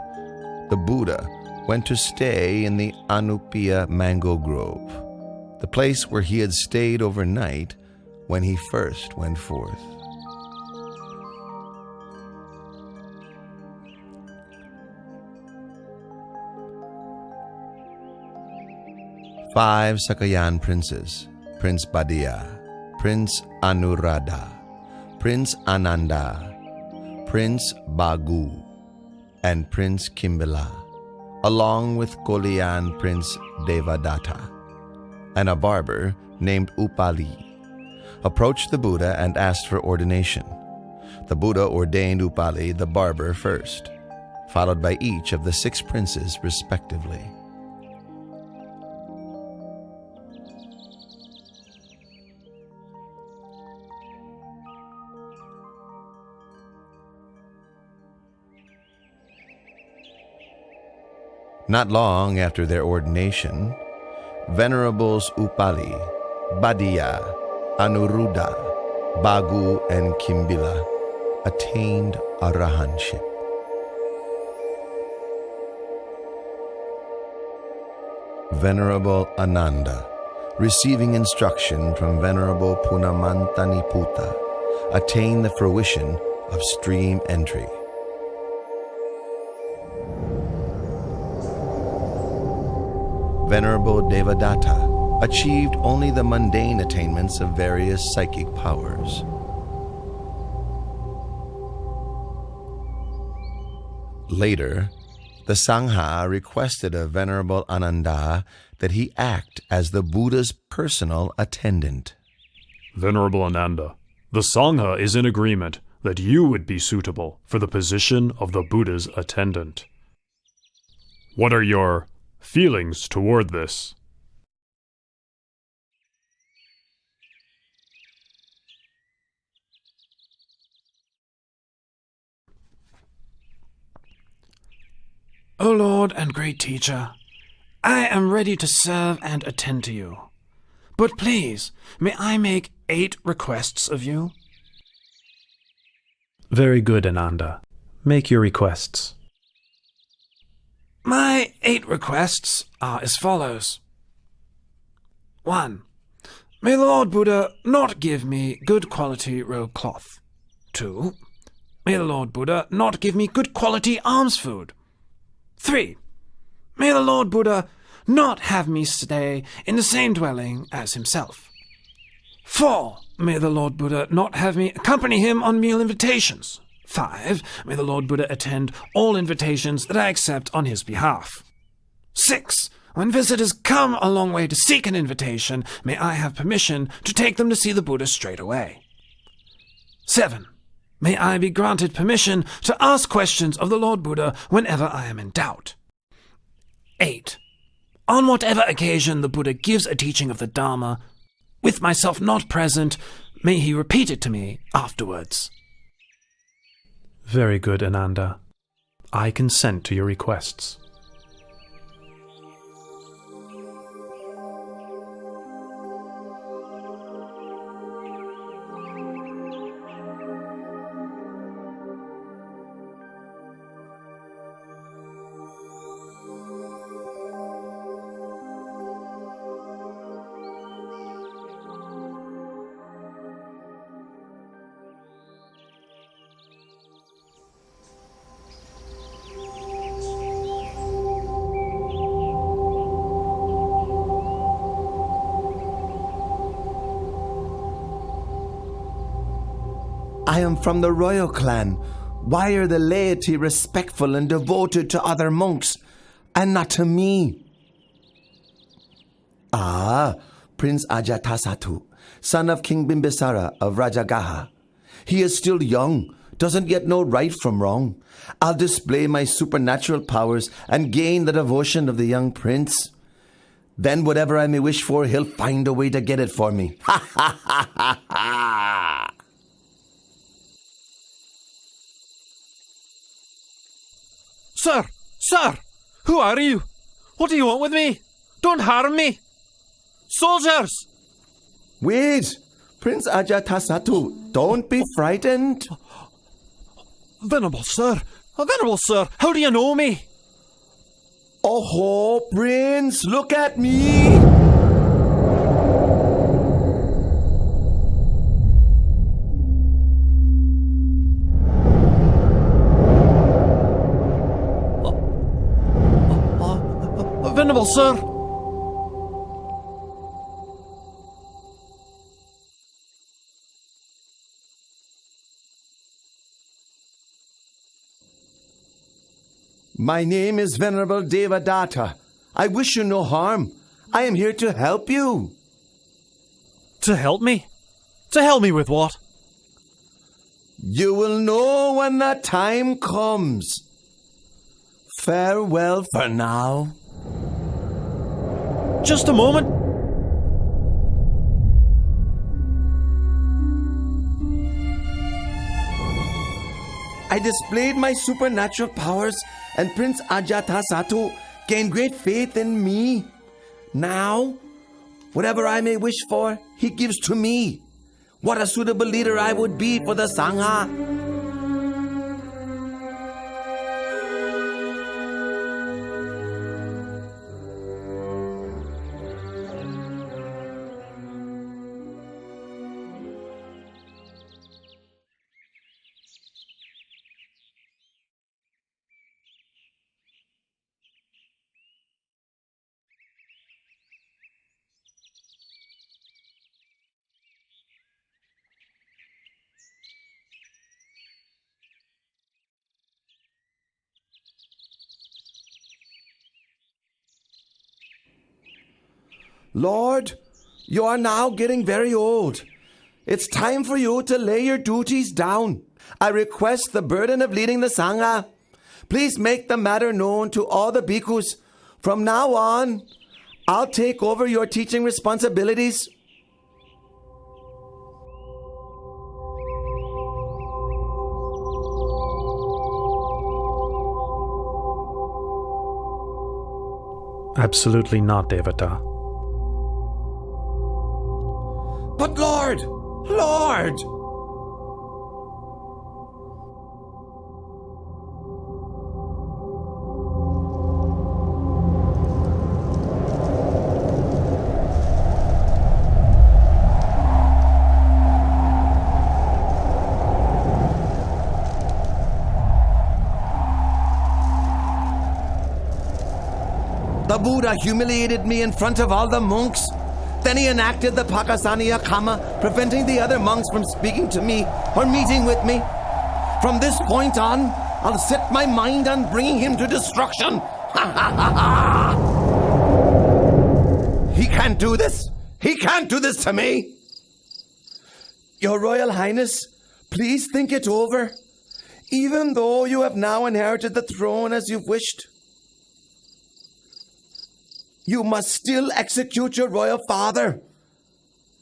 the Buddha went to stay in the Anupiya mango grove, the place where he had stayed overnight when he first went forth. Five Sakayan princes, Prince Badiya, Prince Anuradha, Prince Ananda, Prince Bagu, and Prince Kimbila, along with Kolian Prince Devadatta, and a barber named Upali, approached the Buddha and asked for ordination. The Buddha ordained Upali the barber first, followed by each of the 6 princes respectively. Not long after their ordination, Venerables Upali, Badiya, Anuruddha, Bagu, and Kimbila attained arahantship. Venerable Ananda, receiving instruction from Venerable Punamantaniputta, attained the fruition of stream entry. Venerable Devadatta achieved only the mundane attainments of various psychic powers. Later, the Sangha requested of Venerable Ananda that he act as the Buddha's personal attendant. Venerable Ananda, the Sangha is in agreement that you would be suitable for the position of the Buddha's attendant. What are your feelings toward this? O Lord and great teacher, I am ready to serve and attend to you. But please, may I make 8 requests of you? Very good, Ananda. Make your requests. My 8 requests are as follows. 1. May the Lord Buddha not give me good quality robe cloth. 2. May the Lord Buddha not give me good quality alms food. 3. May the Lord Buddha not have me stay in the same dwelling as himself. 4. May the Lord Buddha not have me accompany him on meal invitations. 5. May the Lord Buddha attend all invitations that I accept on his behalf. 6. When visitors come a long way to seek an invitation, may I have permission to take them to see the Buddha straight away. 7. May I be granted permission to ask questions of the Lord Buddha whenever I am in doubt. 8. On whatever occasion the Buddha gives a teaching of the Dharma, with myself not present, may he repeat it to me afterwards. Very good, Ananda. I consent to your requests. I am from the royal clan. Why are the laity respectful and devoted to other monks, and not to me? Ah, Prince Ajatasattu, son of King Bimbisara of Rajagaha. He is still young, doesn't yet know right from wrong. I'll display my supernatural powers and gain the devotion of the young prince. Then whatever I may wish for, he'll find a way to get it for me. Ha ha ha ha ha! Sir! Sir! Who are you? What do you want with me? Don't harm me! Soldiers! Wait! Prince Ajatasattu, don't be frightened. Venerable sir! Venerable sir! How do you know me? Oh, Prince, look at me! Venerable sir! My name is Venerable Devadatta. I wish you no harm. I am here to help you. To help me? To help me with what? You will know when that time comes. Farewell for now. Just a moment. I displayed my supernatural powers, and Prince Ajatasattu gained great faith in me. Now, whatever I may wish for, he gives to me. What a suitable leader I would be for the Sangha. Lord, you are now getting very old. It's time for you to lay your duties down. I request the burden of leading the Sangha. Please make the matter known to all the bhikkhus. From now on, I'll take over your teaching responsibilities. Absolutely not, Devata. But Lord! The Buddha humiliated me in front of all the monks. Then he enacted the Pakasaniya Kama, preventing the other monks from speaking to me or meeting with me. From this point on, I'll set my mind on bringing him to destruction. He can't do this. He can't do this to me. Your Royal Highness, please think it over. Even though you have now inherited the throne as you've wished, you must still execute your royal father.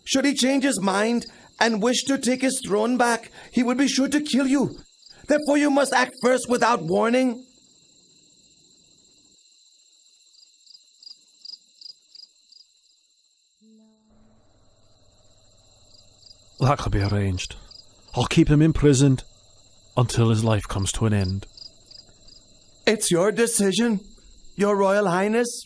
Should he change his mind and wish to take his throne back, he will be sure to kill you. Therefore, you must act first without warning. That can be arranged. I'll keep him imprisoned until his life comes to an end. It's your decision, Your Royal Highness.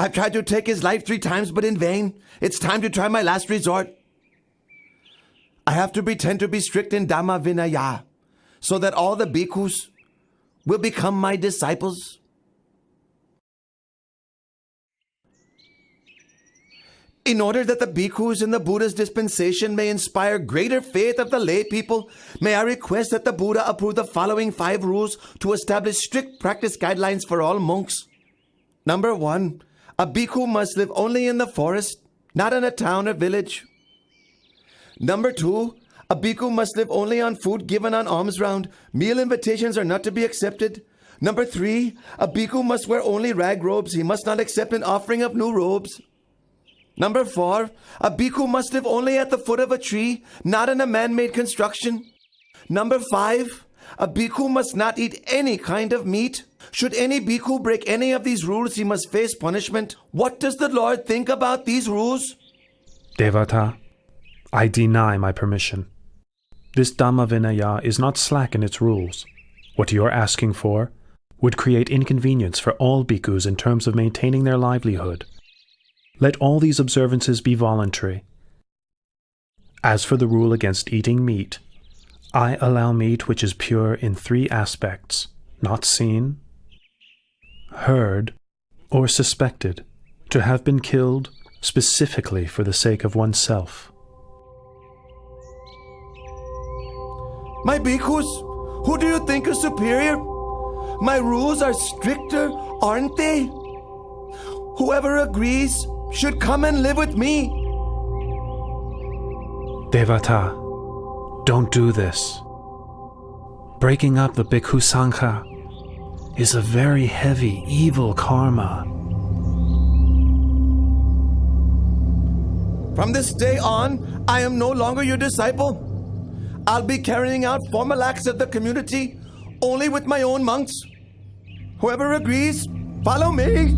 I've tried to take his life 3 times, but in vain. It's time to try my last resort. I have to pretend to be strict in Dhamma Vinaya, so that all the bhikkhus will become my disciples. In order that the bhikkhus in the Buddha's dispensation may inspire greater faith of the lay people, may I request that the Buddha approve the following 5 rules to establish strict practice guidelines for all monks. Number 1. A bhikkhu must live only in the forest, not in a town or village. Number 2, a bhikkhu must live only on food given on alms round. Meal invitations are not to be accepted. Number 3, a bhikkhu must wear only rag robes. He must not accept an offering of new robes. Number 4, a bhikkhu must live only at the foot of a tree, not in a man-made construction. Number 5, a bhikkhu must not eat any kind of meat. Should any bhikkhu break any of these rules, he must face punishment. What does the Lord think about these rules? Devata, I deny my permission. This Dhamma Vinaya is not slack in its rules. What you are asking for would create inconvenience for all bhikkhus in terms of maintaining their livelihood. Let all these observances be voluntary. As for the rule against eating meat, I allow meat which is pure in 3 aspects: not seen, heard, or suspected, to have been killed specifically for the sake of oneself. My bhikkhus, who do you think is superior? My rules are stricter, aren't they? Whoever agrees should come and live with me. Devata, don't do this. Breaking up the Bhikkhu Sangha is a very heavy, evil karma. From this day on, I am no longer your disciple. I'll be carrying out formal acts of the community only with my own monks. Whoever agrees, follow me.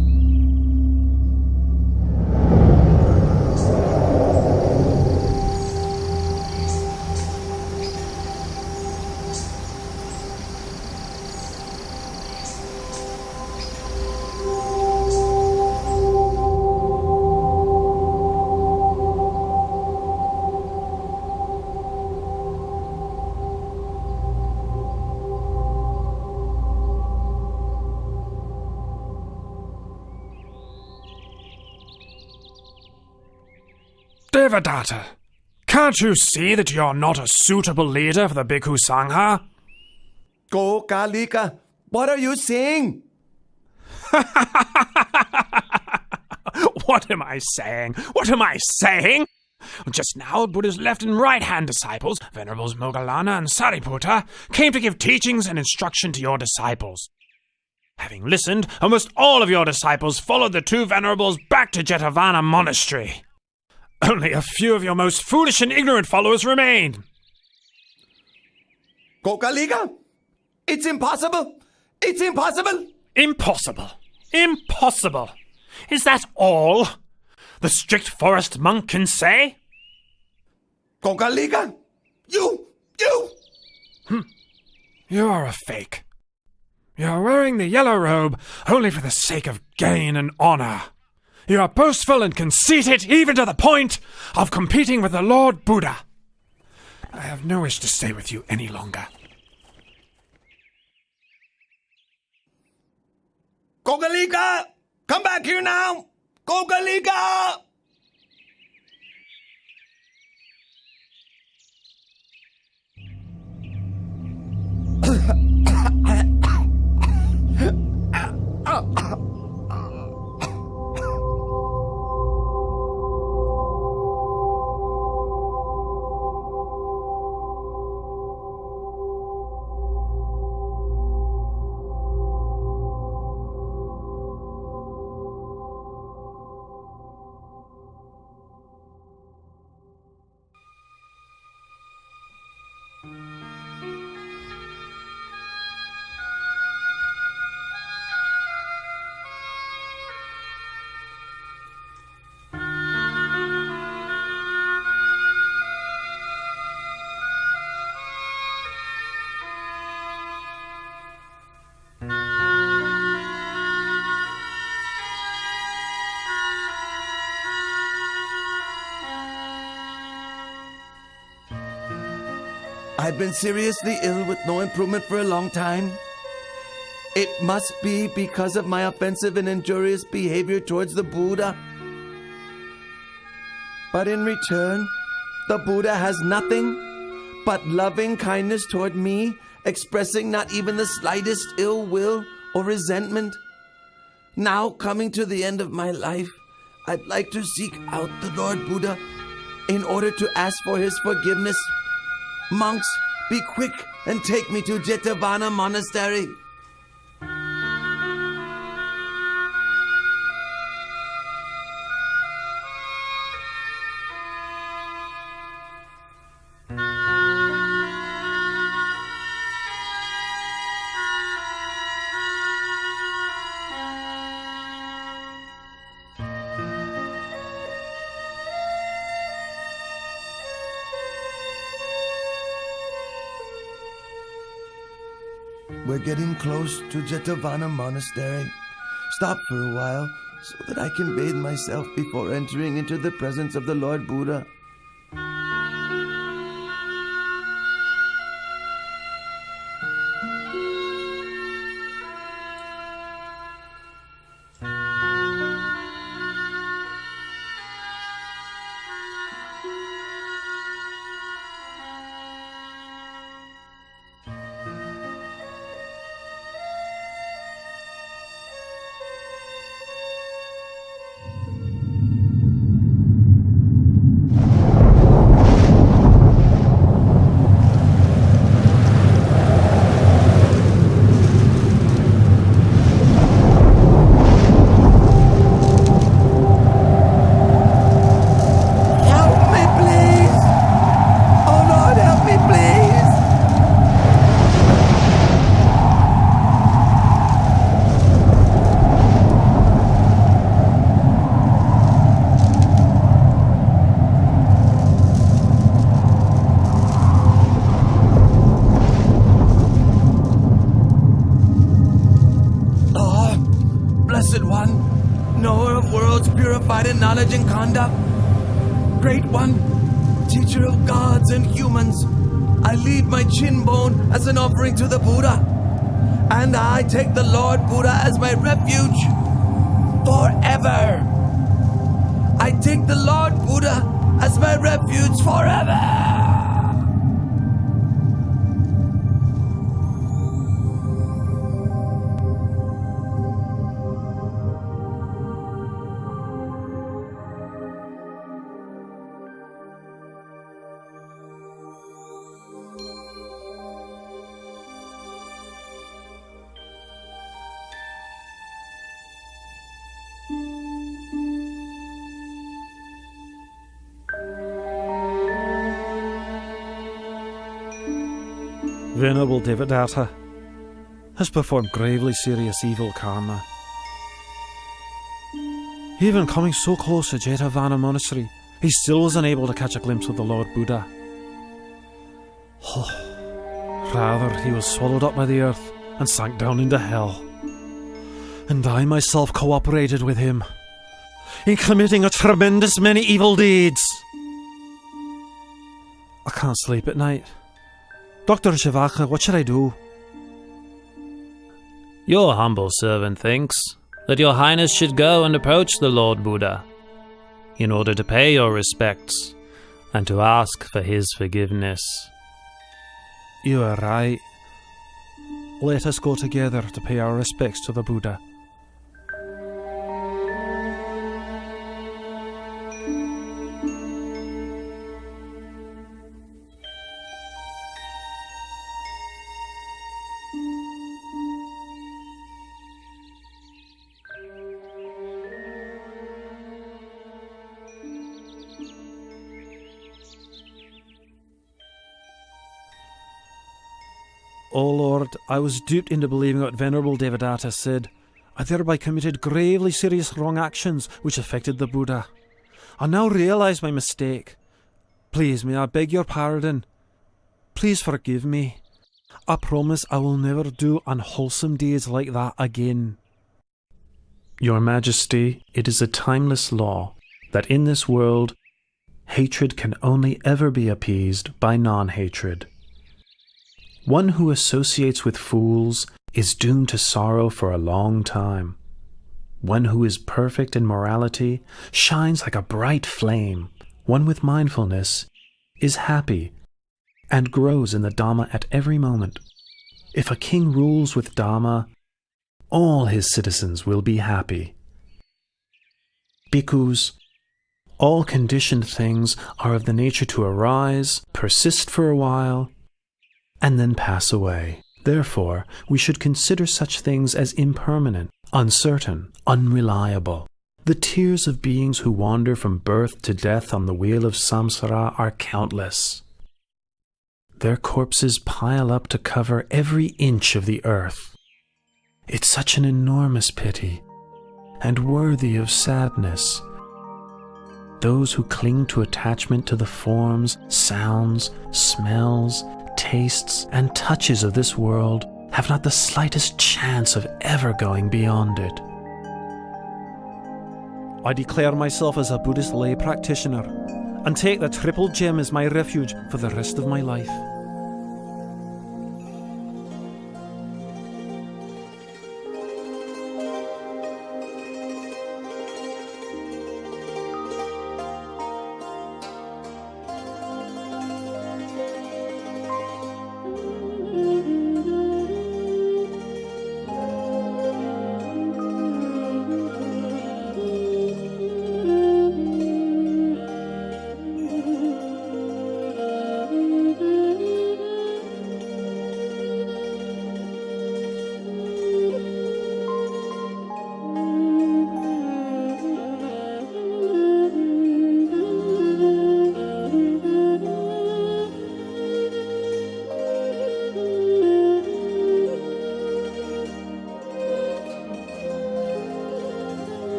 Devadatta, can't you see that you're not a suitable leader for the Bhikkhu Sangha? Gokalika, what are you saying? What am I saying? What am I saying? Just now, Buddha's left and right-hand disciples, Venerables Moggallana and Sariputta, came to give teachings and instruction to your disciples. Having listened, almost all of your disciples followed the two Venerables back to Jetavana Monastery. Only a few of your most foolish and ignorant followers remain. Gokalika, it's impossible! It's impossible! Impossible! Impossible! Is that all the strict forest monk can say? Gokalika, you! You are a fake. You are wearing the yellow robe only for the sake of gain and honor. You are boastful and conceited even to the point of competing with the Lord Buddha. I have no wish to stay with you any longer. Gokalika! Come back here now! Gokalika! I've been seriously ill with no improvement for a long time. It must be because of my offensive and injurious behavior towards the Buddha. But in return, the Buddha has nothing but loving kindness toward me, expressing not even the slightest ill will or resentment. Now, coming to the end of my life, I'd like to seek out the Lord Buddha in order to ask for his forgiveness. Monks, be quick and take me to Jetavana Monastery. We're getting close to Jetavana Monastery. Stop for a while so that I can bathe myself before entering into the presence of the Lord Buddha. Knowledge and conduct, Great One, Teacher of gods and humans, I leave my chin bone as an offering to the Buddha, and I take the Lord Buddha as my refuge forever. I take the Lord Buddha as my refuge forever. Venerable Devadatta has performed gravely serious evil karma. Even coming so close to Jetavana Monastery, he still was unable to catch a glimpse of the Lord Buddha. Rather, he was swallowed up by the earth and sank down into hell. And I myself cooperated with him in committing a tremendous many evil deeds. I can't sleep at night. Dr. Shivaka, what should I do? Your humble servant thinks that your highness should go and approach the Lord Buddha in order to pay your respects and to ask for his forgiveness. You are right. Let us go together to pay our respects to the Buddha. O Lord, I was duped into believing what Venerable Devadatta said. I thereby committed gravely serious wrong actions which affected the Buddha. I now realise my mistake. Please, may I beg your pardon? Please forgive me. I promise I will never do unwholesome deeds like that again. Your Majesty, it is a timeless law that in this world, hatred can only ever be appeased by non-hatred. One who associates with fools is doomed to sorrow for a long time. One who is perfect in morality shines like a bright flame. One with mindfulness is happy and grows in the Dhamma at every moment. If a king rules with Dhamma, all his citizens will be happy. Bhikkhus, all conditioned things are of the nature to arise, persist for a while, and then pass away. Therefore, we should consider such things as impermanent, uncertain, unreliable. The tears of beings who wander from birth to death on the wheel of samsara are countless. Their corpses pile up to cover every inch of the earth. It's such an enormous pity, and worthy of sadness. Those who cling to attachment to the forms, sounds, smells, tastes, and touches of this world have not the slightest chance of ever going beyond it. I declare myself as a Buddhist lay practitioner and take the Triple Gem as my refuge for the rest of my life.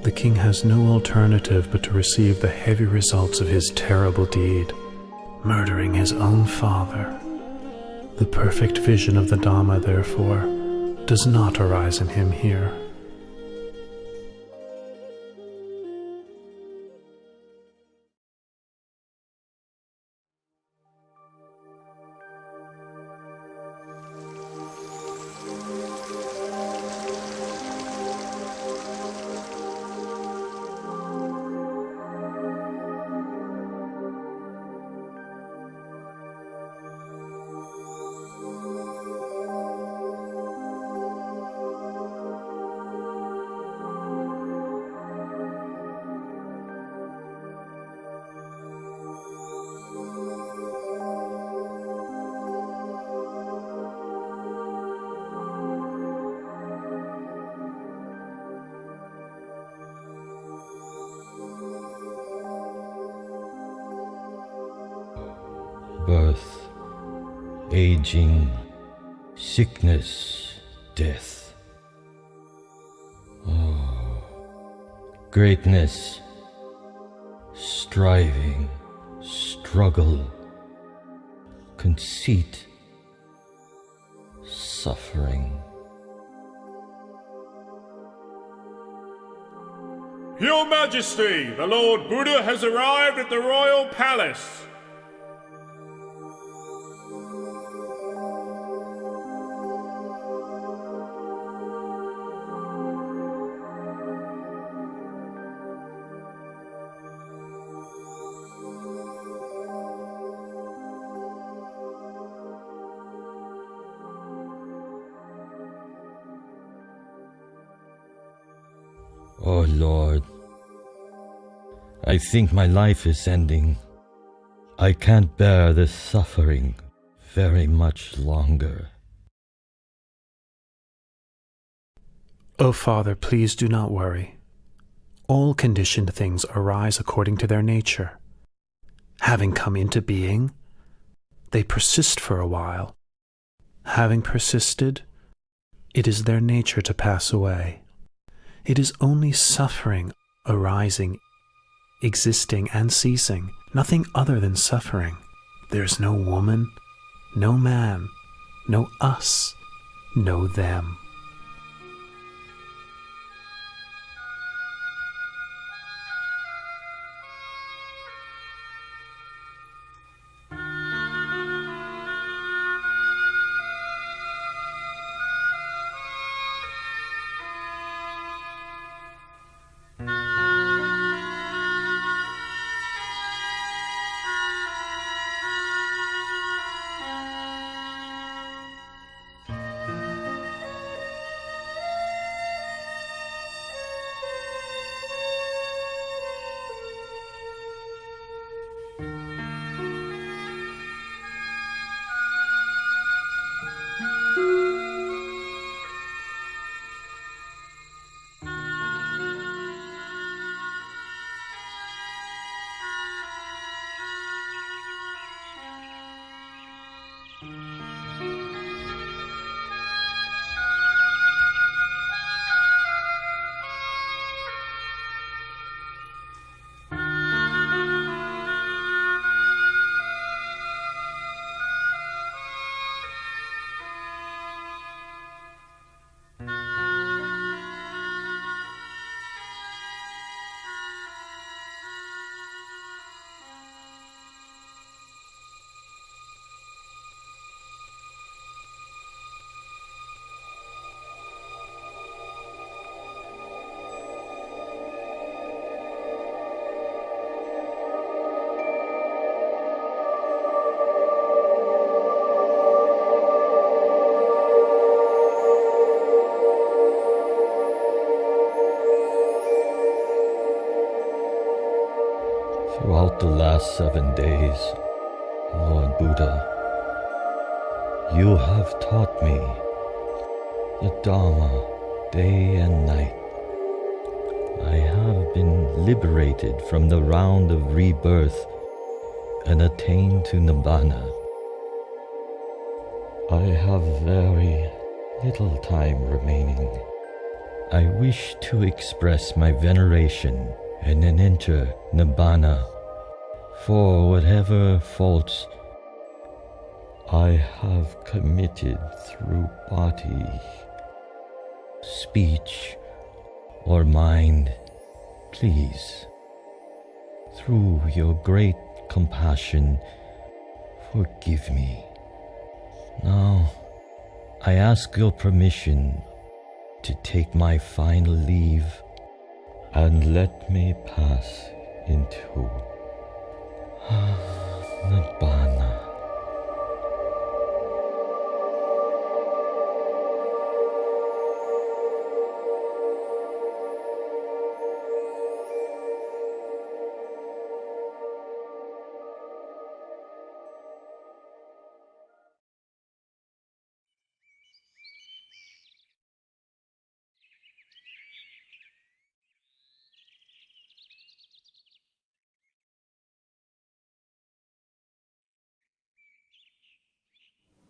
The king has no alternative but to receive the heavy results of his terrible deed, murdering his own father. The perfect vision of the Dhamma, therefore, does not arise in him here. birth, aging, sickness, death. Oh, greatness, striving, struggle, conceit, suffering. Your Majesty, the Lord Buddha has arrived at the royal palace. Oh Lord, I think my life is ending. I can't bear this suffering very much longer. O Father, please do not worry. All conditioned things arise according to their nature. Having come into being, they persist for a while. Having persisted, it is their nature to pass away. It is only suffering arising, existing and ceasing, nothing other than suffering. There is no woman, no man, no us, no them. Throughout the last 7 days, Lord Buddha, you have taught me the Dharma day and night. I have been liberated from the round of rebirth and attained to Nibbana. I have very little time remaining. I wish to express my veneration and then enter Nibbana for whatever faults I have committed through body, speech, or mind. Please, through your great compassion, forgive me. Now, I ask your permission to take my final leave and let me pass into Nibbana.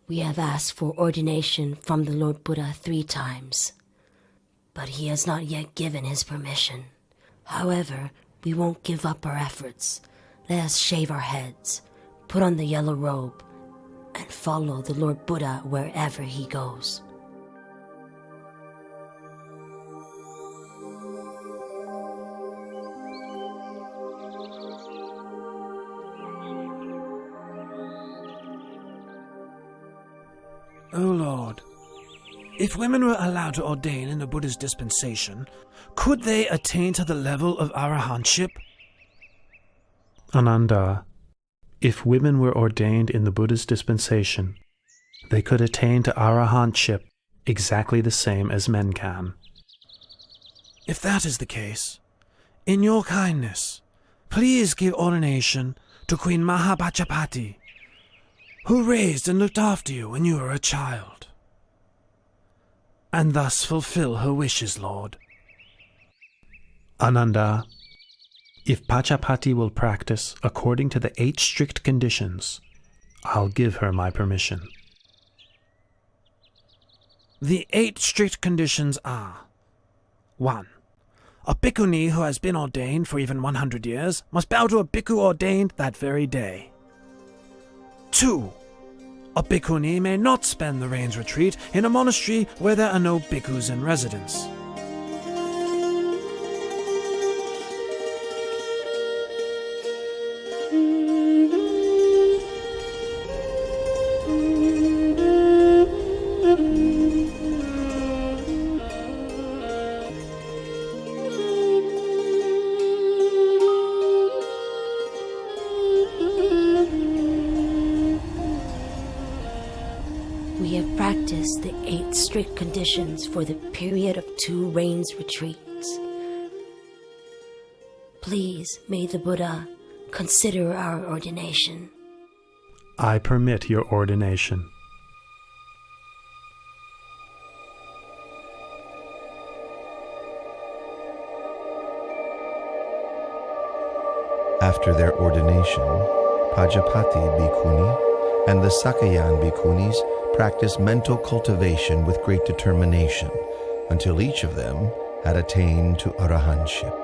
We have asked for ordination from the Lord Buddha 3 times, but he has not yet given his permission. However, we won't give up our efforts. Let us shave our heads, put on the yellow robe, and follow the Lord Buddha wherever he goes. O Lord, if women were allowed to ordain in the Buddha's dispensation, could they attain to the level of arahantship? Ananda, if women were ordained in the Buddha's dispensation, they could attain to arahantship exactly the same as men can. If that is the case, in your kindness, please give ordination to Queen Mahapajapati, who raised and looked after you when you were a child, and thus fulfill her wishes, Lord. Ananda, if Pachapati will practice according to the 8 strict conditions, I'll give her my permission. The 8 strict conditions are: 1. A bhikkhuni who has been ordained for even 100 years must bow to a bhikkhu ordained that very day. 2. A bhikkhuni may not spend the rains retreat in a monastery where there are no bhikkhus in residence. 8 strict conditions for the period of 2 rains retreats. Please, may the Buddha consider our ordination. I permit your ordination. After their ordination, Pajapati Bhikkhuni and the Sakyan Bhikkhunis practiced mental cultivation with great determination until each of them had attained to arahantship.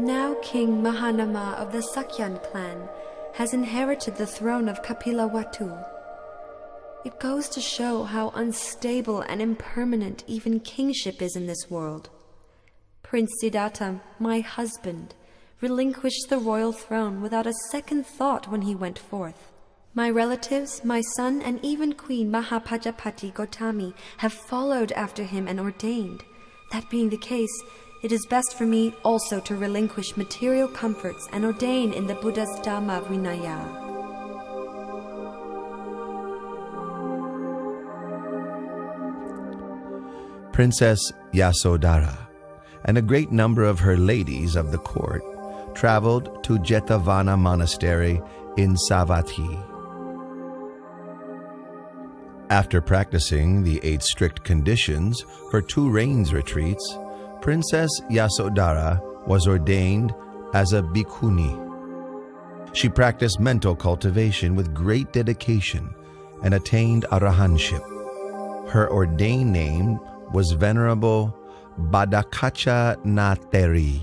Now King Mahanama of the Sakyan clan has inherited the throne of Kapilavatthu. It goes to show how unstable and impermanent even kingship is in this world. Prince Siddhartha, my husband, relinquished the royal throne without a second thought when he went forth. My relatives, my son, and even Queen Mahapajapati Gautami have followed after him and ordained. That being the case, it is best for me also to relinquish material comforts and ordain in the Buddha's Dhamma Vinaya. Princess Yasodhara and a great number of her ladies of the court traveled to Jetavana Monastery in Savatthi. After practicing the 8 strict conditions for 2 rains retreats, Princess Yasodhara was ordained as a bhikkhuni. She practiced mental cultivation with great dedication and attained arahantship. Her ordained name was Venerable Badakacha Nateri.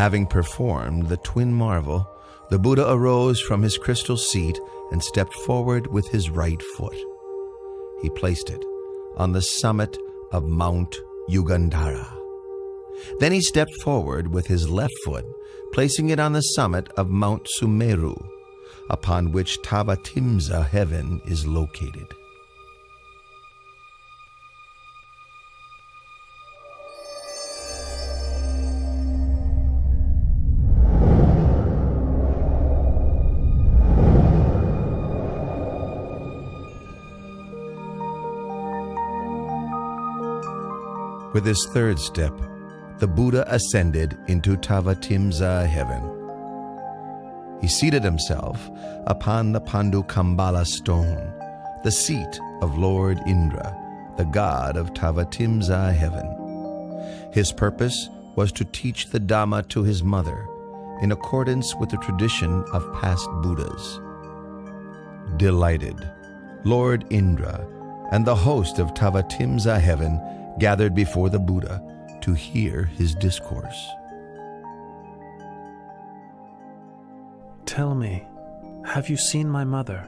Having performed the twin marvel, the Buddha arose from his crystal seat and stepped forward with his right foot. He placed it on the summit of Mount Yugandhara. Then he stepped forward with his left foot, placing it on the summit of Mount Sumeru, upon which Tavatimsa heaven is located. With his third step, the Buddha ascended into Tavatimsa heaven. He seated himself upon the Pandukambala stone, the seat of Lord Indra, the god of Tavatimsa heaven. His purpose was to teach the Dhamma to his mother, in accordance with the tradition of past Buddhas. Delighted, Lord Indra and the host of Tavatimsa heaven gathered before the Buddha to hear his discourse. Tell me, have you seen my mother?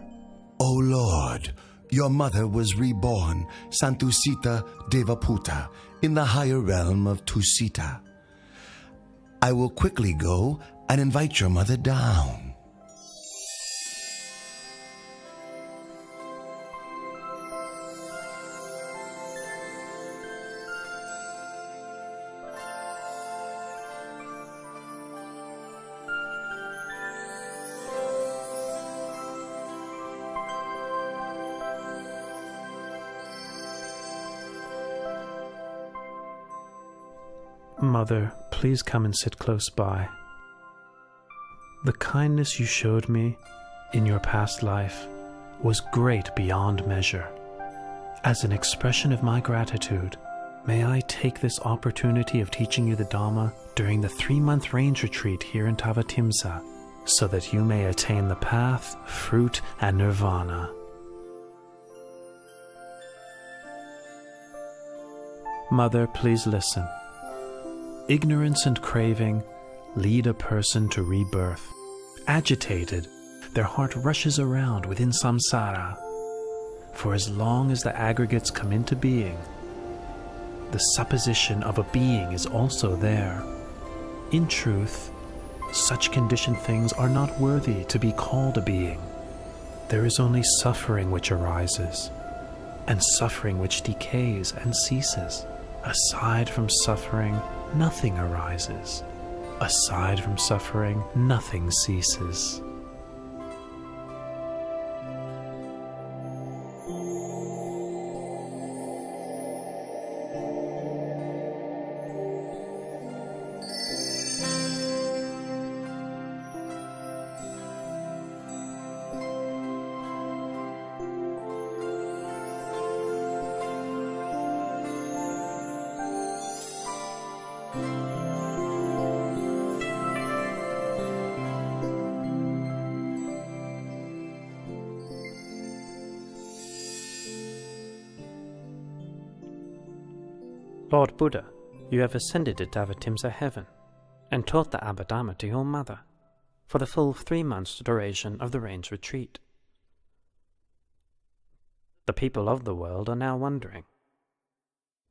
O Lord, your mother was reborn, Santusita Devaputa, in the higher realm of Tusita. I will quickly go and invite your mother down. Mother, please come and sit close by. The kindness you showed me in your past life was great beyond measure. As an expression of my gratitude, may I take this opportunity of teaching you the Dhamma during the 3-month range retreat here in Tavatimsa, so that you may attain the path, fruit, and nirvana. Mother, please listen. Ignorance and craving lead a person to rebirth. Agitated, their heart rushes around within samsara. For as long as the aggregates come into being, the supposition of a being is also there. In truth, such conditioned things are not worthy to be called a being. There is only suffering which arises, and suffering which decays and ceases. Aside from suffering, nothing arises. Aside from suffering, nothing ceases. Lord Buddha, you have ascended to Tavatimsa heaven and taught the Abhidhamma to your mother for the full 3 months' duration of the range retreat. The people of the world are now wondering,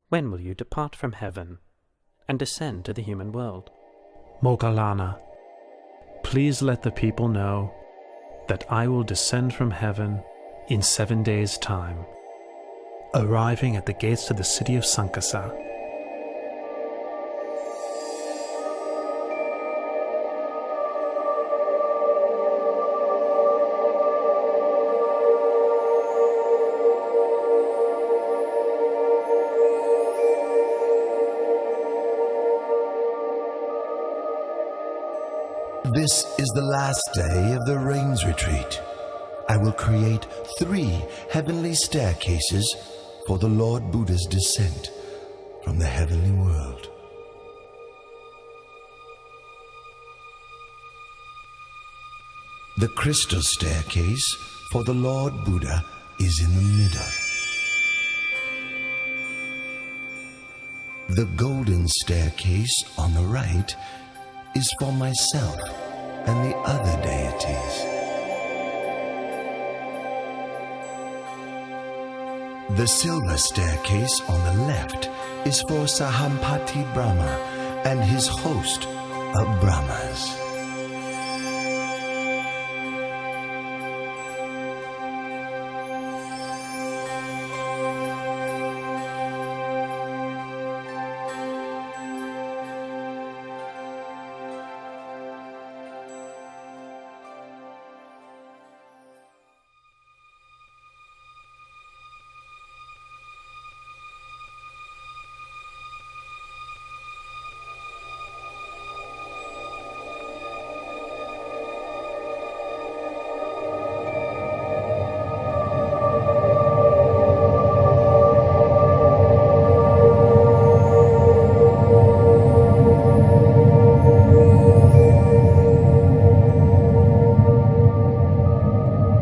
when will you depart from heaven and descend to the human world? Moggallana, please let the people know that I will descend from heaven in 7 days' time, arriving at the gates to the city of Sankasa. This is the last day of the rains retreat. I will create 3 heavenly staircases for the Lord Buddha's descent from the heavenly world. The crystal staircase for the Lord Buddha is in the middle. The golden staircase on the right is for myself and the other deities. The silver staircase on the left is for Sahampati Brahma and his host of Brahmas.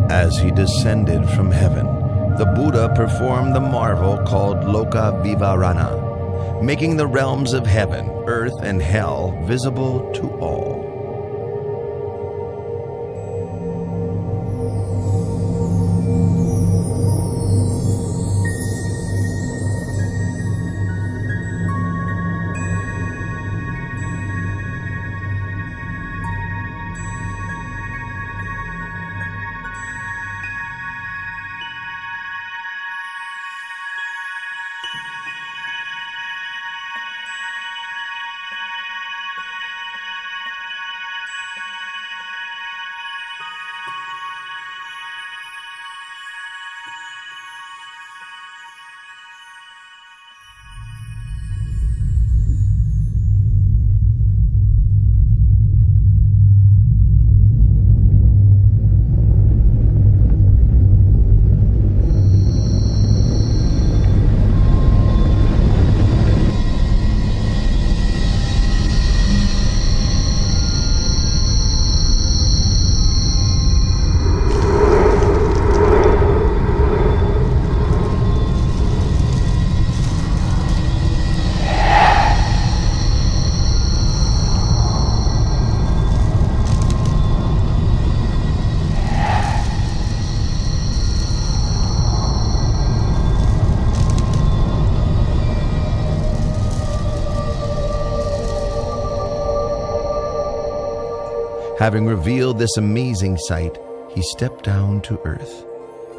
As he descended from heaven, the Buddha performed the marvel called Loka Vivarana, making the realms of heaven, earth, and hell visible to all. Having revealed this amazing sight, he stepped down to earth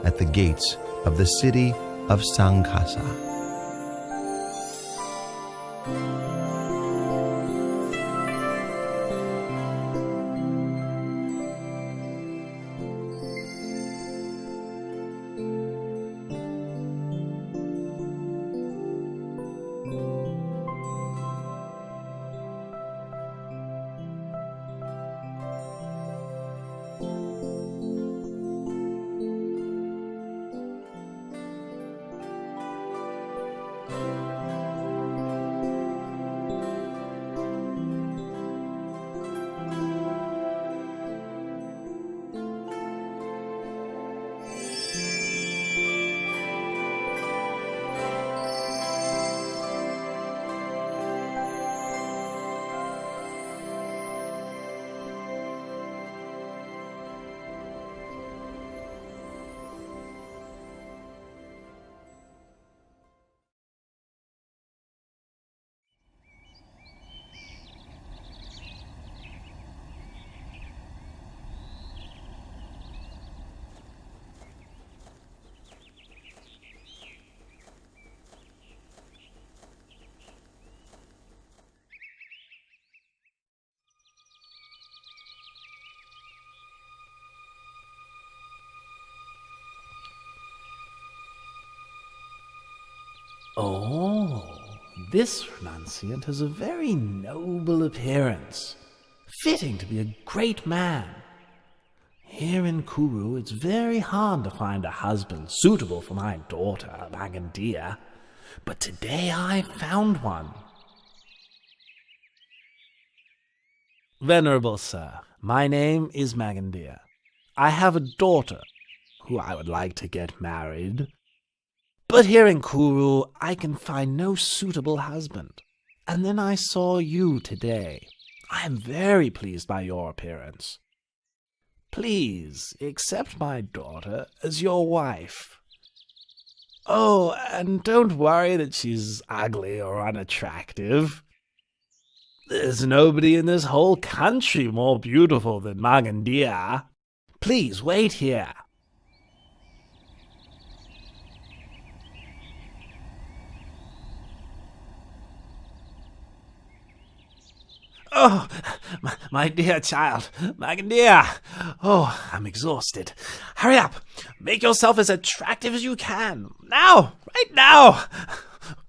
at the gates of the city of Sankhasa. Oh, this renunciant has a very noble appearance, fitting to be a great man. Here in Kuru, it's very hard to find a husband suitable for my daughter, Magandia, but today I found one. Venerable sir, my name is Magandia. I have a daughter who I would like to get married. But here in Kuru, I can find no suitable husband. And then I saw you today. I am very pleased by your appearance. Please accept my daughter as your wife. Oh, and don't worry that she's ugly or unattractive. There's nobody in this whole country more beautiful than Magandia. Please wait here. Oh, my dear child, Magandia. Oh, I'm exhausted. Hurry up. Make yourself as attractive as you can. Now, right now.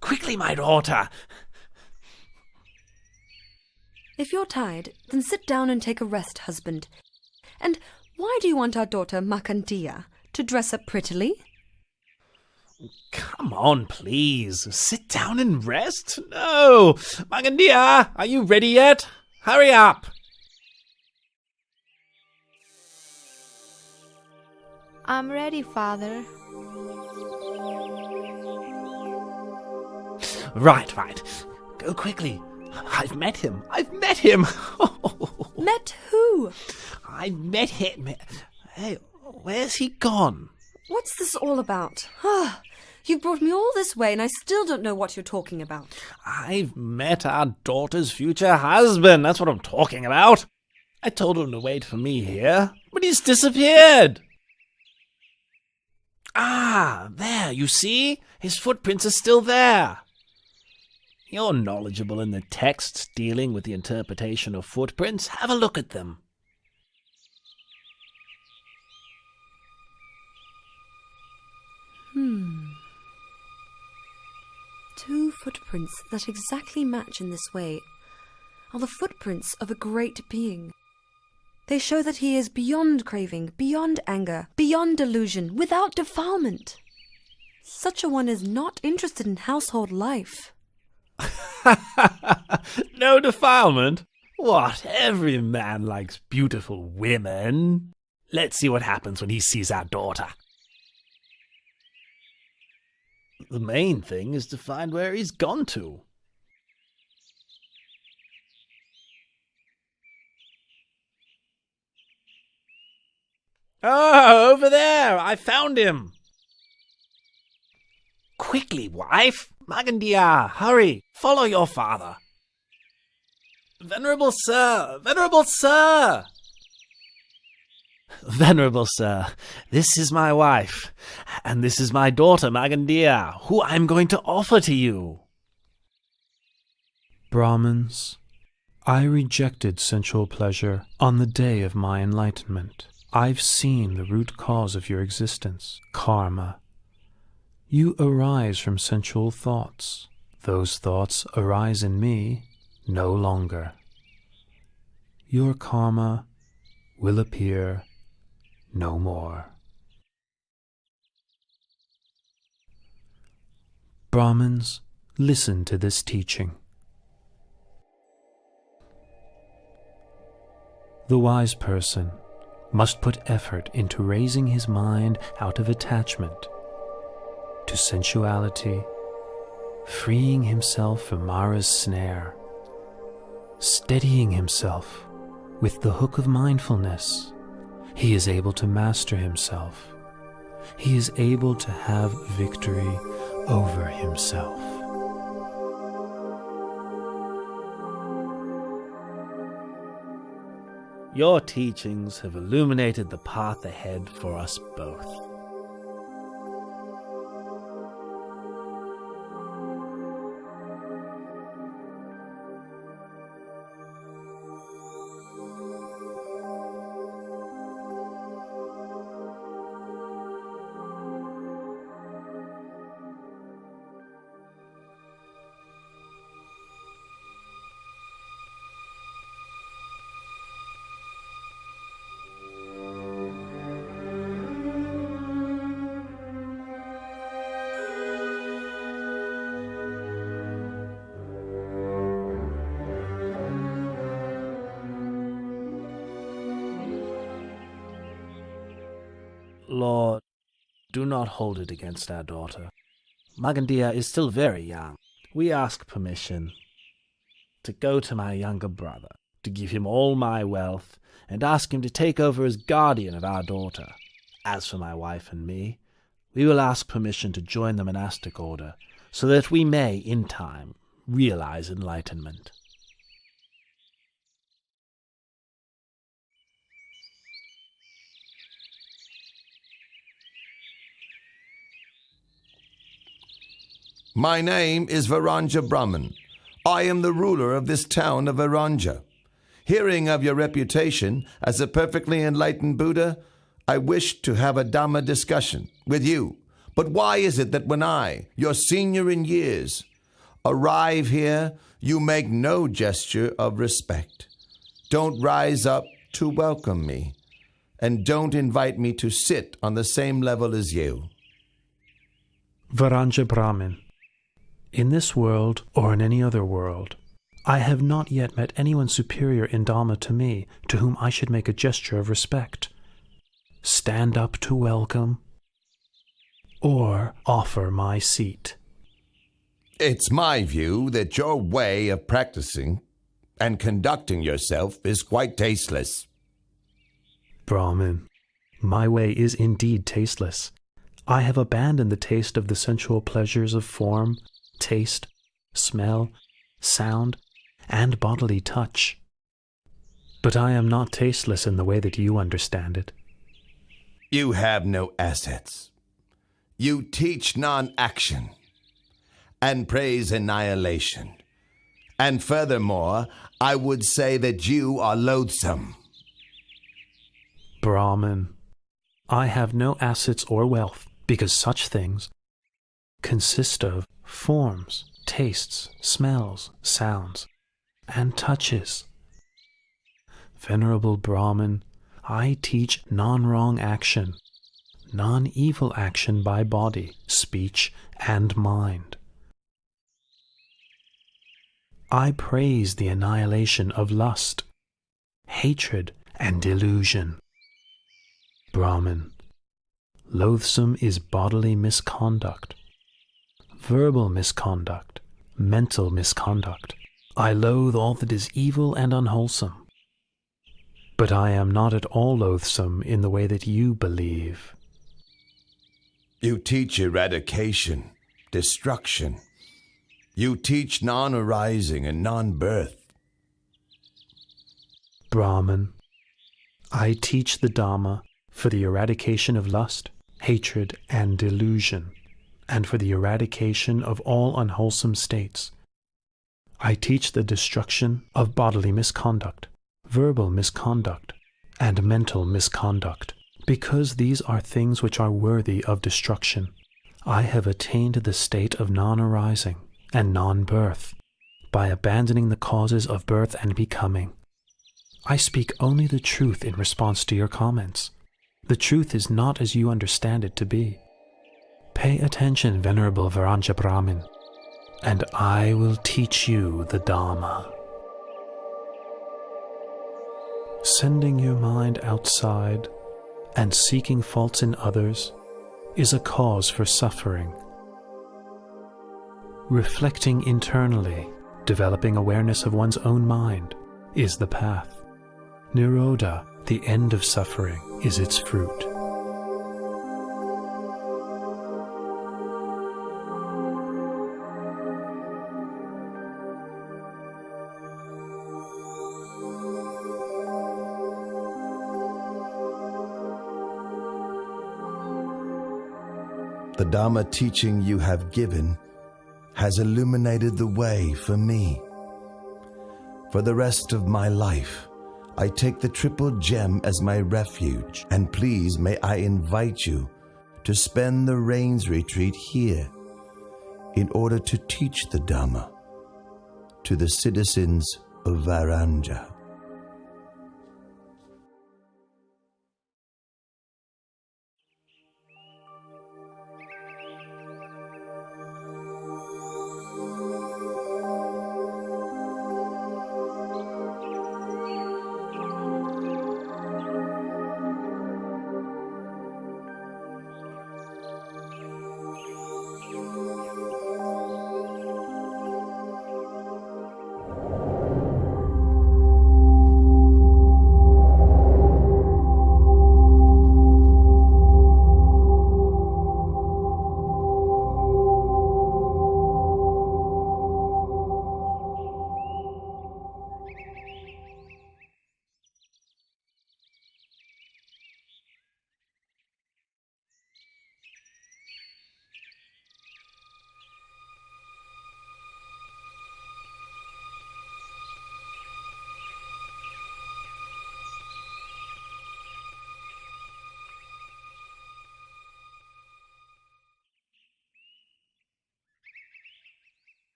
Quickly, my daughter. If you're tired, then sit down and take a rest, husband. And why do you want our daughter, Magandia, to dress up prettily? Come on, please. Sit down and rest? No. Magandia, are you ready yet? Hurry up. I'm ready, Father. Right. Go quickly. I've met him. Met who? I met him. Hey, where's he gone? What's this all about? You brought me all this way and I still don't know what you're talking about. I've met our daughter's future husband. That's what I'm talking about. I told him to wait for me here, but he's disappeared. Ah, there, you see? His footprints are still there. You're knowledgeable in the texts dealing with the interpretation of footprints. Have a look at them. Two footprints that exactly match in this way are the footprints of a great being. They show that he is beyond craving, beyond anger, beyond delusion, without defilement. Such a one is not interested in household life. No defilement? What? Every man likes beautiful women. Let's see what happens when he sees our daughter. The main thing is to find where he's gone to. Oh, over there! I found him! Quickly, wife! Magandia, hurry! Follow your father! Venerable sir! Venerable sir! Venerable sir, this is my wife, and this is my daughter Magandia, who I'm going to offer to you. Brahmins, I rejected sensual pleasure on the day of my enlightenment. I've seen the root cause of your existence, karma. You arise from sensual thoughts. Those thoughts arise in me no longer. Your karma will appear no more. Brahmins, listen to this teaching. The wise person must put effort into raising his mind out of attachment to sensuality, freeing himself from Mara's snare, steadying himself with the hook of mindfulness. He is able to master himself. He is able to have victory over himself. Your teachings have illuminated the path ahead for us both. Lord, do not hold it against our daughter. Magandia is still very young. We ask permission to go to my younger brother, to give him all my wealth and ask him to take over as guardian of our daughter. As for my wife and me, we will ask permission to join the monastic order, so that we may, in time, realize enlightenment. My name is Varanja Brahman. I am the ruler of this town of Varanja. Hearing of your reputation as a perfectly enlightened Buddha, I wish to have a Dhamma discussion with you. But why is it that when I, your senior in years, arrive here, you make no gesture of respect, don't rise up to welcome me, and don't invite me to sit on the same level as you? Varanja Brahmin, in this world or in any other world, I have not yet met anyone superior in Dhamma to me, to whom I should make a gesture of respect, stand up to welcome, or offer my seat. It's my view that your way of practicing and conducting yourself is quite tasteless. Brahmin, my way is indeed tasteless. I have abandoned the taste of the sensual pleasures of form, taste, smell, sound, and bodily touch. But I am not tasteless in the way that you understand it. You have no assets. You teach non-action and praise annihilation. And furthermore, I would say that you are loathsome. Brahmin, I have no assets or wealth, because such things consist of forms, tastes, smells, sounds, and touches. Venerable Brahmin, I teach non-wrong action, non-evil action by body, speech, and mind. I praise the annihilation of lust, hatred, and delusion. Brahmin, loathsome is bodily misconduct, verbal misconduct, mental misconduct. I loathe all that is evil and unwholesome. But I am not at all loathsome in the way that you believe. You teach eradication, destruction. You teach non-arising and non-birth. Brahman, I teach the Dhamma for the eradication of lust, hatred, and delusion, and for the eradication of all unwholesome states. I teach the destruction of bodily misconduct, verbal misconduct, and mental misconduct, because these are things which are worthy of destruction. I have attained the state of non-arising and non-birth by abandoning the causes of birth and becoming. I speak only the truth in response to your comments. The truth is not as you understand it to be. Pay attention, Venerable Varanja Brahmin, and I will teach you the Dhamma. Sending your mind outside and seeking faults in others is a cause for suffering. Reflecting internally, developing awareness of one's own mind, is the path. Nirodha, the end of suffering, is its fruit. The Dhamma teaching you have given has illuminated the way for me. For the rest of my life, I take the triple gem as my refuge, and please may I invite you to spend the rains retreat here in order to teach the Dhamma to the citizens of Varanja.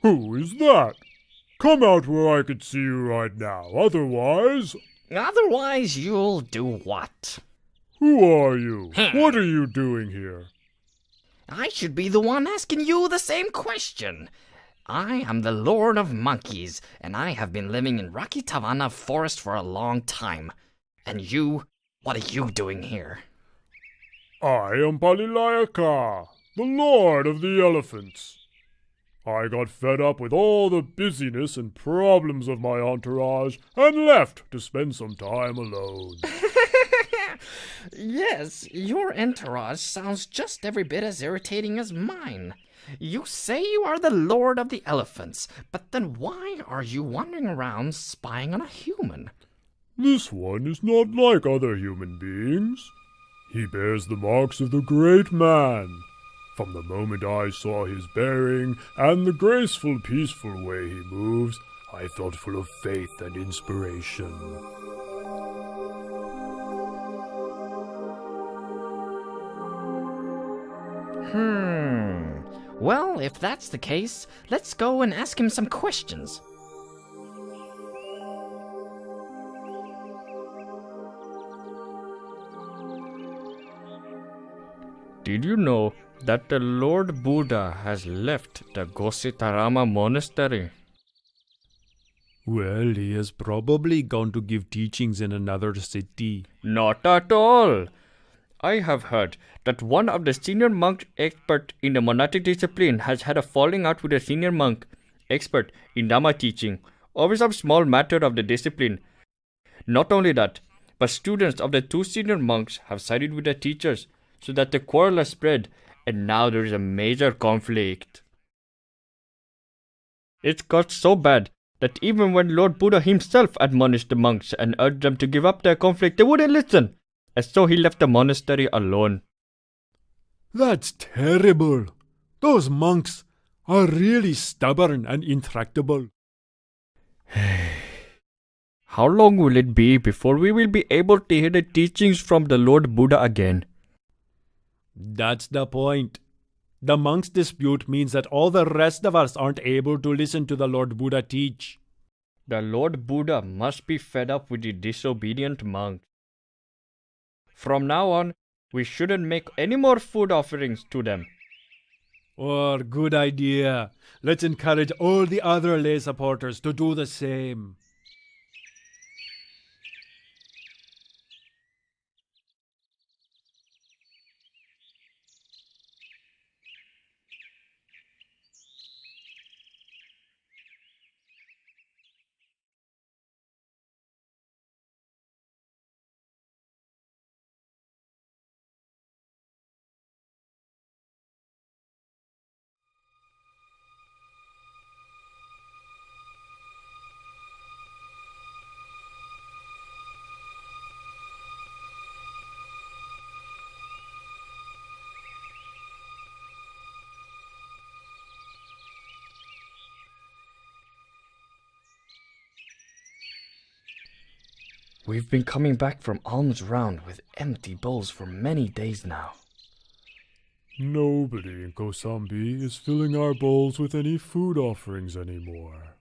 Who is that? Come out where I can see you right now. Otherwise, you'll do what? Who are you? What are you doing here? I should be the one asking you the same question. I am the Lord of Monkeys, and I have been living in Rocky Tavana Forest for a long time. And you, what are you doing here? I am Palilayaka, the Lord of the Elephants. I got fed up with all the busyness and problems of my entourage and left to spend some time alone. Yes, your entourage sounds just every bit as irritating as mine. You say you are the Lord of the Elephants, but then why are you wandering around spying on a human? This one is not like other human beings. He bears the marks of the great man. From the moment I saw his bearing and the graceful, peaceful way he moves, I felt full of faith and inspiration. Well, if that's the case, let's go and ask him some questions. Did you know that the Lord Buddha has left the Gositarama monastery? Well, he has probably gone to give teachings in another city. Not at all. I have heard that one of the senior monk expert in the monastic discipline has had a falling out with a senior monk expert in Dhamma teaching over some small matter of the discipline. Not only that, but students of the two senior monks have sided with the teachers so that the quarrel has spread, and now there is a major conflict. It got so bad that even when Lord Buddha himself admonished the monks and urged them to give up their conflict, they wouldn't listen. And so he left the monastery alone. That's terrible. Those monks are really stubborn and intractable. How long will it be before we will be able to hear the teachings from the Lord Buddha again? That's the point. The monks' dispute means that all the rest of us aren't able to listen to the Lord Buddha teach. The Lord Buddha must be fed up with the disobedient monks. From now on, we shouldn't make any more food offerings to them. Oh, good idea. Let's encourage all the other lay supporters to do the same. We've been coming back from alms round with empty bowls for many days now. Nobody in Kosambi is filling our bowls with any food offerings anymore.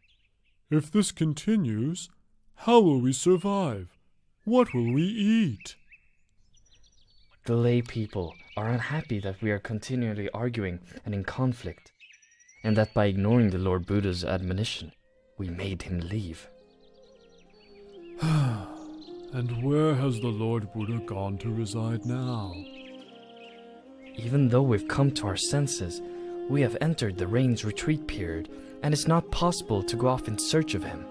If this continues, how will we survive? What will we eat? The lay people are unhappy that we are continually arguing and in conflict, and that by ignoring the Lord Buddha's admonition, we made him leave. And where has the Lord Buddha gone to reside now? Even though we've come to our senses, we have entered the rain's retreat period, and it's not possible to go off in search of him.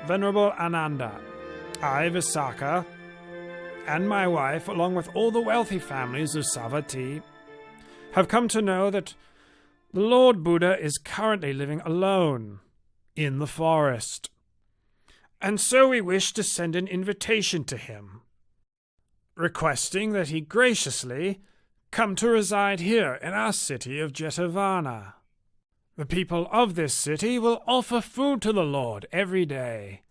Venerable Ananda, I, Visakha, and my wife, along with all the wealthy families of Savatthi, have come to know that the Lord Buddha is currently living alone in the forest. And so we wish to send an invitation to him, requesting that he graciously come to reside here in our city of Jetavana. The people of this city will offer food to the Lord every day,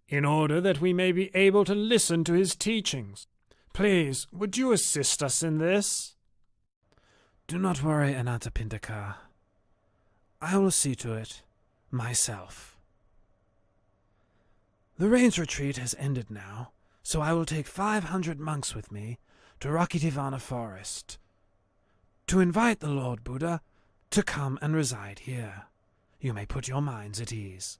in order that we may be able to listen to his teachings. Please, would you assist us in this? Do not worry, Anathapindika. I will see to it myself. The rains retreat has ended now, so I will take 500 monks with me to Rakitivana Forest to invite the Lord Buddha to come and reside here. You may put your minds at ease.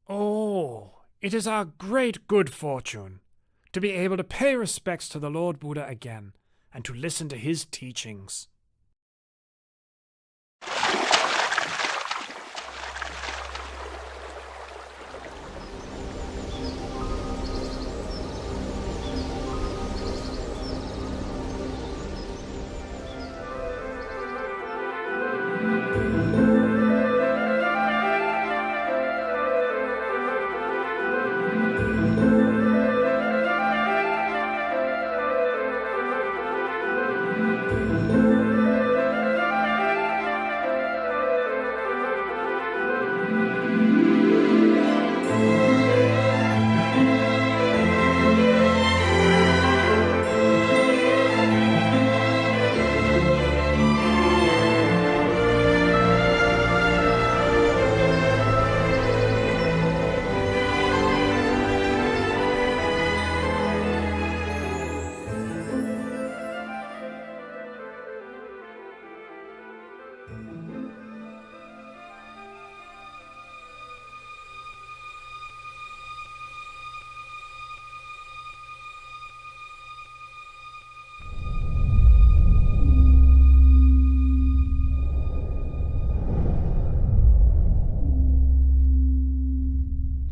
Oh, it is our great good fortune to be able to pay respects to the Lord Buddha again and to listen to his teachings.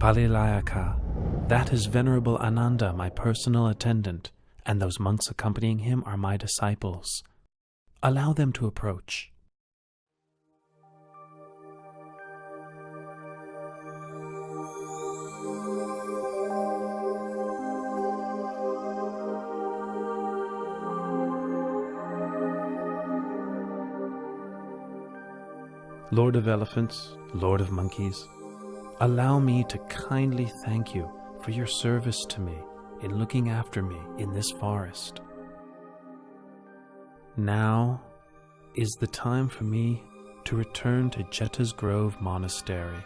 Palilayaka, that is Venerable Ananda, my personal attendant, and those monks accompanying him are my disciples. Allow them to approach. Lord of Elephants, Lord of Monkeys, allow me to kindly thank you for your service to me in looking after me in this forest. Now is the time for me to return to Jeta's Grove Monastery.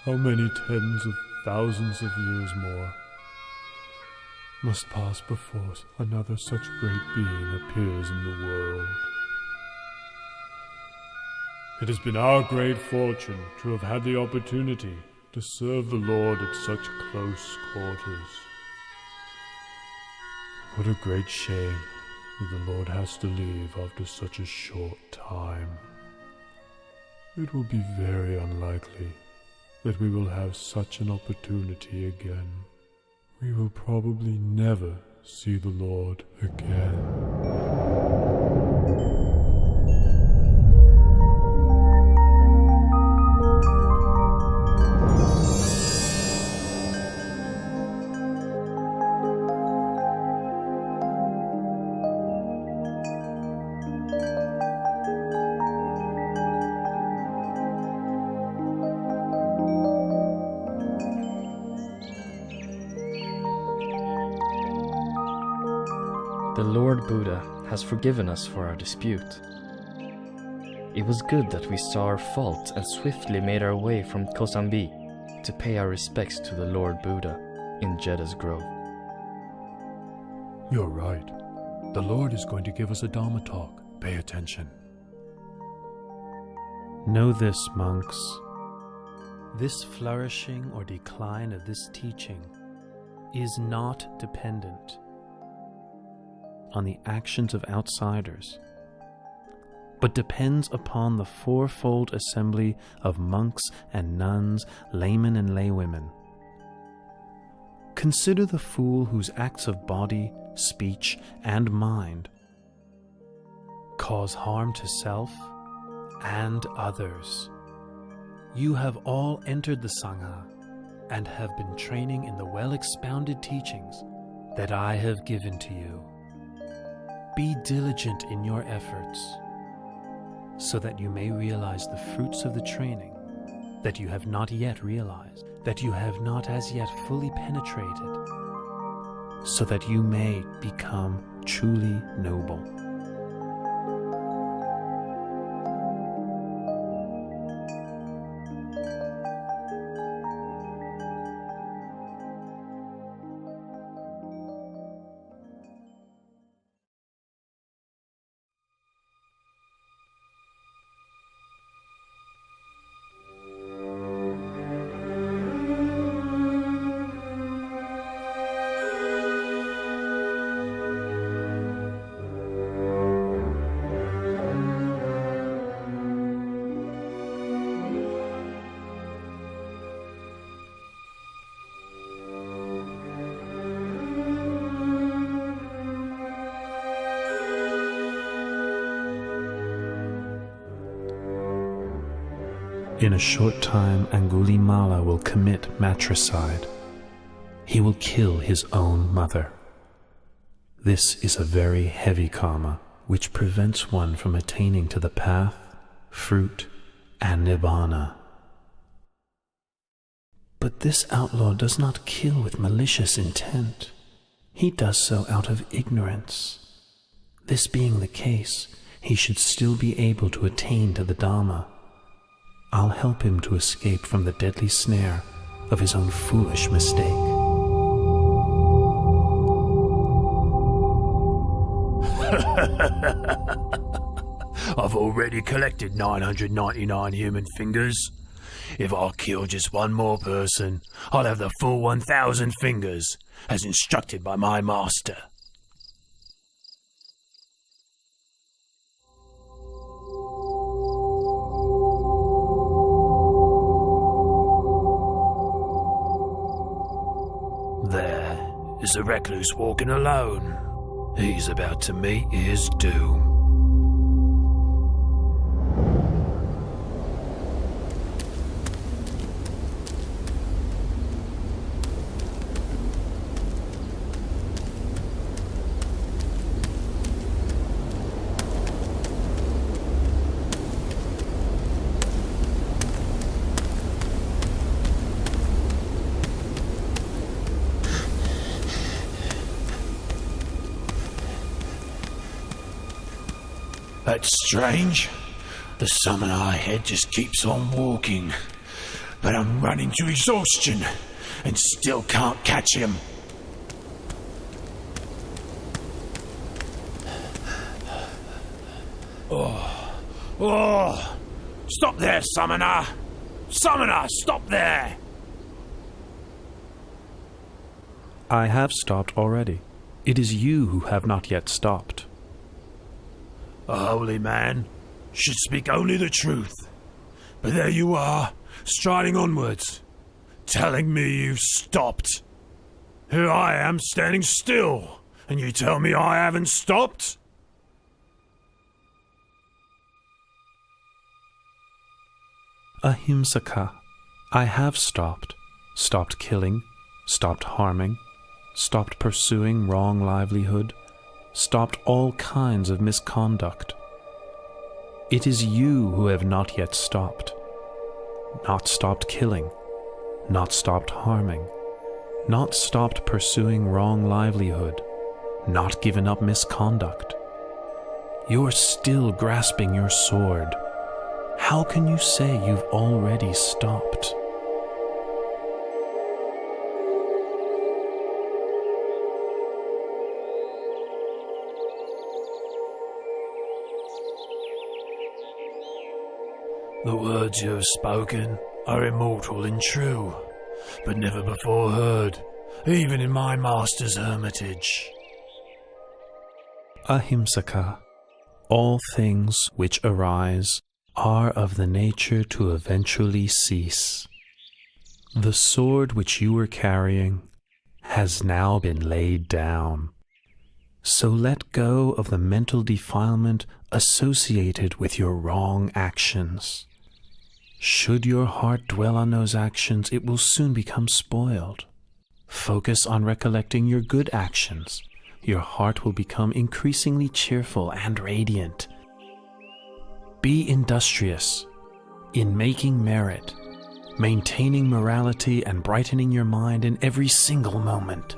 How many tens of thousands of years more must pass before another such great being appears in the world? It has been our great fortune to have had the opportunity to serve the Lord at such close quarters. What a great shame The Lord has to leave after such a short time. It will be very unlikely that we will have such an opportunity again. We will probably never see the Lord again. The Lord Buddha has forgiven us for our dispute. It was good that we saw our fault and swiftly made our way from Kosambi to pay our respects to the Lord Buddha in Jedda's Grove. You're right. The Lord is going to give us a Dharma talk. Pay attention. Know this, monks. This flourishing or decline of this teaching is not dependent on the actions of outsiders, but depends upon the fourfold assembly of monks and nuns, laymen and laywomen. Consider the fool whose acts of body, speech, and mind cause harm to self and others. You have all entered the Sangha and have been training in the well-expounded teachings that I have given to you. Be diligent in your efforts, so that you may realize the fruits of the training that you have not yet realized, that you have not as yet fully penetrated, so that you may become truly noble. In a short time, Angulimala will commit matricide. He will kill his own mother. This is a very heavy karma, which prevents one from attaining to the path, fruit, and nibbana. But this outlaw does not kill with malicious intent. He does so out of ignorance. This being the case, he should still be able to attain to the Dharma. I'll help him to escape from the deadly snare of his own foolish mistake. I've already collected 999 human fingers. If I kill just one more person, I'll have the full 1,000 fingers, as instructed by my master. There is a recluse walking alone. He's about to meet his doom. That's strange. The summoner ahead just keeps on walking. But I'm running to exhaustion and still can't catch him. Oh! Stop there, summoner! Summoner, stop there! I have stopped already. It is you who have not yet stopped. A holy man should speak only the truth. But there you are, striding onwards, telling me you've stopped. Here I am standing still, and you tell me I haven't stopped? Ahimsaka, I have stopped. Stopped killing, stopped harming, stopped pursuing wrong livelihood, stopped all kinds of misconduct. It is you who have not yet stopped. Not stopped killing, not stopped harming, not stopped pursuing wrong livelihood, not given up misconduct. You are still grasping your sword. How can you say you've already stopped? The words you have spoken are immortal and true, but never before heard, even in my master's hermitage. Ahimsaka, all things which arise are of the nature to eventually cease. The sword which you were carrying has now been laid down. So let go of the mental defilement associated with your wrong actions. Should your heart dwell on those actions, it will soon become spoiled. Focus on recollecting your good actions. Your heart will become increasingly cheerful and radiant. Be industrious in making merit, maintaining morality, and brightening your mind in every single moment.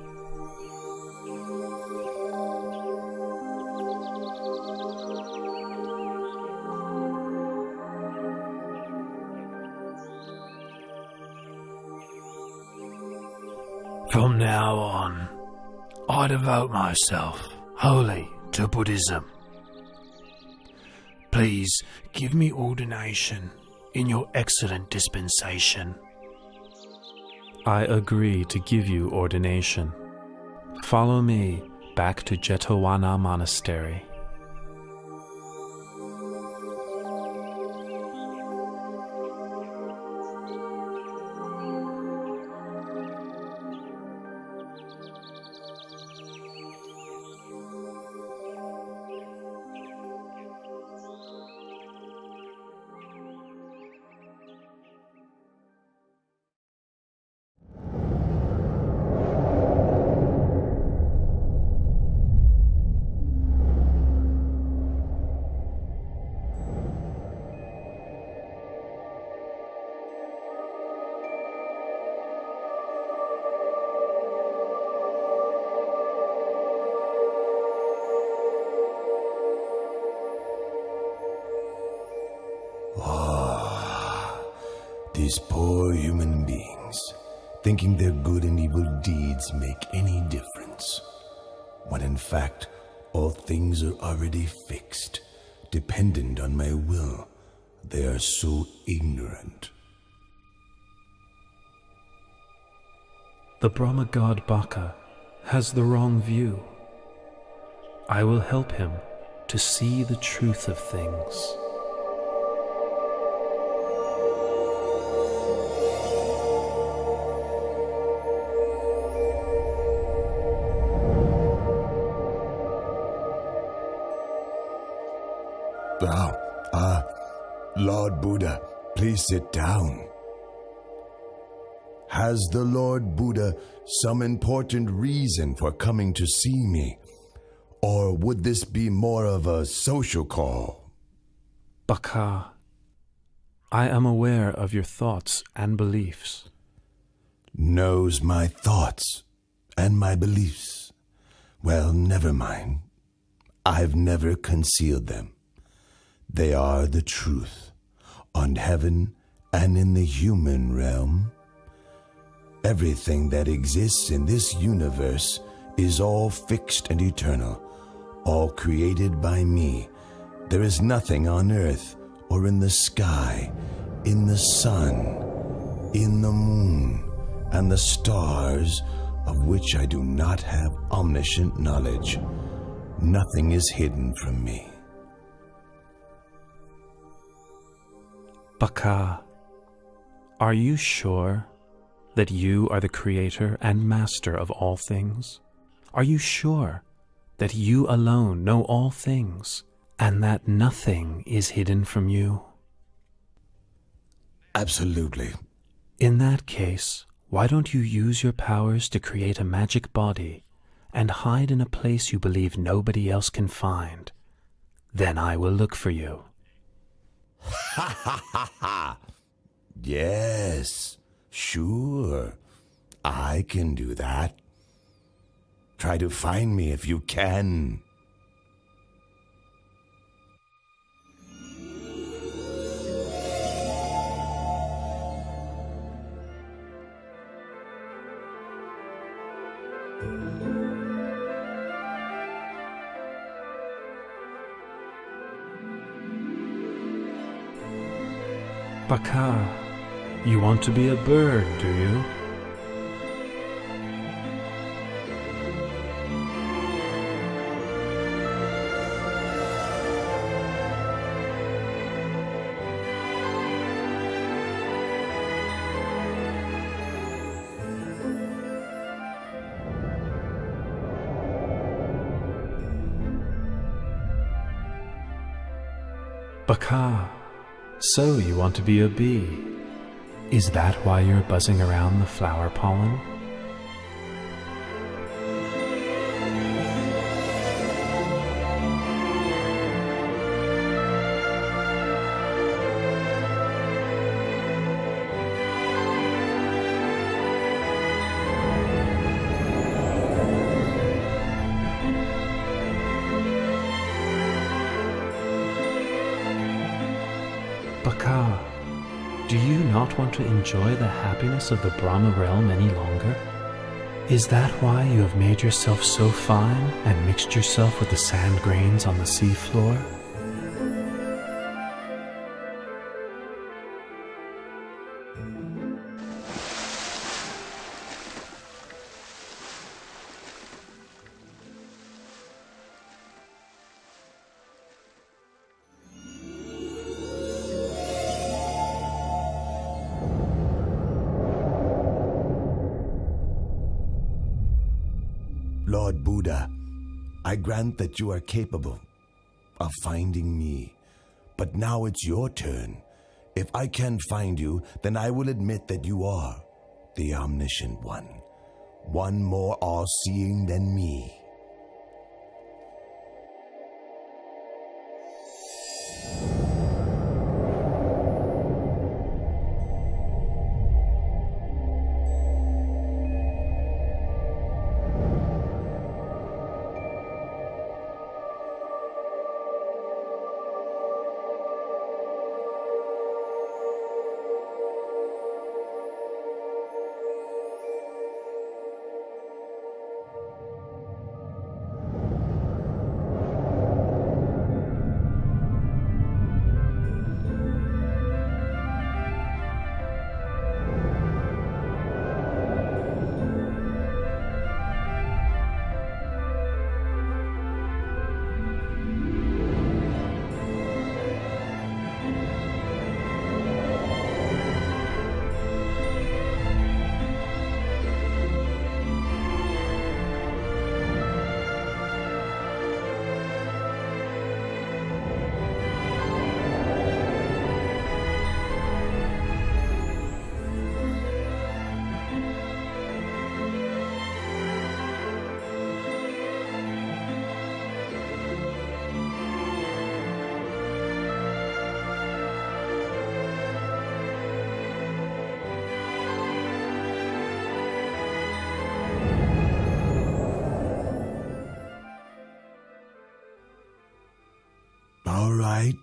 From now on, I devote myself wholly to Buddhism. Please give me ordination in your excellent dispensation. I agree to give you ordination. Follow me back to Jetavana Monastery. These poor human beings, thinking their good and evil deeds make any difference, when in fact all things are already fixed, dependent on my will. They are so ignorant. The Brahma god Baka has the wrong view. I will help him to see the truth of things. Lord Buddha, please sit down. Has the Lord Buddha some important reason for coming to see me? Or would this be more of a social call? Baka, I am aware of your thoughts and beliefs. Knows my thoughts and my beliefs. Well, never mind. I've never concealed them. They are the truth, on heaven and in the human realm. Everything that exists in this universe is all fixed and eternal, all created by me. There is nothing on earth or in the sky, in the sun, in the moon, and the stars, of which I do not have omniscient knowledge. Nothing is hidden from me. Baka, are you sure that you are the creator and master of all things? Are you sure that you alone know all things, and that nothing is hidden from you? Absolutely. In that case, why don't you use your powers to create a magic body and hide in a place you believe nobody else can find? Then I will look for you. Ha ha ha ha! Yes, sure. I can do that. Try to find me if you can. Baka, you want to be a bird, do you? Baka, so you want to be a bee. Is that why you're buzzing around the flower pollen? Baka, do you not want to enjoy the happiness of the Brahma realm any longer? Is that why you have made yourself so fine and mixed yourself with the sand grains on the sea floor? Lord Buddha, I grant that you are capable of finding me. But now it's your turn. If I can find you, then I will admit that you are the omniscient one. One more all-seeing than me. All right,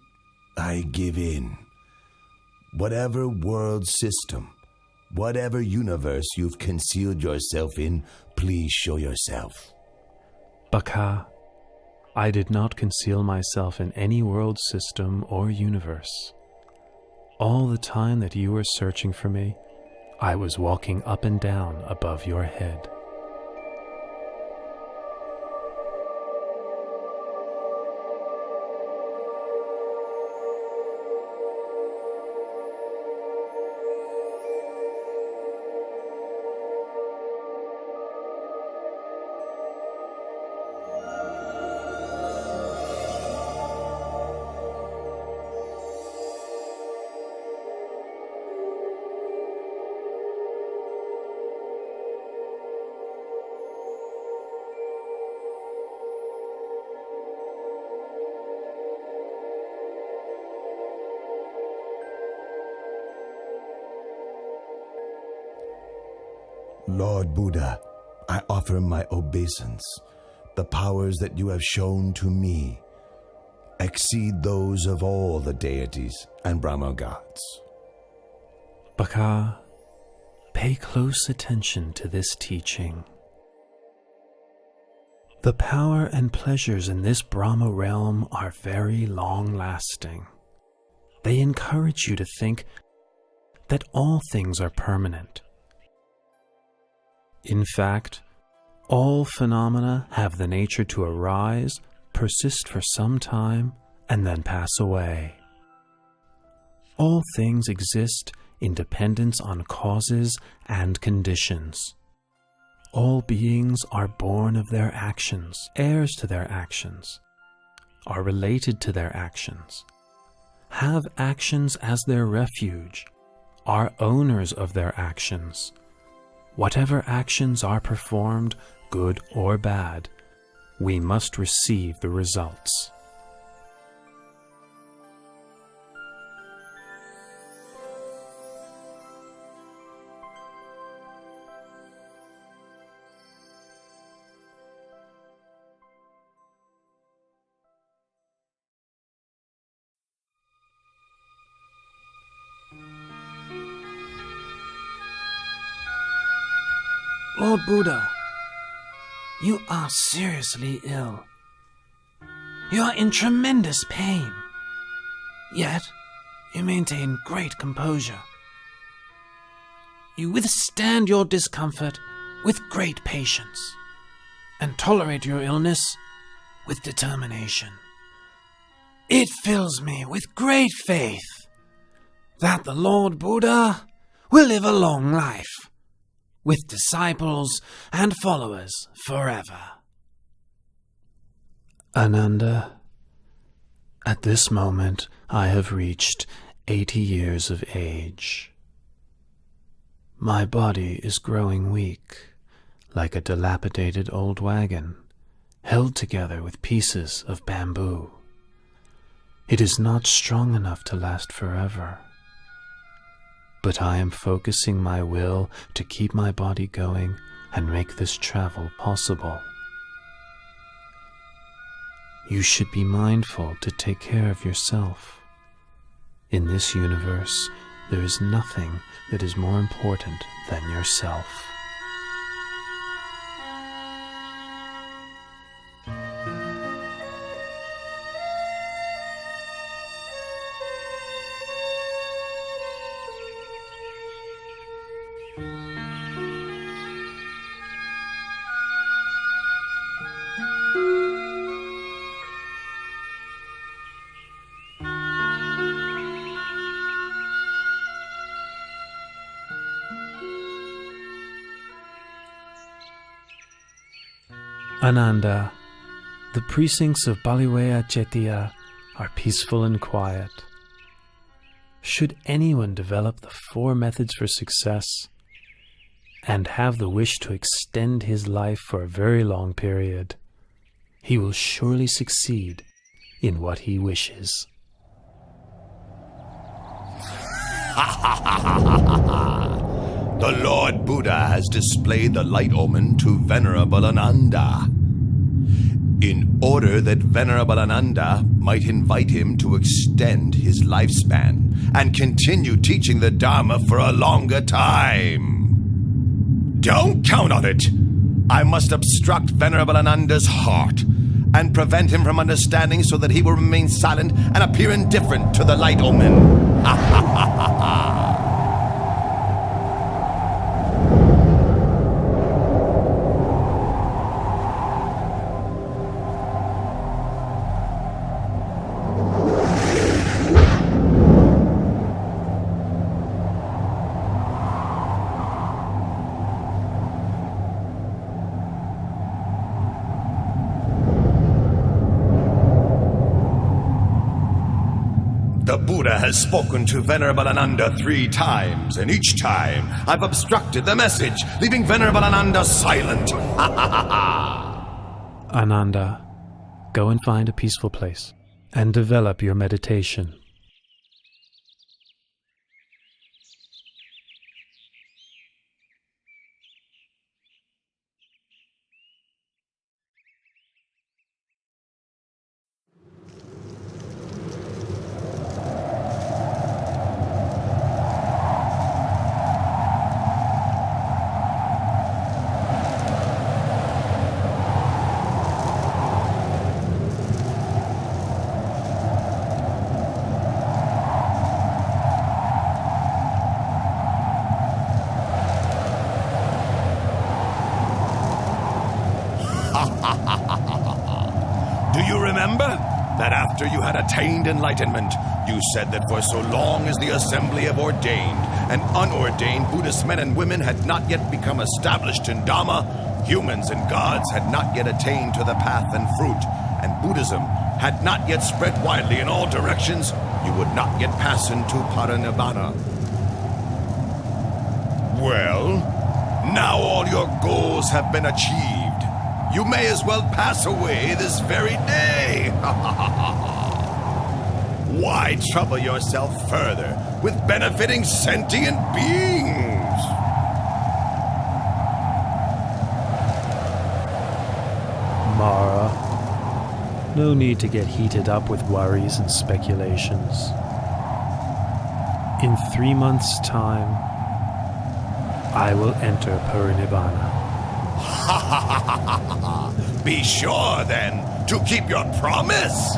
I give in. Whatever world system, whatever universe you've concealed yourself in, please show yourself. Baka, I did not conceal myself in any world system or universe. All the time that you were searching for me, I was walking up and down above your head. Lord Buddha, I offer my obeisance. The powers that you have shown to me exceed those of all the deities and Brahma gods. Baka, pay close attention to this teaching. The power and pleasures in this Brahma realm are very long-lasting. They encourage you to think that all things are permanent. In fact, all phenomena have the nature to arise, persist for some time, and then pass away. All things exist in dependence on causes and conditions. All beings are born of their actions, heirs to their actions, are related to their actions, have actions as their refuge, are owners of their actions. Whatever actions are performed, good or bad, we must receive the results. Lord Buddha, you are seriously ill. You are in tremendous pain. Yet, you maintain great composure. You withstand your discomfort with great patience, and tolerate your illness with determination. It fills me with great faith that the Lord Buddha will live a long life, with disciples and followers forever. Ananda, at this moment I have reached 80 years of age. My body is growing weak, like a dilapidated old wagon, held together with pieces of bamboo. It is not strong enough to last forever. But I am focusing my will to keep my body going and make this travel possible. You should be mindful to take care of yourself. In this universe, there is nothing that is more important than yourself. Ananda, the precincts of Baliwaya Chettiya are peaceful and quiet. Should anyone develop the 4 methods for success and have the wish to extend his life for a very long period, he will surely succeed in what he wishes. The Lord Buddha has displayed the light omen to Venerable Ananda, in order that Venerable Ananda might invite him to extend his lifespan and continue teaching the Dharma for a longer time. Don't count on it! I must obstruct Venerable Ananda's heart and prevent him from understanding so that he will remain silent and appear indifferent to the light omen. Ha ha ha ha ha! The Buddha has spoken to Venerable Ananda 3 times, and each time I've obstructed the message, leaving Venerable Ananda silent. Ha ha ha ha! Ananda, go and find a peaceful place and develop your meditation. Do you remember that after you had attained enlightenment, you said that for so long as the assembly of ordained and unordained Buddhist men and women had not yet become established in Dhamma, humans and gods had not yet attained to the path and fruit, and Buddhism had not yet spread widely in all directions, you would not yet pass into Parinibbana. Well, now all your goals have been achieved. You may as well pass away this very day. Why trouble yourself further with benefiting sentient beings? Mara, no need to get heated up with worries and speculations. In 3 months' time, I will enter Parinibbana. Be sure, then, to keep your promise.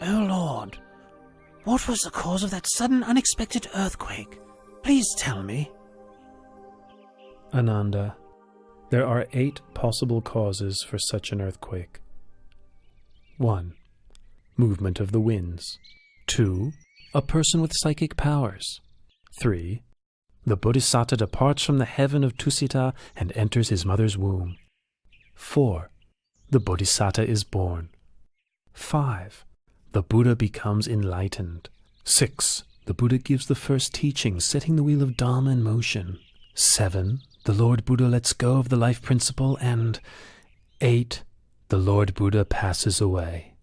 Oh Lord, what was the cause of that sudden unexpected earthquake? Please tell me. Ananda, there are 8 possible causes for such an earthquake. 1. Movement of the winds. 2. A person with psychic powers. 3. The Bodhisattva departs from the heaven of Tusita and enters his mother's womb. 4. The Bodhisattva is born. 5. The Buddha becomes enlightened. 6. The Buddha gives the first teaching, setting the wheel of Dharma in motion. 7. The Lord Buddha lets go of the life principle. And 8. The Lord Buddha passes away.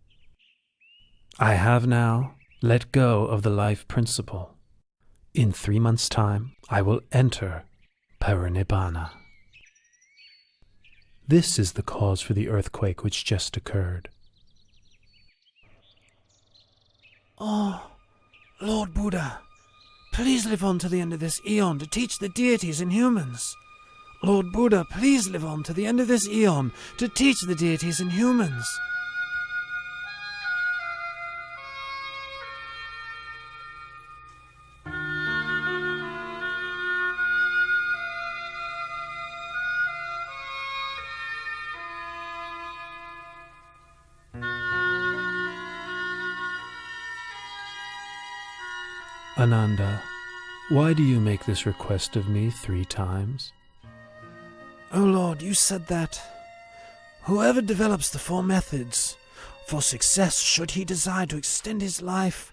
I have now let go of the life principle. In 3 months' time, I will enter Parinibbana. This is the cause for the earthquake which just occurred. Oh, Lord Buddha, please live on to the end of this eon to teach the deities and humans. Lord Buddha, please live on to the end of this eon to teach the deities and humans. Ananda, why do you make this request of me 3 times? Oh Lord, you said that whoever develops the 4 methods for success, should he desire to extend his life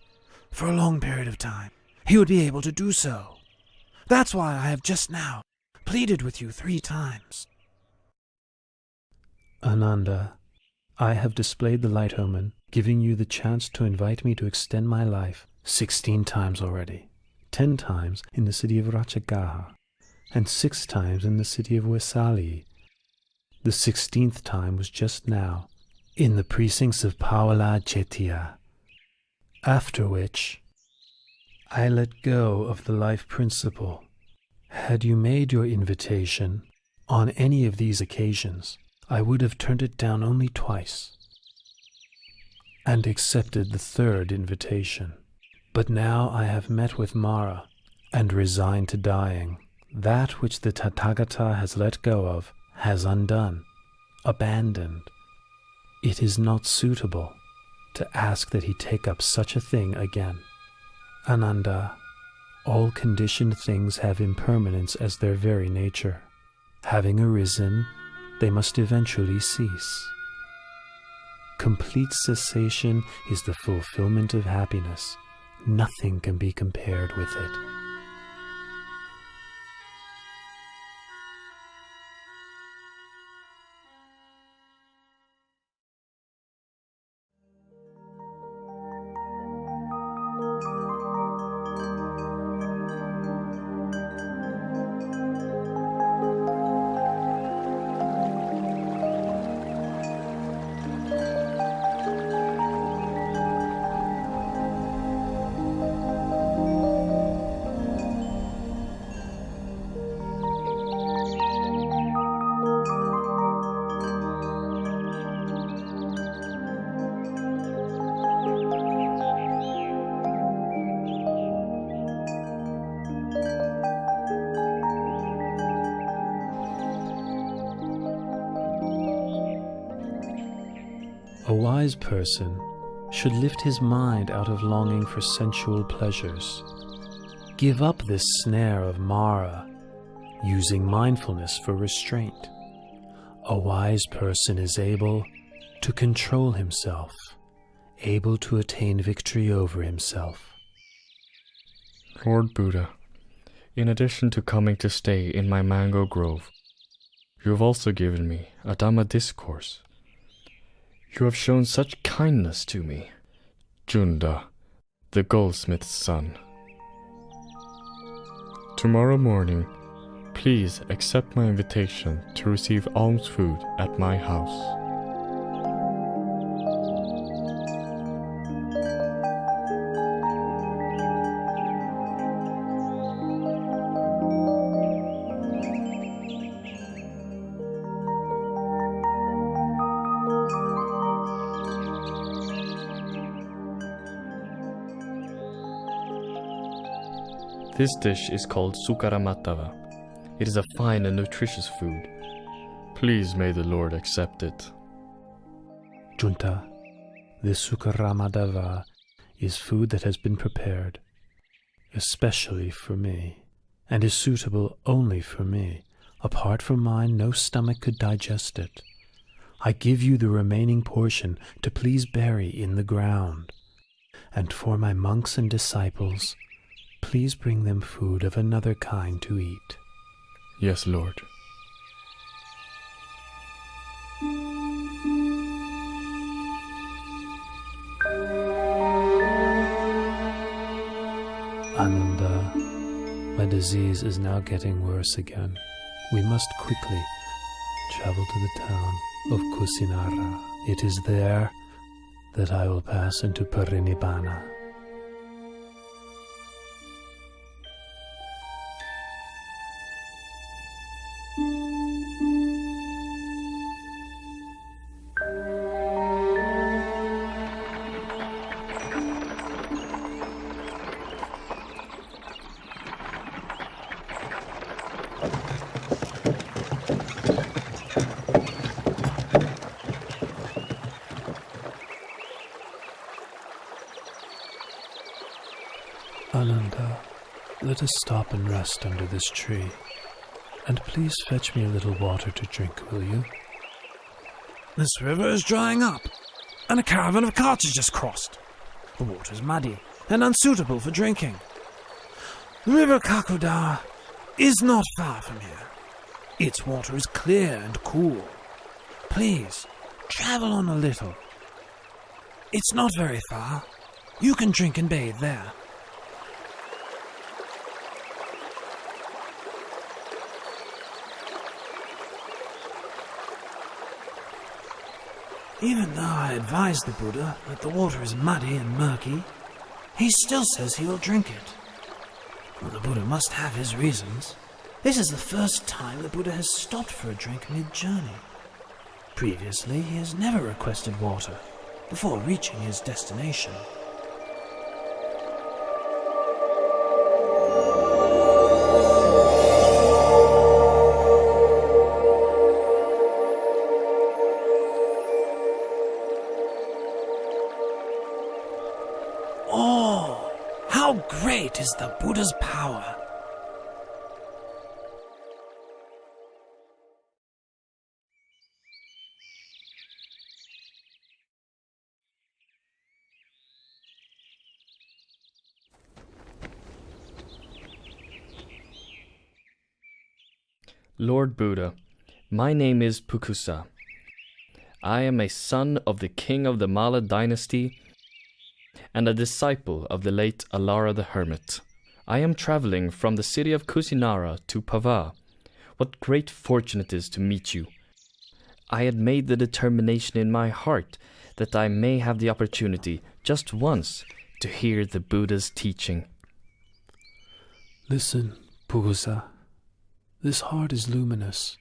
for a long period of time, he would be able to do so. That's why I have just now pleaded with you 3 times. Ananda, I have displayed the light omen, giving you the chance to invite me to extend my life 16 times already. 10 times in the city of Ratchagaha, and 6 times in the city of Vesali. The 16th time was just now, in the precincts of Pawala Chetia. After which, I let go of the life principle. Had you made your invitation on any of these occasions, I would have turned it down only twice, and accepted the 3rd invitation. But now I have met with Mara, and resigned to dying. that which the Tathagata has let go of, has undone, abandoned. It is not suitable to ask that he take up such a thing again. Ananda, all conditioned things have impermanence as their very nature. Having arisen, they must eventually cease. Complete cessation is the fulfillment of happiness. Nothing can be compared with it. A wise person should lift his mind out of longing for sensual pleasures. Give up this snare of Mara, using mindfulness for restraint. A wise person is able to control himself, able to attain victory over himself. Lord Buddha, in addition to coming to stay in my mango grove, you have also given me a Dhamma discourse. You have shown such kindness to me, Junda, the goldsmith's son. Tomorrow morning, please accept my invitation to receive alms food at my house. This dish is called sukaramatava. It is a fine and nutritious food. Please may the Lord accept it. Junta, this sukaramadava is food that has been prepared, especially for me, and is suitable only for me. Apart from mine, no stomach could digest it. I give you the remaining portion to please bury in the ground. And for my monks and disciples, please bring them food of another kind to eat. Yes, Lord. Ananda, my disease is now getting worse again. We must quickly travel to the town of Kusinara. It is there that I will pass into Parinibbana. Ananda, let us stop and rest under this tree. And please fetch me a little water to drink, will you? This river is drying up, and a caravan of carts has just crossed. The water is muddy and unsuitable for drinking. The river Kakudara is not far from here. Its water is clear and cool. Please, travel on a little. It's not very far. You can drink and bathe there. Even though I advised the Buddha that the water is muddy and murky, he still says he will drink it. Well, the Buddha must have his reasons. This is the first time the Buddha has stopped for a drink mid-journey. Previously, he has never requested water before reaching his destination. is the Buddha's power. Lord Buddha, my name is Pukusa. I am a son of the king of the Mala dynasty and a disciple of the late Alara the Hermit. I am traveling from the city of Kusinara to Pava. What great fortune it is to meet you. I had made the determination in my heart that I may have the opportunity, just once, to hear the Buddha's teaching. Listen, Pukusa. This heart is luminous,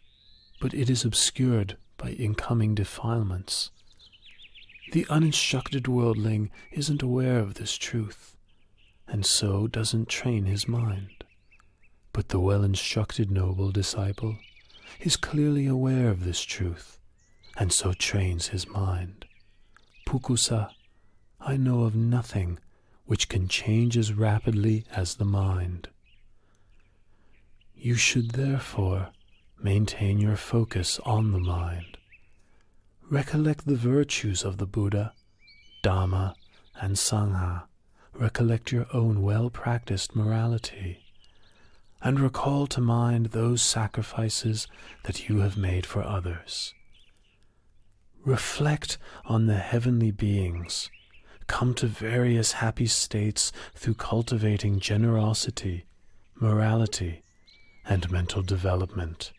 but it is obscured by incoming defilements. The uninstructed worldling isn't aware of this truth, and so doesn't train his mind. But the well-instructed noble disciple is clearly aware of this truth, and so trains his mind. Pukusa, I know of nothing which can change as rapidly as the mind. You should therefore maintain your focus on the mind. Recollect the virtues of the Buddha, Dhamma, and Sangha. Recollect your own well-practiced morality, and recall to mind those sacrifices that you have made for others. Reflect on the heavenly beings. Come to various happy states through cultivating generosity, morality, and mental development.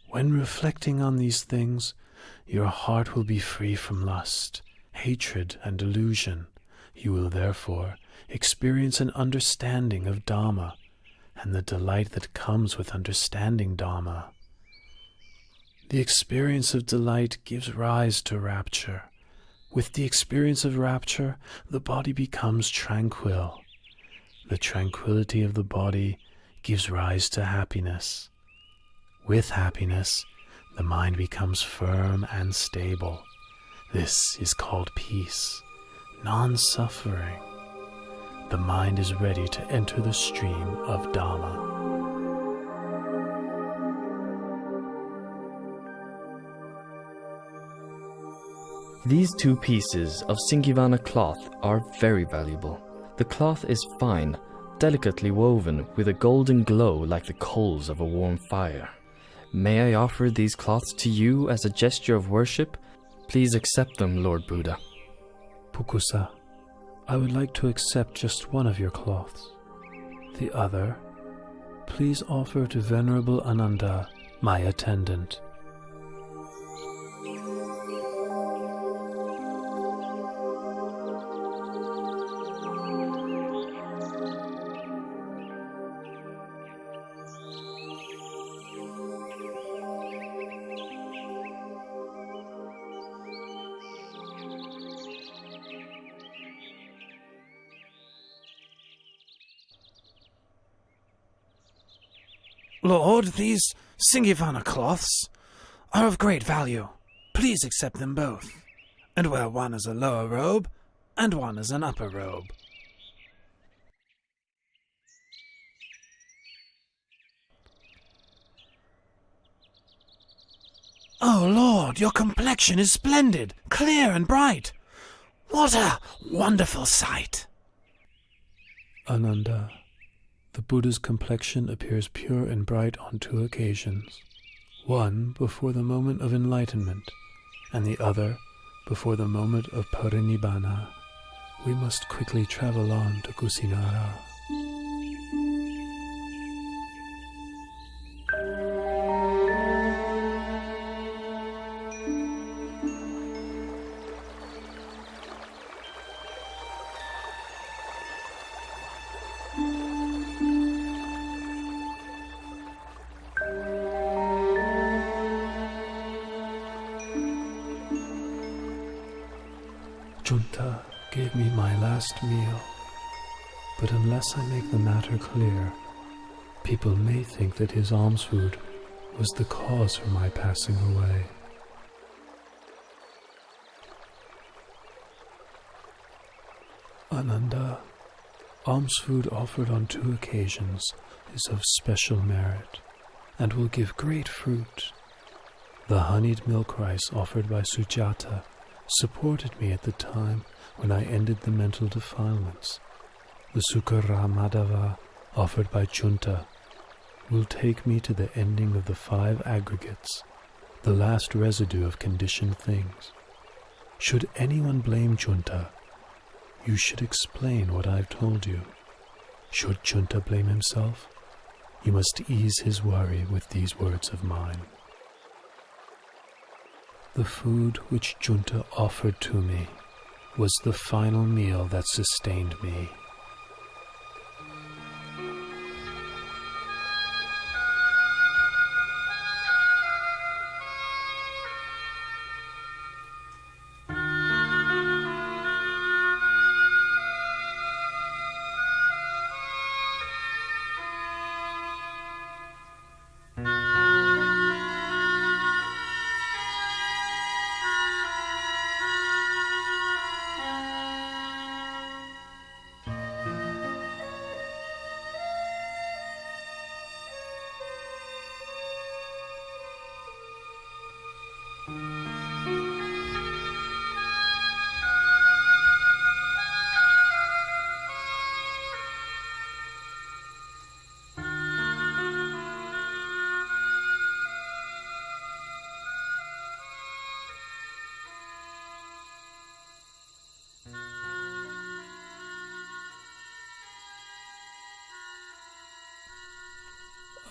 When reflecting on these things, your heart will be free from lust, hatred, and delusion. You will therefore experience an understanding of Dhamma and the delight that comes with understanding Dhamma. The experience of delight gives rise to rapture. With the experience of rapture, the body becomes tranquil. The tranquility of the body gives rise to happiness. With happiness, the mind becomes firm and stable. This is called peace, non-suffering. The mind is ready to enter the stream of Dhamma. These 2 pieces of Singivana cloth are very valuable. The cloth is fine, delicately woven with a golden glow like the coals of a warm fire. May I offer these cloths to you as a gesture of worship? Please accept them, Lord Buddha. Pukusa, I would like to accept just one of your cloths. The other, please offer to Venerable Ananda, my attendant. Lord, these Singivana cloths are of great value. Please accept them both, and wear one as a lower robe, and one as an upper robe. Oh, Lord, your complexion is splendid, clear and bright. What a wonderful sight! Ananda, the Buddha's complexion appears pure and bright on 2 occasions. One before the moment of enlightenment, and the other before the moment of parinibbana. We must quickly travel on to Kusinara. Junta gave me my last meal, but unless I make the matter clear, people may think that his alms food was the cause for my passing away. Ananda, Alms food offered on 2 occasions is of special merit, and will give great fruit. The honeyed milk rice offered by Sujata supported me at the time when I ended the mental defilements. The Sukara Madhava offered by Junta will take me to the ending of the 5 aggregates, the last residue of conditioned things. Should anyone blame Junta, you should explain what I've told you. Should Junta blame himself, you must ease his worry with these words of mine. The food which Junta offered to me was the final meal that sustained me.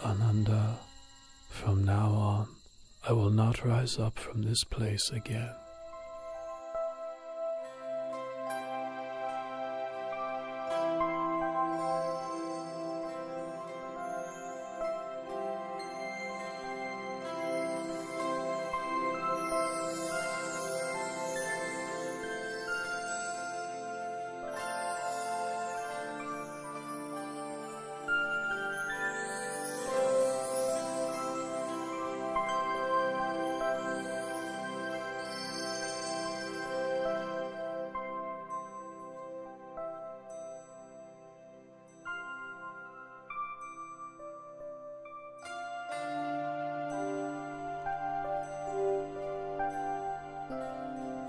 Ananda, from now on, I will not rise up from this place again.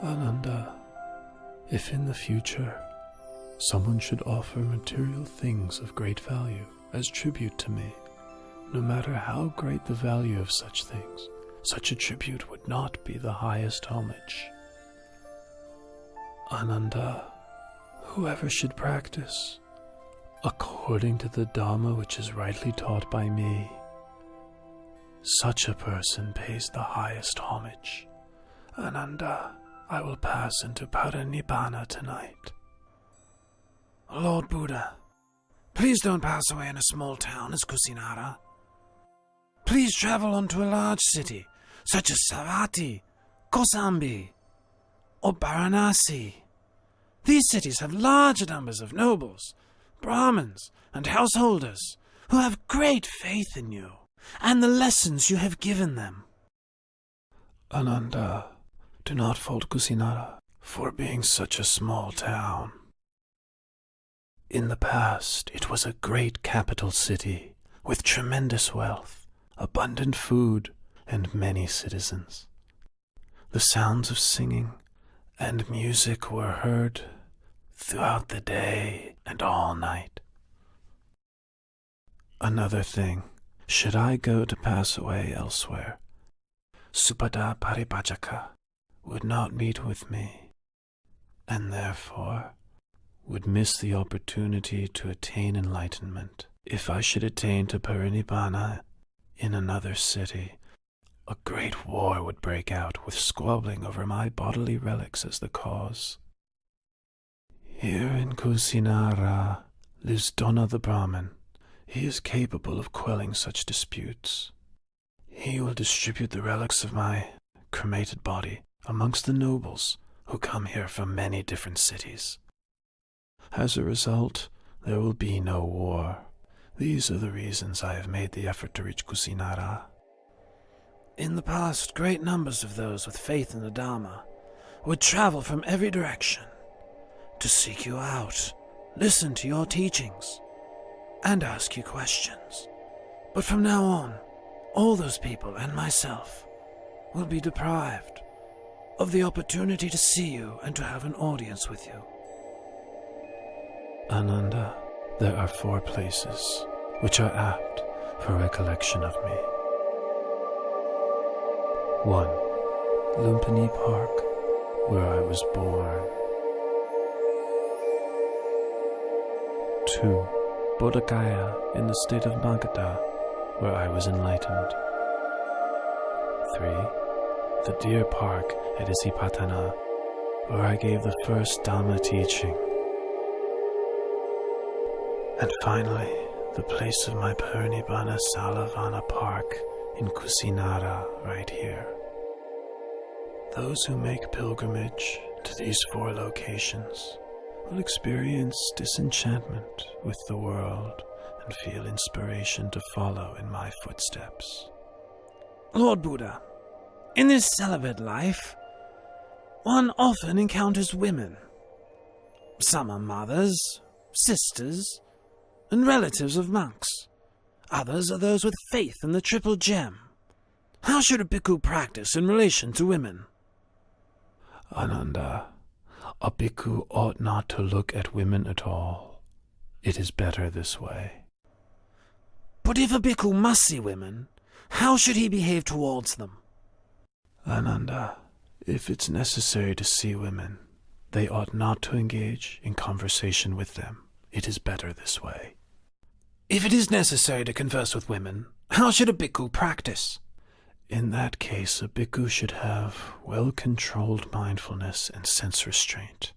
Ananda, if in the future someone should offer material things of great value as tribute to me, no matter how great the value of such things, such a tribute would not be the highest homage. Ananda, whoever should practice according to the Dhamma which is rightly taught by me, such a person pays the highest homage. Ananda, I will pass into Parinibbana tonight. Lord Buddha, please don't pass away in a small town as Kusinara. Please travel on to a large city, such as Savatthi, Kosambi, or Varanasi. These cities have large numbers of nobles, Brahmins, and householders who have great faith in you and the lessons you have given them. Ananda, do not fault Kusinara for being such a small town. In the past, it was a great capital city with tremendous wealth, abundant food, and many citizens. The sounds of singing and music were heard throughout the day and all night. Another thing, should I go to pass away elsewhere, Supada Paripajaka would not meet with me, and therefore would miss the opportunity to attain enlightenment. If I should attain to Parinibbana in another city, a great war would break out with squabbling over my bodily relics as the cause. Here in Kusinara lives Dona the Brahmin. He is capable of quelling such disputes. He will distribute the relics of my cremated body amongst the nobles who come here from many different cities. As a result, there will be no war. These are the reasons I have made the effort to reach Kusinara. In the past, great numbers of those with faith in the Dhamma would travel from every direction to seek you out, listen to your teachings, and ask you questions. But from now on, all those people and myself will be deprived of the opportunity to see you and to have an audience with you. Ananda, there are 4 places which are apt for recollection of me. 1. Lumbini Park, where I was born. 2. Bodh Gaya in the state of Magadha, where I was enlightened. 3. The Deer Park at Isipatana, where I gave the first Dhamma teaching. And finally, the place of my Parinibbana Salavana Park in Kusinara, right here. Those who make pilgrimage to these 4 locations will experience disenchantment with the world and feel inspiration to follow in my footsteps. Lord Buddha, in this celibate life, one often encounters women. Some are mothers, sisters, and relatives of monks. Others are those with faith in the triple gem. How should a bhikkhu practice in relation to women? Ananda, a bhikkhu ought not to look at women at all. It is better this way. But if a bhikkhu must see women, how should he behave towards them? Ananda, if it's necessary to see women, they ought not to engage in conversation with them. It is better this way. If it is necessary to converse with women, how should a bhikkhu practice? In that case, a bhikkhu should have well-controlled mindfulness and sense restraint.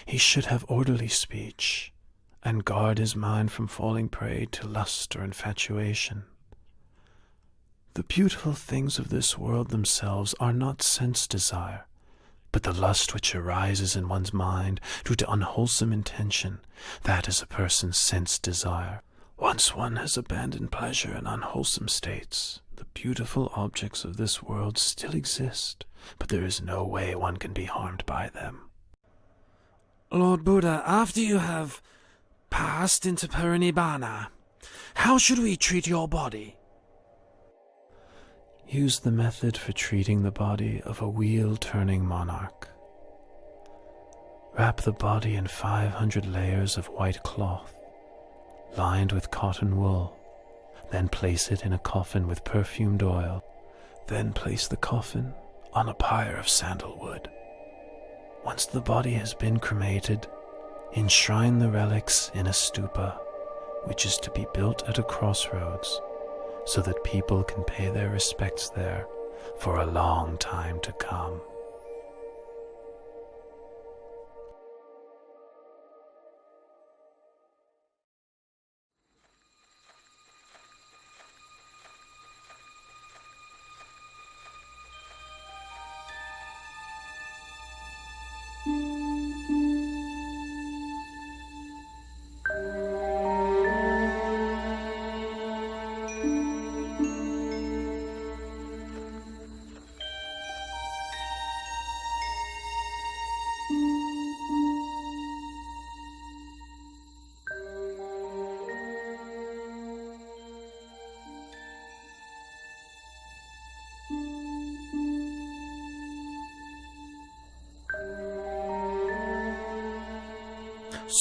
He should have orderly speech, and guard his mind from falling prey to lust or infatuation. The beautiful things of this world themselves are not sense desire, but the lust which arises in one's mind due to unwholesome intention, that is a person's sense desire. Once one has abandoned pleasure in unwholesome states, the beautiful objects of this world still exist, but there is no way one can be harmed by them. Lord Buddha, after you have passed into Parinibbana, how should we treat your body? Use the method for treating the body of a wheel-turning monarch. Wrap the body in 500 layers of white cloth, lined with cotton wool. Then place it in a coffin with perfumed oil. Then place the coffin on a pyre of sandalwood. Once the body has been cremated, enshrine the relics in a stupa, which is to be built at a crossroads, so that people can pay their respects there for a long time to come.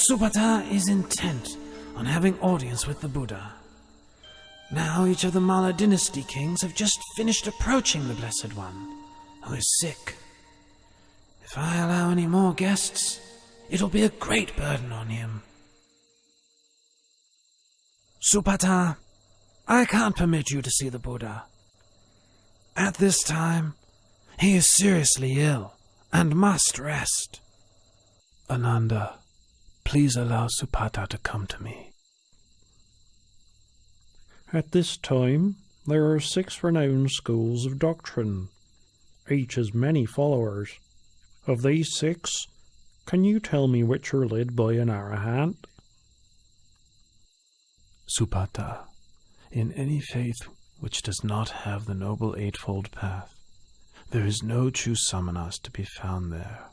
Supata is intent on having audience with the Buddha. Now each of the Malla dynasty kings have just finished approaching the Blessed One, who is sick. If I allow any more guests, it'll be a great burden on him. Supata, I can't permit you to see the Buddha. At this time, he is seriously ill and must rest. Ananda, please allow Supata to come to me. At this time, there are 6 renowned schools of doctrine. Each has many followers. Of these 6, can you tell me which are led by an arahant? Supata, in any faith which does not have the Noble Eightfold Path, there is no true samanas to be found there.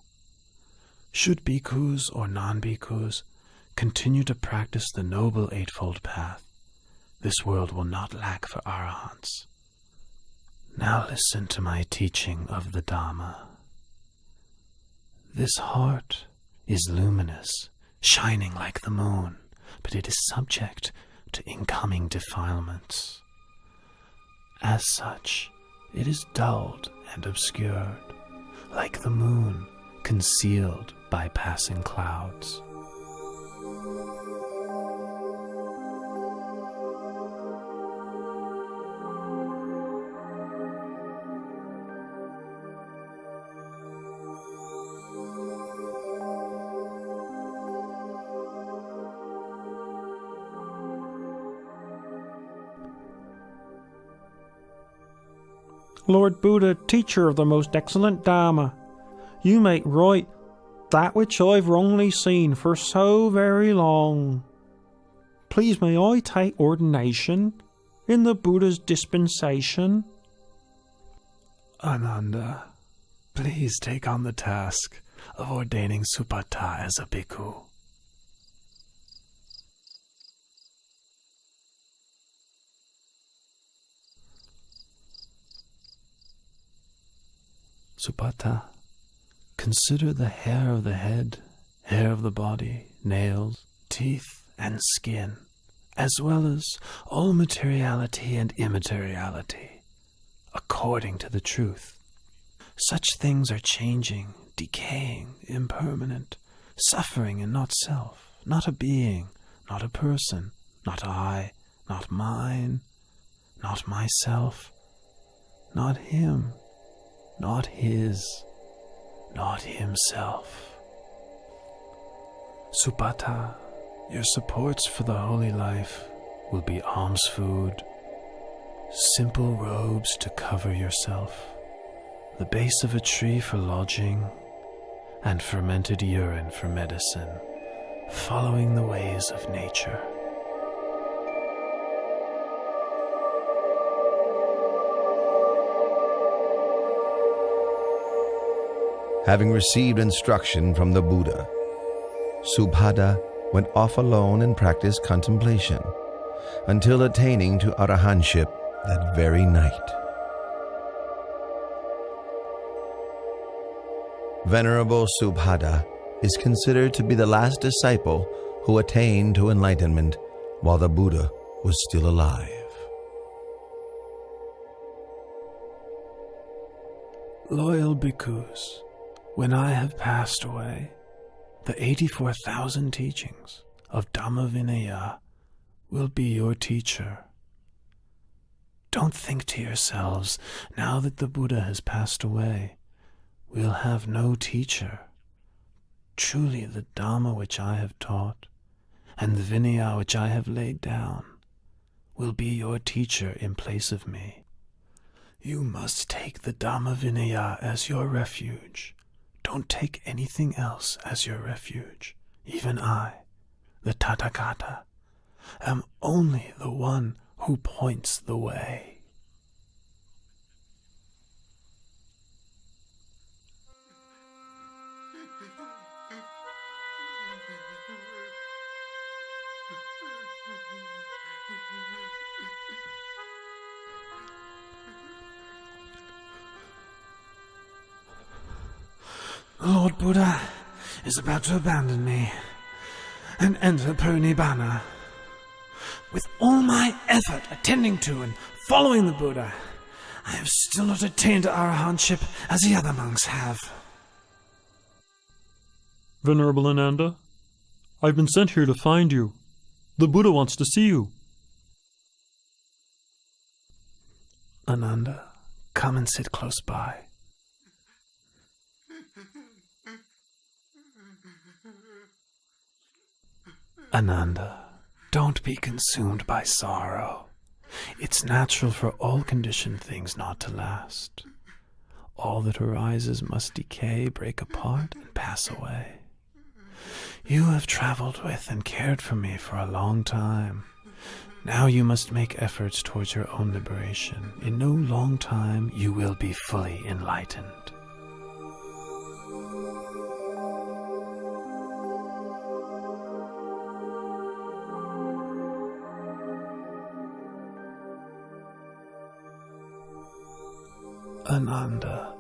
Should bhikkhus or non-bhikkhus continue to practice the Noble Eightfold Path. This world will not lack for arahants. Now listen to my teaching of the Dhamma. This heart is luminous, shining like the moon, but it is subject to incoming defilements. As such, it is dulled and obscured, like the moon concealed by passing clouds. Lord Buddha, teacher of the most excellent Dharma, you make right that which I've wrongly seen for so very long. Please may I take ordination in the Buddha's dispensation? Ananda, please take on the task of ordaining Supata as a bhikkhu. Supata, consider the hair of the head, hair of the body, nails, teeth, and skin, as well as all materiality and immateriality, according to the truth. Such things are changing, decaying, impermanent, suffering and not self, not a being, not a person, not I, not mine, not myself, not him, not his, not himself. Supata, your supports for the holy life will be alms food, simple robes to cover yourself, the base of a tree for lodging, and fermented urine for medicine, following the ways of nature. Having received instruction from the Buddha, Subhada went off alone and practiced contemplation until attaining to arahantship that very night. Venerable Subhada is considered to be the last disciple who attained to enlightenment while the Buddha was still alive. Loyal bhikkhus, when I have passed away, the 84,000 teachings of Dhamma Vinaya will be your teacher. Don't think to yourselves, now that the Buddha has passed away, we'll have no teacher. Truly the Dhamma which I have taught, and the Vinaya which I have laid down, will be your teacher in place of me. You must take the Dhamma Vinaya as your refuge. Don't take anything else as your refuge. Even I, the Tathagata, am only the one who points the way. The Lord Buddha is about to abandon me and enter Parinibbana. With all my effort attending to and following the Buddha, I have still not attained to arahantship as the other monks have. Venerable Ananda, I've been sent here to find you. The Buddha wants to see you. Ananda, come and sit close by. Ananda, don't be consumed by sorrow. It's natural for all conditioned things not to last. All that arises must decay, break apart, and pass away. You have traveled with and cared for me for a long time. Now you must make efforts towards your own liberation. In no long time you will be fully enlightened. Ananda,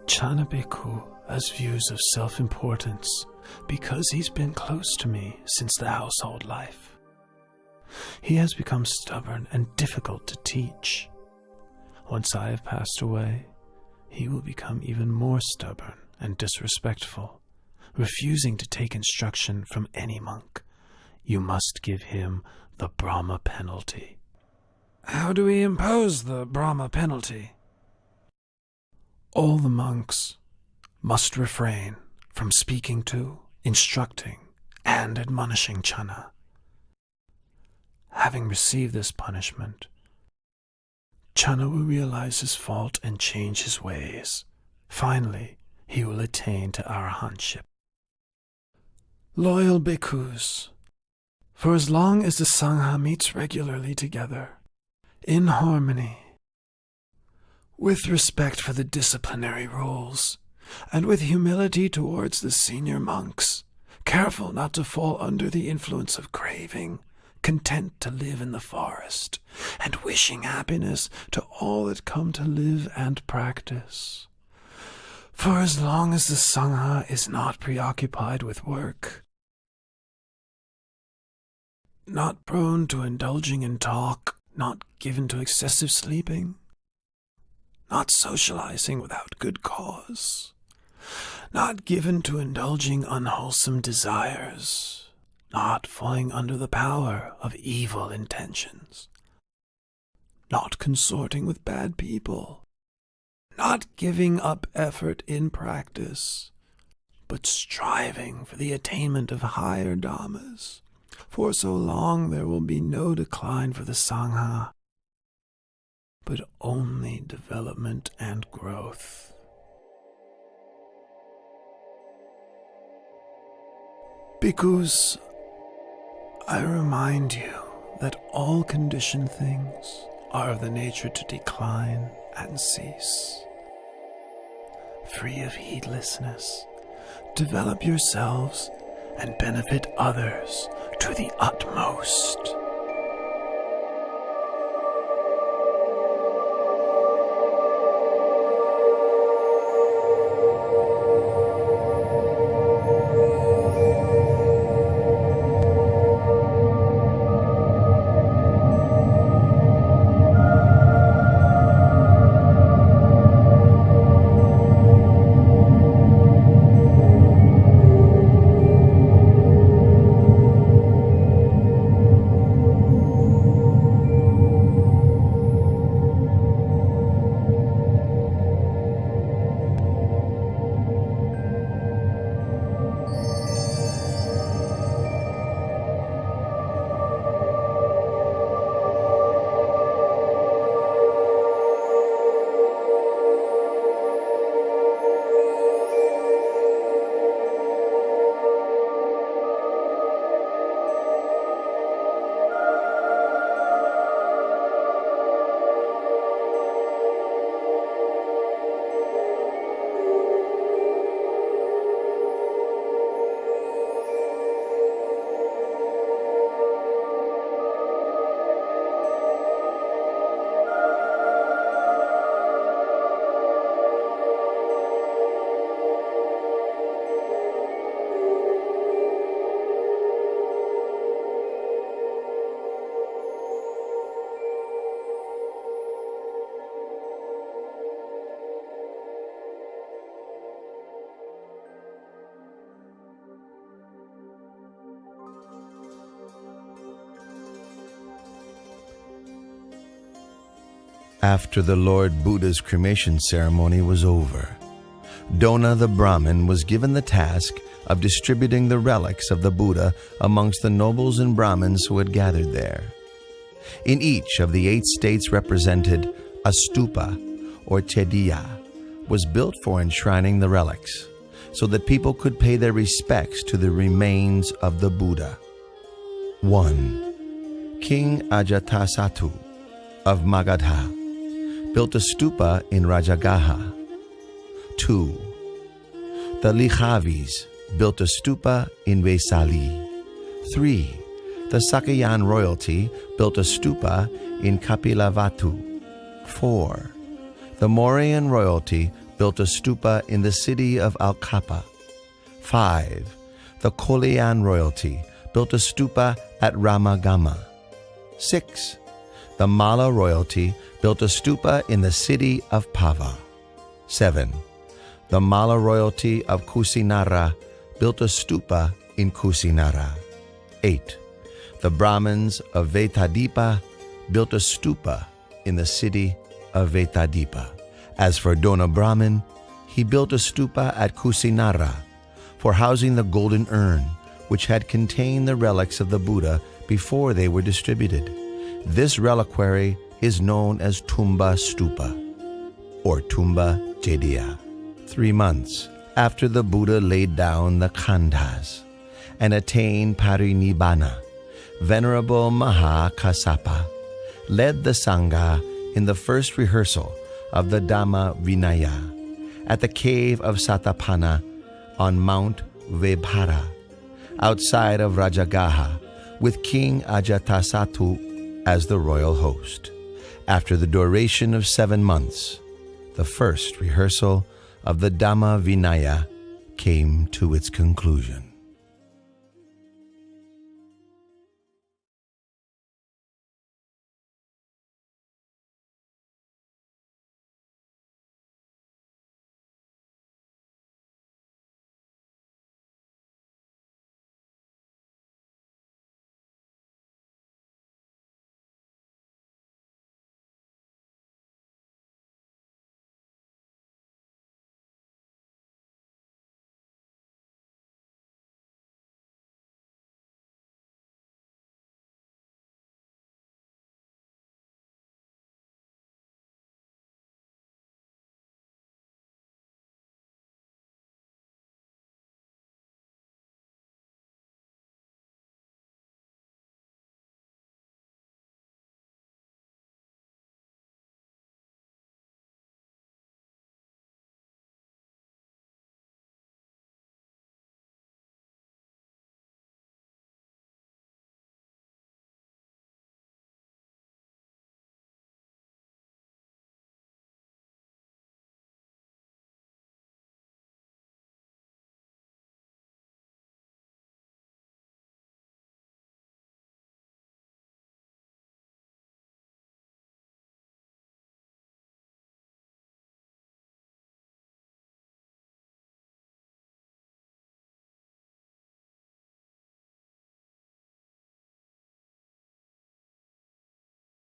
Chanabhikkhu has views of self-importance because he's been close to me since the household life. He has become stubborn and difficult to teach. Once I have passed away, he will become even more stubborn and disrespectful, refusing to take instruction from any monk. You must give him the Brahma penalty. How do we impose the Brahma penalty? All the monks must refrain from speaking to, instructing, and admonishing Channa. Having received this punishment, Channa will realize his fault and change his ways. Finally, he will attain to arahantship. Loyal bhikkhus, for as long as the Sangha meets regularly together, in harmony, with respect for the disciplinary rules, and with humility towards the senior monks, careful not to fall under the influence of craving, content to live in the forest, and wishing happiness to all that come to live and practice. For as long as the Sangha is not preoccupied with work, not prone to indulging in talk, not given to excessive sleeping, not socializing without good cause, not given to indulging unwholesome desires, not falling under the power of evil intentions, not consorting with bad people, not giving up effort in practice, but striving for the attainment of higher dhammas. For so long there will be no decline for the Sangha, but only development and growth. Bhikkhus, I remind you that all conditioned things are of the nature to decline and cease. Free of heedlessness, develop yourselves and benefit others to the utmost. After the Lord Buddha's cremation ceremony was over, Dona the Brahmin was given the task of distributing the relics of the Buddha amongst the nobles and Brahmins who had gathered there. In each of the 8 states represented, a stupa, or chediya, was built for enshrining the relics, so that people could pay their respects to the remains of the Buddha. 1. King Ajatasattu of Magadha built a stupa in Rajagaha. 2. The Likhavis built a stupa in Vesali. 3. The Sakyan royalty built a stupa in Kapilavatu. 4. The Mauryan royalty built a stupa in the city of Alkapa. 5. The Kolian royalty built a stupa at Ramagama. 6. The Malla royalty built a stupa in the city of Pava. 7. The Malla royalty of Kusinara built a stupa in Kusinara. 8. The Brahmins of Vetadipa built a stupa in the city of Vetadipa. As for Dona Brahmin, he built a stupa at Kusinara for housing the golden urn, which had contained the relics of the Buddha before they were distributed. This reliquary is known as Tumba Stupa, or Tumba Jediya. 3 months after the Buddha laid down the khandhas and attained parinibbana, Venerable Maha Kassapa led the Sangha in the first rehearsal of the Dhamma Vinaya at the cave of Satapana on Mount Vebhara, outside of Rajagaha, with King Ajatasattu as the royal host. After the duration of 7 months, the first rehearsal of the Dhamma Vinaya came to its conclusion.